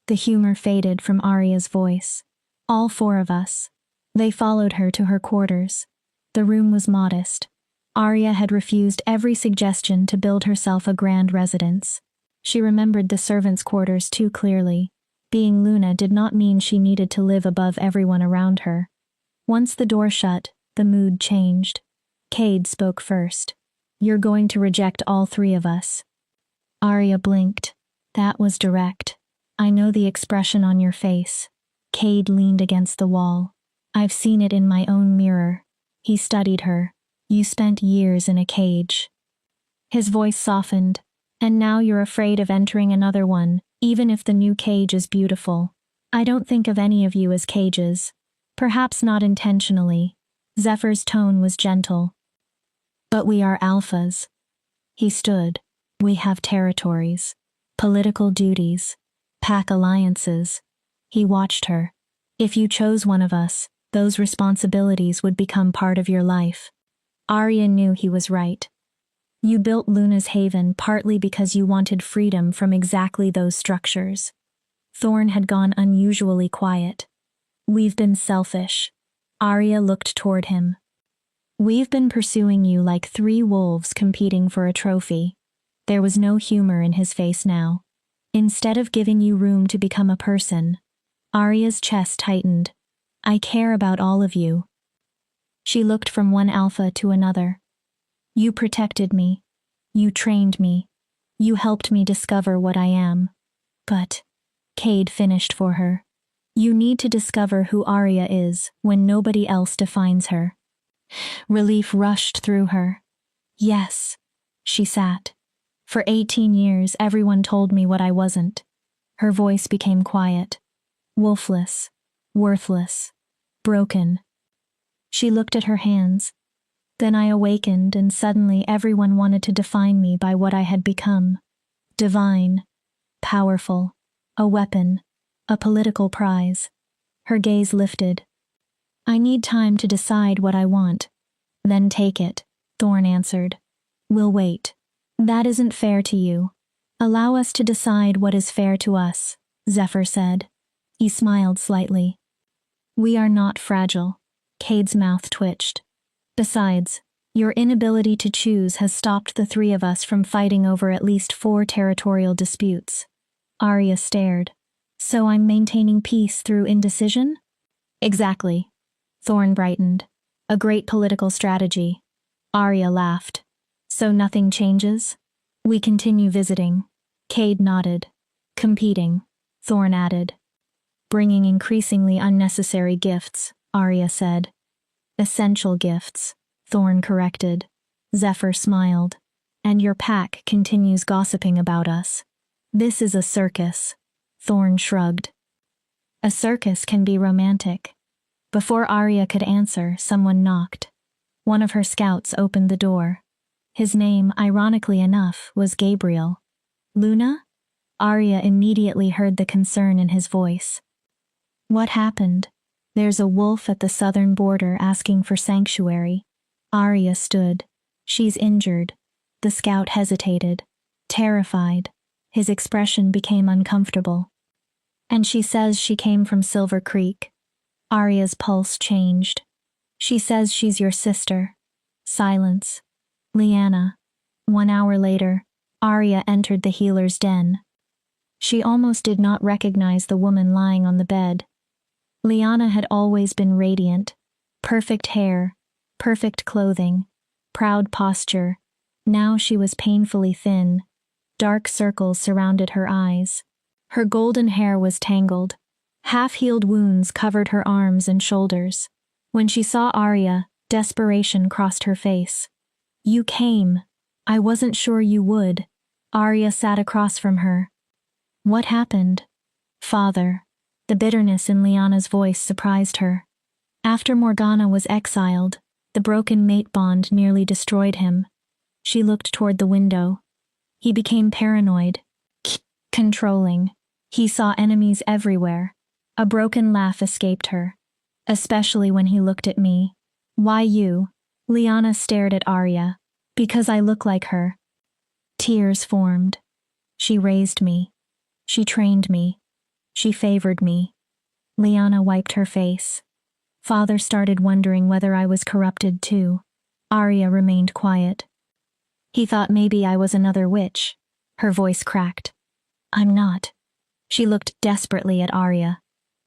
The humor faded from Arya's voice. All 4 of us. They followed her to her quarters. The room was modest. Arya had refused every suggestion to build herself a grand residence. She remembered the servants' quarters too clearly. Being Luna did not mean she needed to live above everyone around her. Once the door shut, the mood changed. Cade spoke first. You're going to reject all 3 of us. Arya blinked. That was direct. I know the expression on your face. Cade leaned against the wall. I've seen it in my own mirror. He studied her. You spent years in a cage. His voice softened. And now you're afraid of entering another one, even if the new cage is beautiful. I don't think of any of you as cages. Perhaps not intentionally. Zephyr's tone was gentle. But we are alphas. He stood. We have territories, political duties, pack alliances. He watched her. If you chose one of us, those responsibilities would become part of your life. Arya knew he was right. You built Luna's Haven partly because you wanted freedom from exactly those structures. Thorn had gone unusually quiet. We've been selfish. Arya looked toward him. We've been pursuing you like 3 wolves competing for a trophy. There was no humor in his face now. Instead of giving you room to become a person, Arya's chest tightened. I care about all of you. She looked from one alpha to another. You protected me. You trained me. You helped me discover what I am. But, Cade finished for her. You need to discover who Arya is when nobody else defines her. Relief rushed through her. Yes. She sat. For 18 years, everyone told me what I wasn't. Her voice became quiet. Wolfless. Worthless. Broken. She looked at her hands. Then I awakened and suddenly everyone wanted to define me by what I had become. Divine. Powerful. A weapon. A political prize. Her gaze lifted. I need time to decide what I want. Then take it, Thorn answered. We'll wait. That isn't fair to you. Allow us to decide what is fair to us, Zephyr said. He smiled slightly. We are not fragile. Cade's mouth twitched. Besides, your inability to choose has stopped the 3 of us from fighting over at least 4 territorial disputes. Arya stared. So I'm maintaining peace through indecision? Exactly. Thorn brightened. A great political strategy. Arya laughed. So nothing changes? We continue visiting. Cade nodded. Competing, Thorn added. Bringing increasingly unnecessary gifts, Arya said. Essential gifts, Thorn corrected. Zephyr smiled. And your pack continues gossiping about us. This is a circus. Thorn shrugged. A circus can be romantic. Before Arya could answer, someone knocked. One of her scouts opened the door. His name, ironically enough, was Gabriel. Luna? Arya immediately heard the concern in his voice. What happened? There's a wolf at the southern border asking for sanctuary. Arya stood. She's injured. The scout hesitated. Terrified. His expression became uncomfortable. And she says she came from Silver Creek. Arya's pulse changed. She says she's your sister. Silence. Lyanna. 1 hour later, Arya entered the healer's den. She almost did not recognize the woman lying on the bed. Lyanna had always been radiant. Perfect hair, perfect clothing, proud posture. Now she was painfully thin. Dark circles surrounded her eyes. Her golden hair was tangled. Half-healed wounds covered her arms and shoulders. When she saw Arya, desperation crossed her face. You came. I wasn't sure you would. Arya sat across from her. What happened? Father. The bitterness in Lyanna's voice surprised her. After Morgana was exiled, the broken mate bond nearly destroyed him. She looked toward the window. He became paranoid, controlling. He saw enemies everywhere. A broken laugh escaped her, especially when he looked at me. Why you? Liana stared at Arya. Because I look like her. Tears formed. She raised me. She trained me. She favored me. Liana wiped her face. Father started wondering whether I was corrupted too. Arya remained quiet. He thought maybe I was another witch. Her voice cracked. I'm not. She looked desperately at Arya.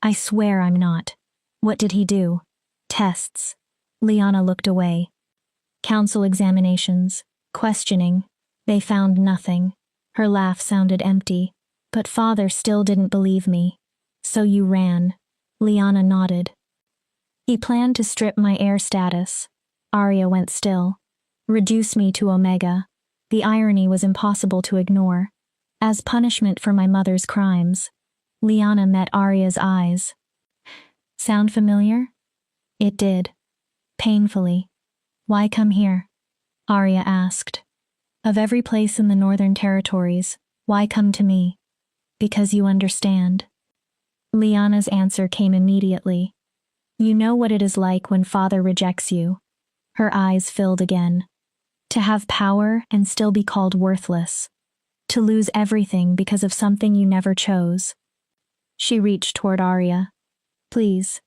I swear I'm not. What did he do? Tests. Liana looked away. Council examinations. Questioning. They found nothing. Her laugh sounded empty. But father still didn't believe me. So you ran. Liana nodded. He planned to strip my heir status. Arya went still. Reduce me to Omega. The irony was impossible to ignore. As punishment for my mother's crimes. Liana met Arya's eyes. Sound familiar? It did. Painfully. Why come here? Arya asked. Of every place in the Northern Territories, why come to me? Because you understand. Liana's answer came immediately. You know what it is like when father rejects you. Her eyes filled again. To have power and still be called worthless. To lose everything because of something you never chose. She reached toward Arya. Please.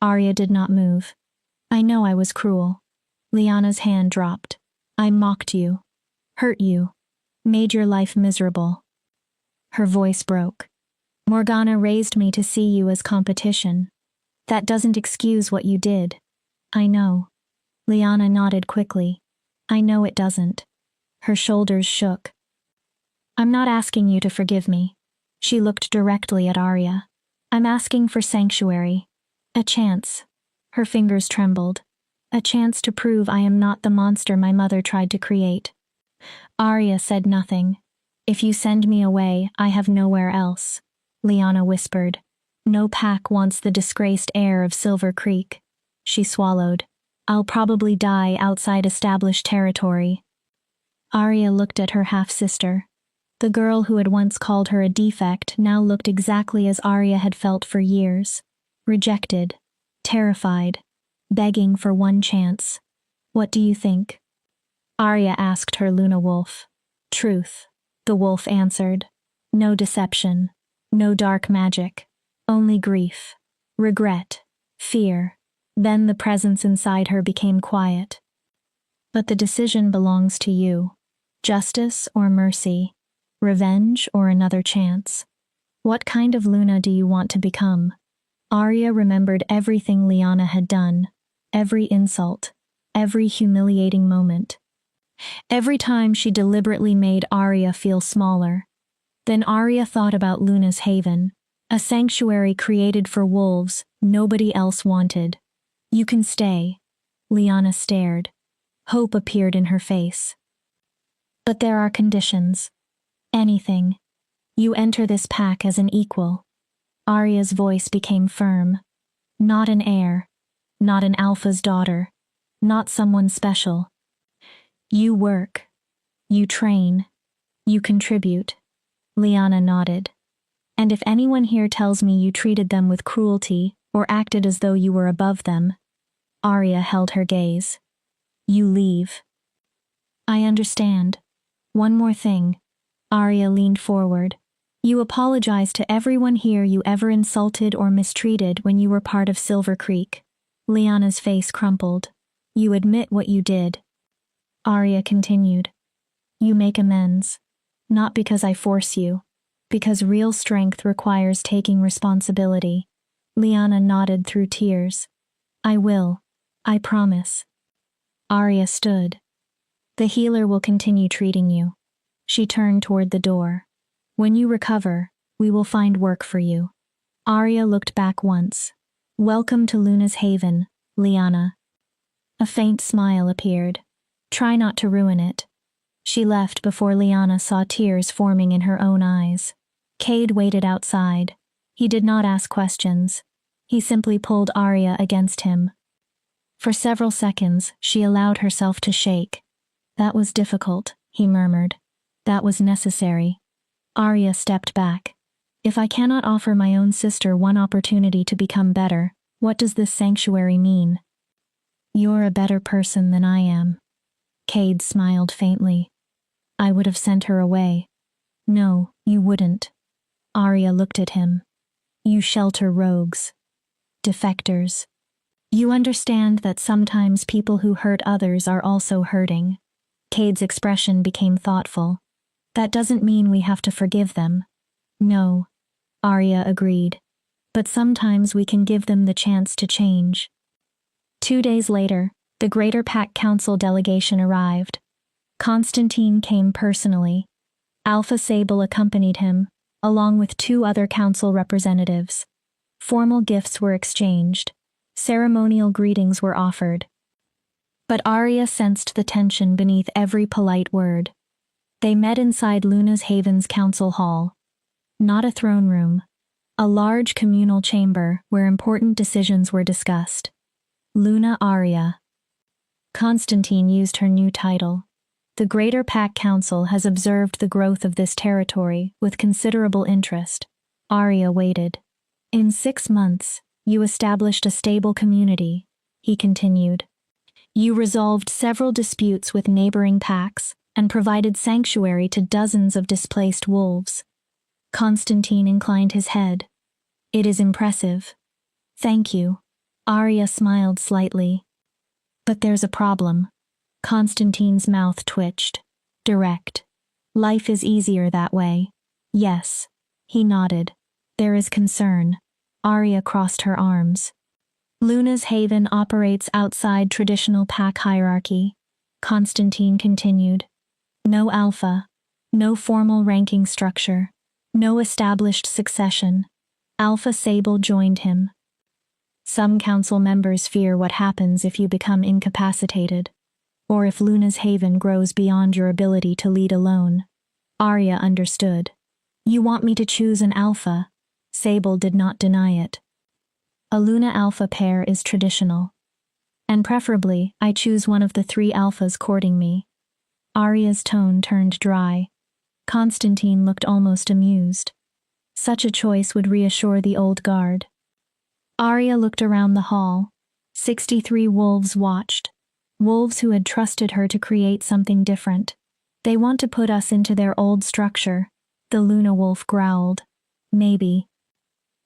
Arya did not move. I know I was cruel. Liana's hand dropped. I mocked you. Hurt you. Made your life miserable. Her voice broke. Morgana raised me to see you as competition. That doesn't excuse what you did. I know. Liana nodded quickly. I know it doesn't. Her shoulders shook. I'm not asking you to forgive me. She looked directly at Arya. I'm asking for sanctuary. A chance. Her fingers trembled. A chance to prove I am not the monster my mother tried to create. Arya said nothing. If you send me away, I have nowhere else. Liana whispered. No pack wants the disgraced heir of Silver Creek. She swallowed. I'll probably die outside established territory. Arya looked at her half-sister. The girl who had once called her a defect now looked exactly as Arya had felt for years. Rejected. Terrified. Begging for one chance. What do you think? Arya asked her Luna Wolf. Truth. The wolf answered. No deception. No dark magic. Only grief. Regret. Fear. Then the presence inside her became quiet. But the decision belongs to you. Justice or mercy. Revenge or another chance. What kind of Luna do you want to become? Arya remembered everything Liana had done. Every insult. Every humiliating moment. Every time she deliberately made Arya feel smaller. Then Arya thought about Luna's haven. A sanctuary created for wolves nobody else wanted. You can stay. Liana stared. Hope appeared in her face. But there are conditions. Anything. You enter this pack as an equal. Arya's voice became firm. Not an heir. Not an alpha's daughter. Not someone special. You work. You train. You contribute. Liana nodded. And if anyone here tells me you treated them with cruelty or acted as though you were above them, Arya held her gaze. You leave. I understand. One more thing. Arya leaned forward. You apologize to everyone here you ever insulted or mistreated when you were part of Silver Creek. Liana's face crumpled. You admit what you did. Arya continued. You make amends. Not because I force you. Because real strength requires taking responsibility. Liana nodded through tears. I will. I promise. Arya stood. The healer will continue treating you. She turned toward the door. When you recover, we will find work for you. Arya looked back once. Welcome to Luna's haven, Liana. A faint smile appeared. Try not to ruin it. She left before Liana saw tears forming in her own eyes. Cade waited outside. He did not ask questions. He simply pulled Arya against him. For several seconds, she allowed herself to shake. That was difficult, he murmured. That was necessary. Arya stepped back. If I cannot offer my own sister one opportunity to become better, what does this sanctuary mean? You're a better person than I am. Cade smiled faintly. I would have sent her away. No, you wouldn't. Arya looked at him. You shelter rogues. Defectors. You understand that sometimes people who hurt others are also hurting. Cade's expression became thoughtful. That doesn't mean we have to forgive them. No, Arya agreed. But sometimes we can give them the chance to change. 2 days later, the Greater Pack Council delegation arrived. Constantine came personally. Alpha Sable accompanied him, along with 2 other council representatives. Formal gifts were exchanged. Ceremonial greetings were offered. But Arya sensed the tension beneath every polite word. They met inside Luna's Haven's council hall. Not a throne room. A large communal chamber where important decisions were discussed. Luna Arya. Constantine used her new title. The Greater Pack Council has observed the growth of this territory with considerable interest. Arya waited. In 6 months, you established a stable community, he continued. You resolved several disputes with neighboring packs and provided sanctuary to dozens of displaced wolves. Constantine inclined his head. It is impressive. Thank you. Arya smiled slightly. But there's a problem. Constantine's mouth twitched. Direct. Life is easier that way. Yes. He nodded. There is concern. Arya crossed her arms. Luna's Haven operates outside traditional pack hierarchy. Constantine continued. No alpha. No formal ranking structure. No established succession. Alpha Sable joined him. Some council members fear what happens if you become incapacitated, or if Luna's Haven grows beyond your ability to lead alone. Arya understood. You want me to choose an alpha? Sable did not deny it. A Luna alpha pair is traditional. And preferably, I choose one of the 3 alphas courting me. Arya's tone turned dry. Constantine looked almost amused. Such a choice would reassure the old guard. Arya looked around the hall. 63 wolves watched. Wolves who had trusted her to create something different. They want to put us into their old structure, the Luna wolf growled. Maybe.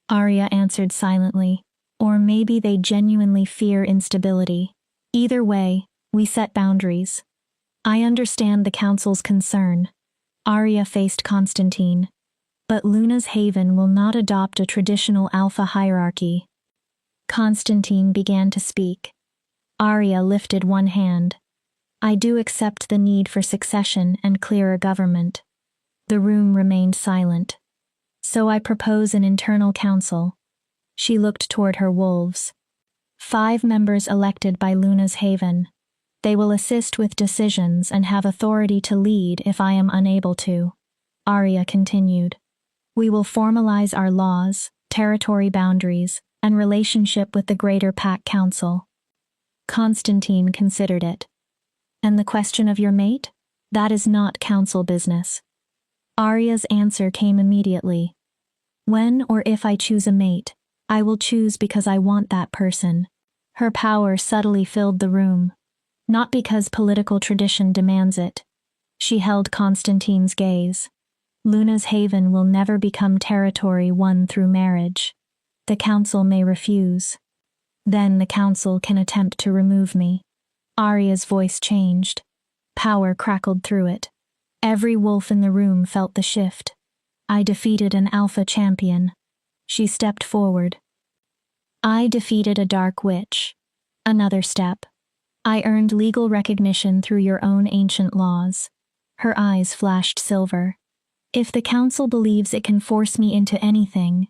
Arya answered silently. Or maybe they genuinely fear instability. Either way, we set boundaries. I understand the council's concern. Arya faced Constantine. But Luna's Haven will not adopt a traditional alpha hierarchy. Constantine began to speak. Arya lifted one hand. I do accept the need for succession and clearer government. The room remained silent. So I propose an internal council. She looked toward her wolves. 5 members elected by Luna's Haven. They will assist with decisions and have authority to lead if I am unable to. Arya continued. We will formalize our laws, territory boundaries, and relationship with the Greater Pack Council. Constantine considered it. And the question of your mate? That is not council business. Arya's answer came immediately. When or if I choose a mate, I will choose because I want that person. Her power subtly filled the room. Not because political tradition demands it. She held Constantine's gaze. Luna's Haven will never become territory won through marriage. The council may refuse. Then the council can attempt to remove me. Arya's voice changed. Power crackled through it. Every wolf in the room felt the shift. I defeated an alpha champion. She stepped forward. I defeated a dark witch. Another step. I earned legal recognition through your own ancient laws. Her eyes flashed silver. If the council believes it can force me into anything,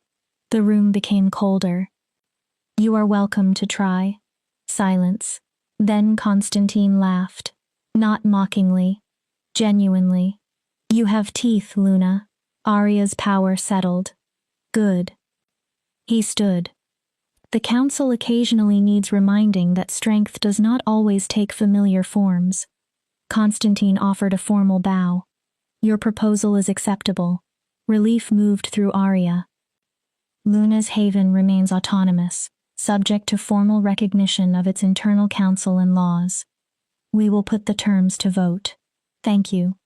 the room became colder. You are welcome to try. Silence. Then Constantine laughed. Not mockingly. Genuinely. You have teeth, Luna. Arya's power settled. Good. He stood. The council occasionally needs reminding that strength does not always take familiar forms. Constantine offered a formal bow. Your proposal is acceptable. Relief moved through Arya. Luna's Haven remains autonomous, subject to formal recognition of its internal council and laws. We will put the terms to vote. Thank you.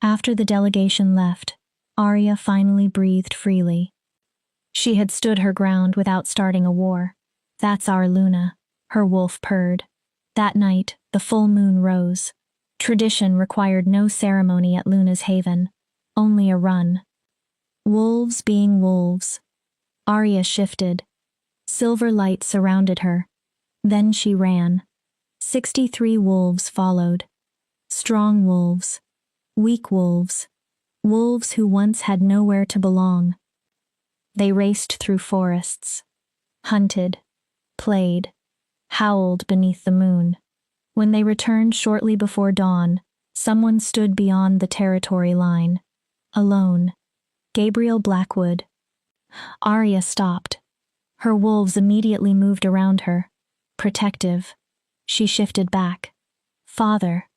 After the delegation left, Arya finally breathed freely. She had stood her ground without starting a war. That's our Luna, her wolf purred. That night, the full moon rose. Tradition required no ceremony at Luna's Haven, only a run. Wolves being wolves. Arya shifted. Silver light surrounded her. Then she ran. 63 wolves followed. Strong wolves. Weak wolves. Wolves who once had nowhere to belong. They raced through forests. Hunted. Played. Howled beneath the moon. When they returned shortly before dawn, someone stood beyond the territory line. Alone. Gabriel Blackwood. Arya stopped. Her wolves immediately moved around her. Protective. She shifted back. Father.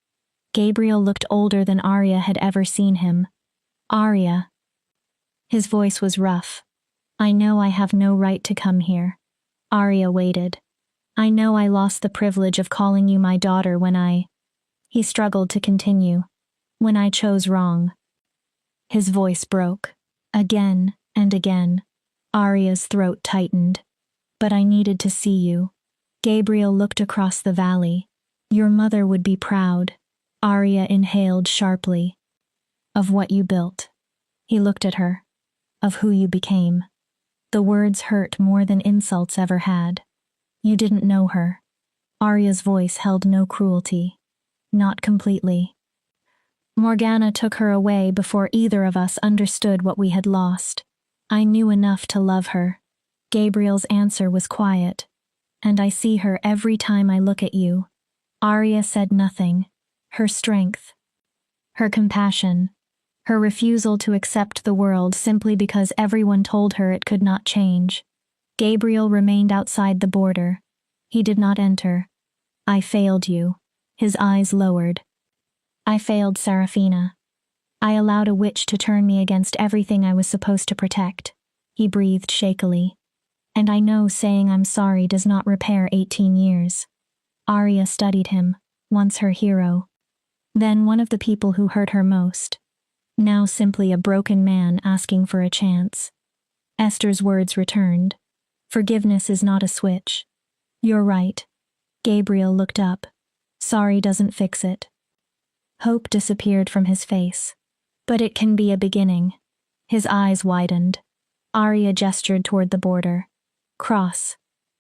Gabriel looked older than Arya had ever seen him. Arya. His voice was rough. I know I have no right to come here. Arya waited. I know I lost the privilege of calling you my daughter when I... He struggled to continue. When I chose wrong. His voice broke. Again and again. Arya's throat tightened. But I needed to see you. Gabriel looked across the valley. Your mother would be proud. Arya inhaled sharply. Of what you built. He looked at her. Of who you became. The words hurt more than insults ever had. You didn't know her. Arya's voice held no cruelty. Not completely. Morgana took her away before either of us understood what we had lost. I knew enough to love her. Gabriel's answer was quiet. And I see her every time I look at you. Arya said nothing. Her strength. Her compassion. Her refusal to accept the world simply because everyone told her it could not change. Gabriel remained outside the border. He did not enter. I failed you. His eyes lowered. I failed Seraphina. I allowed a witch to turn me against everything I was supposed to protect. He breathed shakily. And I know saying I'm sorry does not repair 18 years. Arya studied him, once her hero. Then one of the people who hurt her most. Now simply a broken man asking for a chance. Esther's words returned. Forgiveness is not a switch. You're right. Gabriel looked up. Sorry doesn't fix it. Hope disappeared from his face. But it can be a beginning. His eyes widened. Arya gestured toward the border. Cross.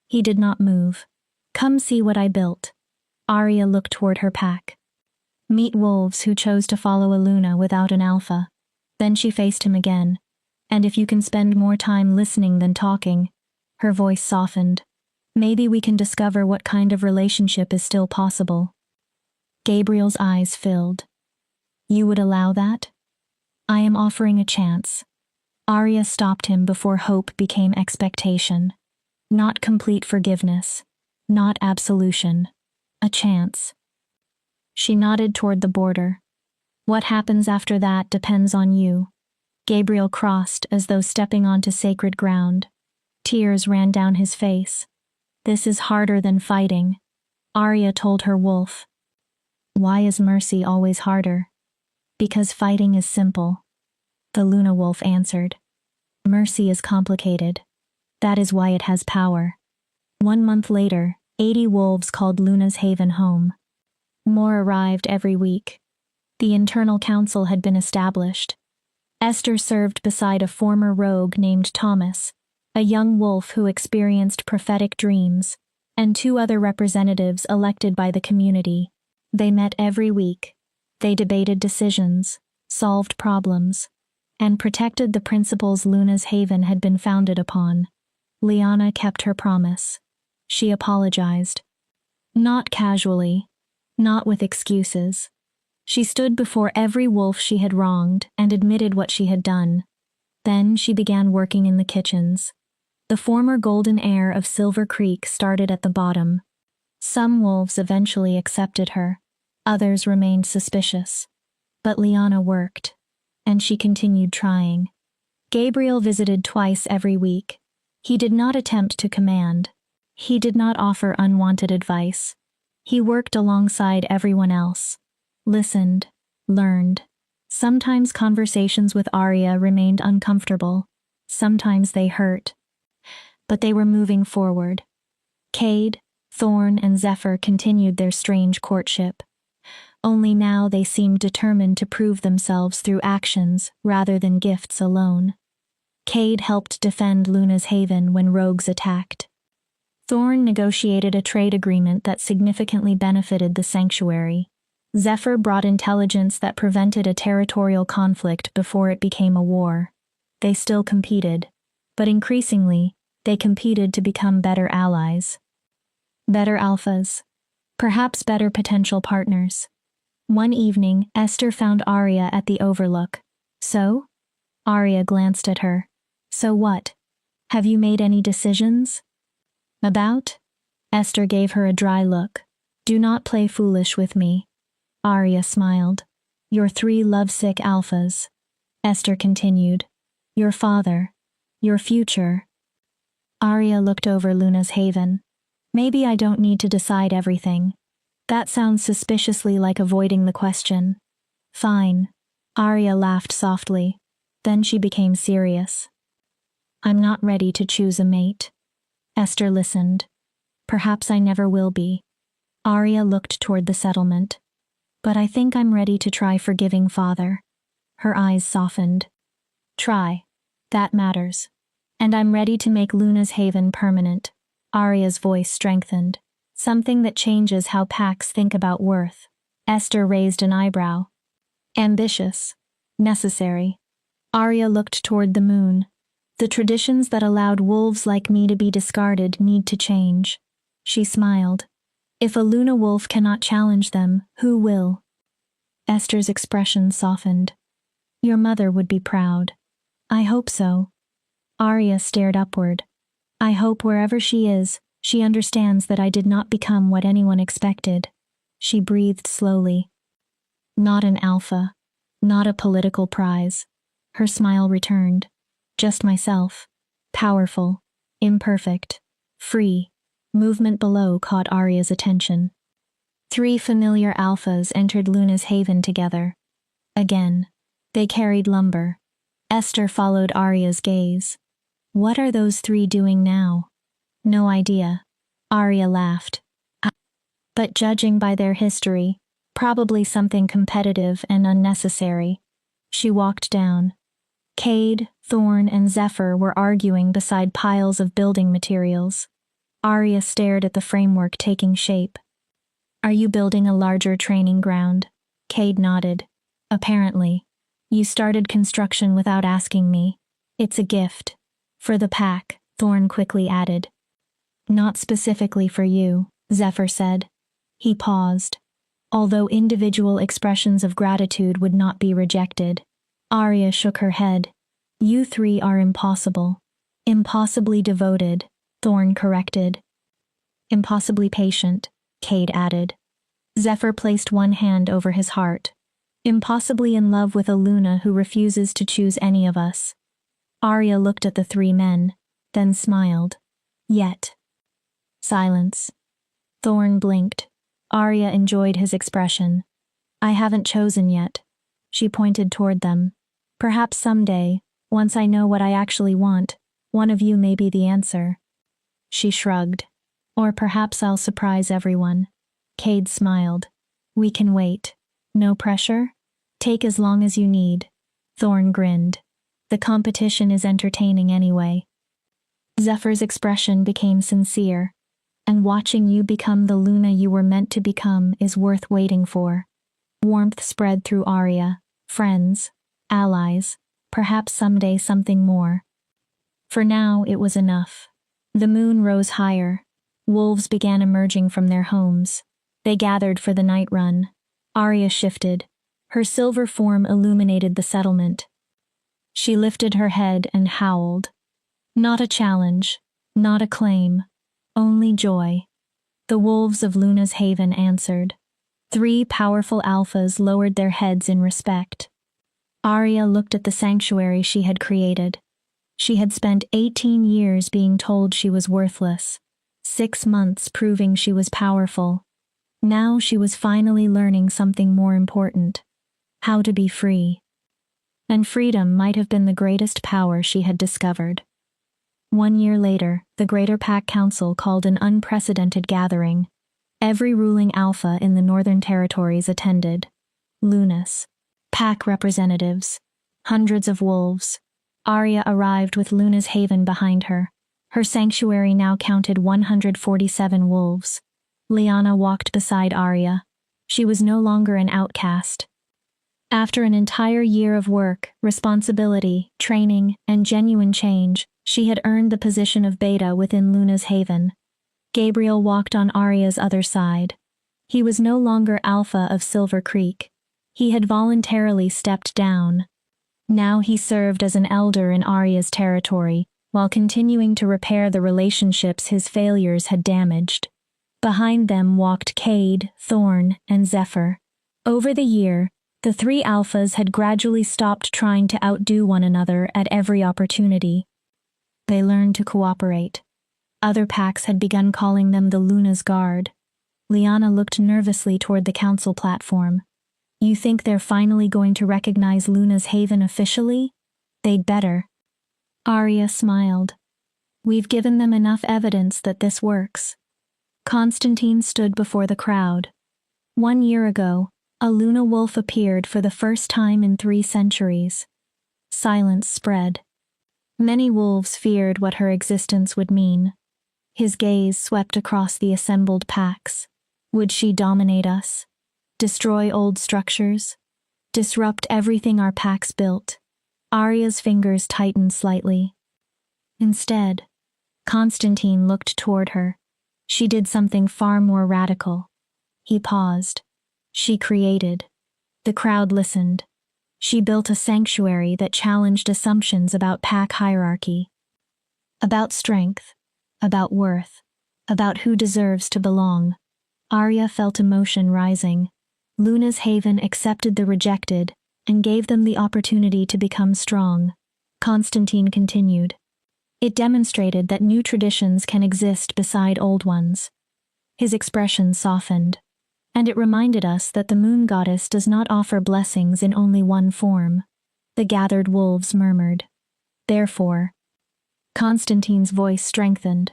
He did not move. Come see what I built. Arya looked toward her pack. Meet wolves who chose to follow a Luna without an alpha. Then she faced him again. And if you can spend more time listening than talking. Her voice softened. Maybe we can discover what kind of relationship is still possible. Gabriel's eyes filled. You would allow that? I am offering a chance. Arya stopped him before hope became expectation. Not complete forgiveness. Not absolution. A chance. She nodded toward the border. What happens after that depends on you. Gabriel crossed as though stepping onto sacred ground. Tears ran down his face. This is harder than fighting. Arya told her wolf. Why is mercy always harder? Because fighting is simple. The Luna wolf answered. Mercy is complicated. That is why it has power. 1 month later, 80 wolves called Luna's Haven home. More arrived every week. The internal council had been established. Esther served beside a former rogue named Thomas, a young wolf who experienced prophetic dreams, and 2 other representatives elected by the community. They met every week. They debated decisions, solved problems, and protected the principles Luna's Haven had been founded upon. Lyanna kept her promise. She apologized. Not casually, not with excuses. She stood before every wolf she had wronged and admitted what she had done. Then she began working in the kitchens. The former golden heir of Silver Creek started at the bottom. Some wolves eventually accepted her. Others remained suspicious. But Liana worked, and she continued trying. Gabriel visited twice every week. He did not attempt to command. He did not offer unwanted advice. He worked alongside everyone else. Listened. Learned. Sometimes conversations with Arya remained uncomfortable. Sometimes they hurt. But they were moving forward. Cade, Thorn, and Zephyr continued their strange courtship. Only now they seemed determined to prove themselves through actions rather than gifts alone. Cade helped defend Luna's Haven when rogues attacked. Thorn negotiated a trade agreement that significantly benefited the sanctuary. Zephyr brought intelligence that prevented a territorial conflict before it became a war. They still competed, but increasingly, they competed to become better allies. Better alphas. Perhaps better potential partners. One evening, Esther found Arya at the Overlook. So? Arya glanced at her. So what? Have you made any decisions? About? Esther gave her a dry look. Do not play foolish with me. Arya smiled. Your 3 lovesick alphas. Esther continued. Your father. Your future. Arya looked over Luna's Haven. Maybe I don't need to decide everything. That sounds suspiciously like avoiding the question. Fine. Arya laughed softly. Then she became serious. I'm not ready to choose a mate. Esther listened. Perhaps I never will be. Arya looked toward the settlement. But I think I'm ready to try forgiving father. Her eyes softened. Try. That matters. And I'm ready to make Luna's Haven permanent. Arya's voice strengthened. Something that changes how packs think about worth. Esther raised an eyebrow. Ambitious. Necessary. Arya looked toward the moon. The traditions that allowed wolves like me to be discarded need to change. She smiled. If a Luna wolf cannot challenge them, who will? Esther's expression softened. Your mother would be proud. I hope so. Arya stared upward. I hope wherever she is, she understands that I did not become what anyone expected. She breathed slowly. Not an alpha. Not a political prize. Her smile returned. Just myself. Powerful. Imperfect. Free. Movement below caught Arya's attention. 3 familiar alphas entered Luna's Haven together. Again. They carried lumber. Esther followed Arya's gaze. What are those 3 doing now? No idea. Arya laughed. But judging by their history, probably something competitive and unnecessary. She walked down. Cade, Thorn, and Zephyr were arguing beside piles of building materials. Arya stared at the framework taking shape. Are you building a larger training ground? Cade nodded. Apparently. You started construction without asking me. It's a gift. For the pack, Thorn quickly added. Not specifically for you, Zephyr said. He paused. Although individual expressions of gratitude would not be rejected. Arya shook her head. You 3 are impossible. Impossibly devoted, Thorn corrected. Impossibly patient, Cade added. Zephyr placed one hand over his heart. Impossibly in love with a Luna who refuses to choose any of us. Arya looked at the 3 men, then smiled. Yet. Silence. Thorn blinked. Arya enjoyed his expression. I haven't chosen yet. She pointed toward them. Perhaps someday, once I know what I actually want, one of you may be the answer. She shrugged. Or perhaps I'll surprise everyone. Cade smiled. We can wait. No pressure? Take as long as you need. Thorn grinned. The competition is entertaining anyway. Zephyr's expression became sincere. And watching you become the Luna you were meant to become is worth waiting for. Warmth spread through Arya. Friends. Allies. Perhaps someday something more. For now, it was enough. The moon rose higher. Wolves began emerging from their homes. They gathered for the night run. Arya shifted. Her silver form illuminated the settlement. She lifted her head and howled. Not a challenge, not a claim, only joy. The wolves of Luna's Haven answered. 3 powerful alphas lowered their heads in respect. Arya looked at the sanctuary she had created. She had spent 18 years being told she was worthless, 6 months proving she was powerful. Now she was finally learning something more important: how to be free. And freedom might have been the greatest power she had discovered. 1 year later, the Greater Pack Council called an unprecedented gathering. Every ruling alpha in the Northern Territories attended. Lunas. Pack representatives. Hundreds of wolves. Arya arrived with Luna's Haven behind her. Her sanctuary now counted 147 wolves. Lyanna walked beside Arya. She was no longer an outcast. After an entire year of work, responsibility, training, and genuine change, she had earned the position of Beta within Luna's Haven. Gabriel walked on Arya's other side. He was no longer Alpha of Silver Creek. He had voluntarily stepped down. Now he served as an elder in Arya's territory, while continuing to repair the relationships his failures had damaged. Behind them walked Cade, Thorn, and Zephyr. Over the year, the 3 alphas had gradually stopped trying to outdo one another at every opportunity. They learned to cooperate. Other packs had begun calling them the Luna's Guard. Lyanna looked nervously toward the council platform. You think they're finally going to recognize Luna's Haven officially? They'd better. Arya smiled. We've given them enough evidence that this works. Constantine stood before the crowd. 1 year ago, a Luna wolf appeared for the first time in 3 centuries. Silence spread. Many wolves feared what her existence would mean. His gaze swept across the assembled packs. Would she dominate us? Destroy old structures? Disrupt everything our packs built? Arya's fingers tightened slightly. Instead, Constantine looked toward her. She did something far more radical. He paused. She created. The crowd listened. She built a sanctuary that challenged assumptions about pack hierarchy. About strength. About worth. About who deserves to belong. Arya felt emotion rising. Luna's Haven accepted the rejected and gave them the opportunity to become strong. Constantine continued. It demonstrated that new traditions can exist beside old ones. His expression softened, and it reminded us that the moon goddess does not offer blessings in only one form. The gathered wolves murmured. Therefore, Constantine's voice strengthened.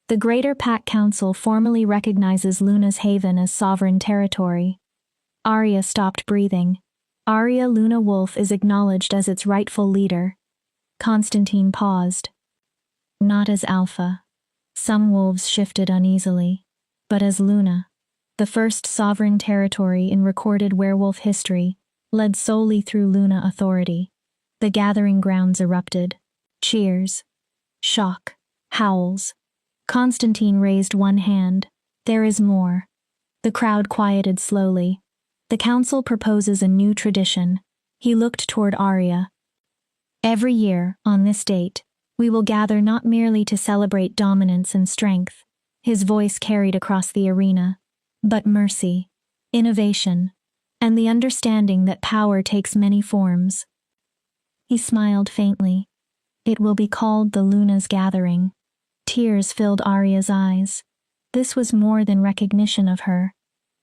The Greater Pack Council formally recognizes Luna's Haven as sovereign territory. Arya stopped breathing. Arya Luna Wolf is acknowledged as its rightful leader. Constantine paused. Not as Alpha. Some wolves shifted uneasily. But as Luna, the first sovereign territory in recorded werewolf history, led solely through Luna authority. The gathering grounds erupted. Cheers. Shock. Howls. Constantine raised one hand. There is more. The crowd quieted slowly. The council proposes a new tradition. He looked toward Arya. Every year, on this date, we will gather not merely to celebrate dominance and strength, his voice carried across the arena, but mercy, innovation, and the understanding that power takes many forms. He smiled faintly. It will be called the Luna's Gathering. Tears filled Arya's eyes. This was more than recognition of her.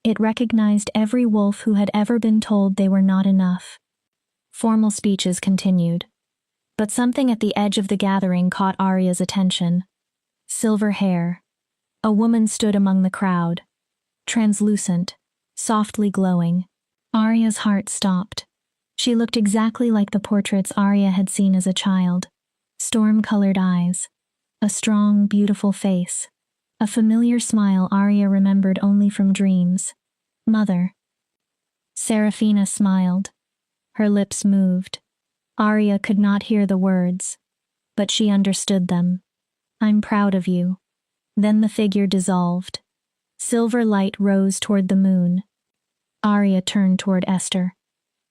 It recognized every wolf who had ever been told they were not enough. Formal speeches continued. But something at the edge of the gathering caught Arya's attention. Silver hair. A woman stood among the crowd. Translucent, softly glowing. Arya's heart stopped. She looked exactly like the portraits Arya had seen as a child. Storm-colored eyes. A strong, beautiful face. A familiar smile Arya remembered only from dreams. Mother. Seraphina smiled. Her lips moved. Arya could not hear the words, but she understood them. I'm proud of you. Then the figure dissolved. Silver light rose toward the moon. Arya turned toward Esther.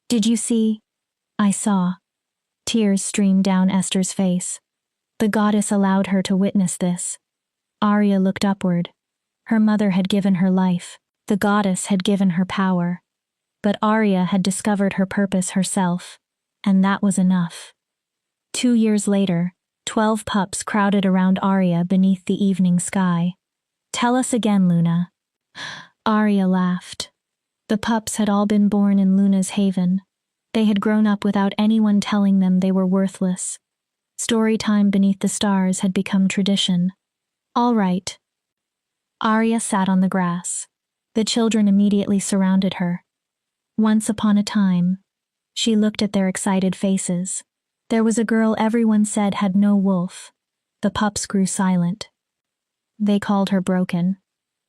Did you see? I saw. Tears streamed down Esther's face. The goddess allowed her to witness this. Arya looked upward. Her mother had given her life. The goddess had given her power. But Arya had discovered her purpose herself, and that was enough. 2 years later, 12 pups crowded around Arya beneath the evening sky. "Tell us again, Luna." Arya laughed. The pups had all been born in Luna's haven. They had grown up without anyone telling them they were worthless. Story time beneath the stars had become tradition. "All right." Arya sat on the grass. The children immediately surrounded her. Once upon a time, she looked at their excited faces. There was a girl everyone said had no wolf. The pups grew silent. They called her broken.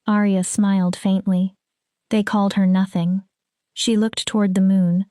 Arya smiled faintly. They called her nothing. She looked toward the moon.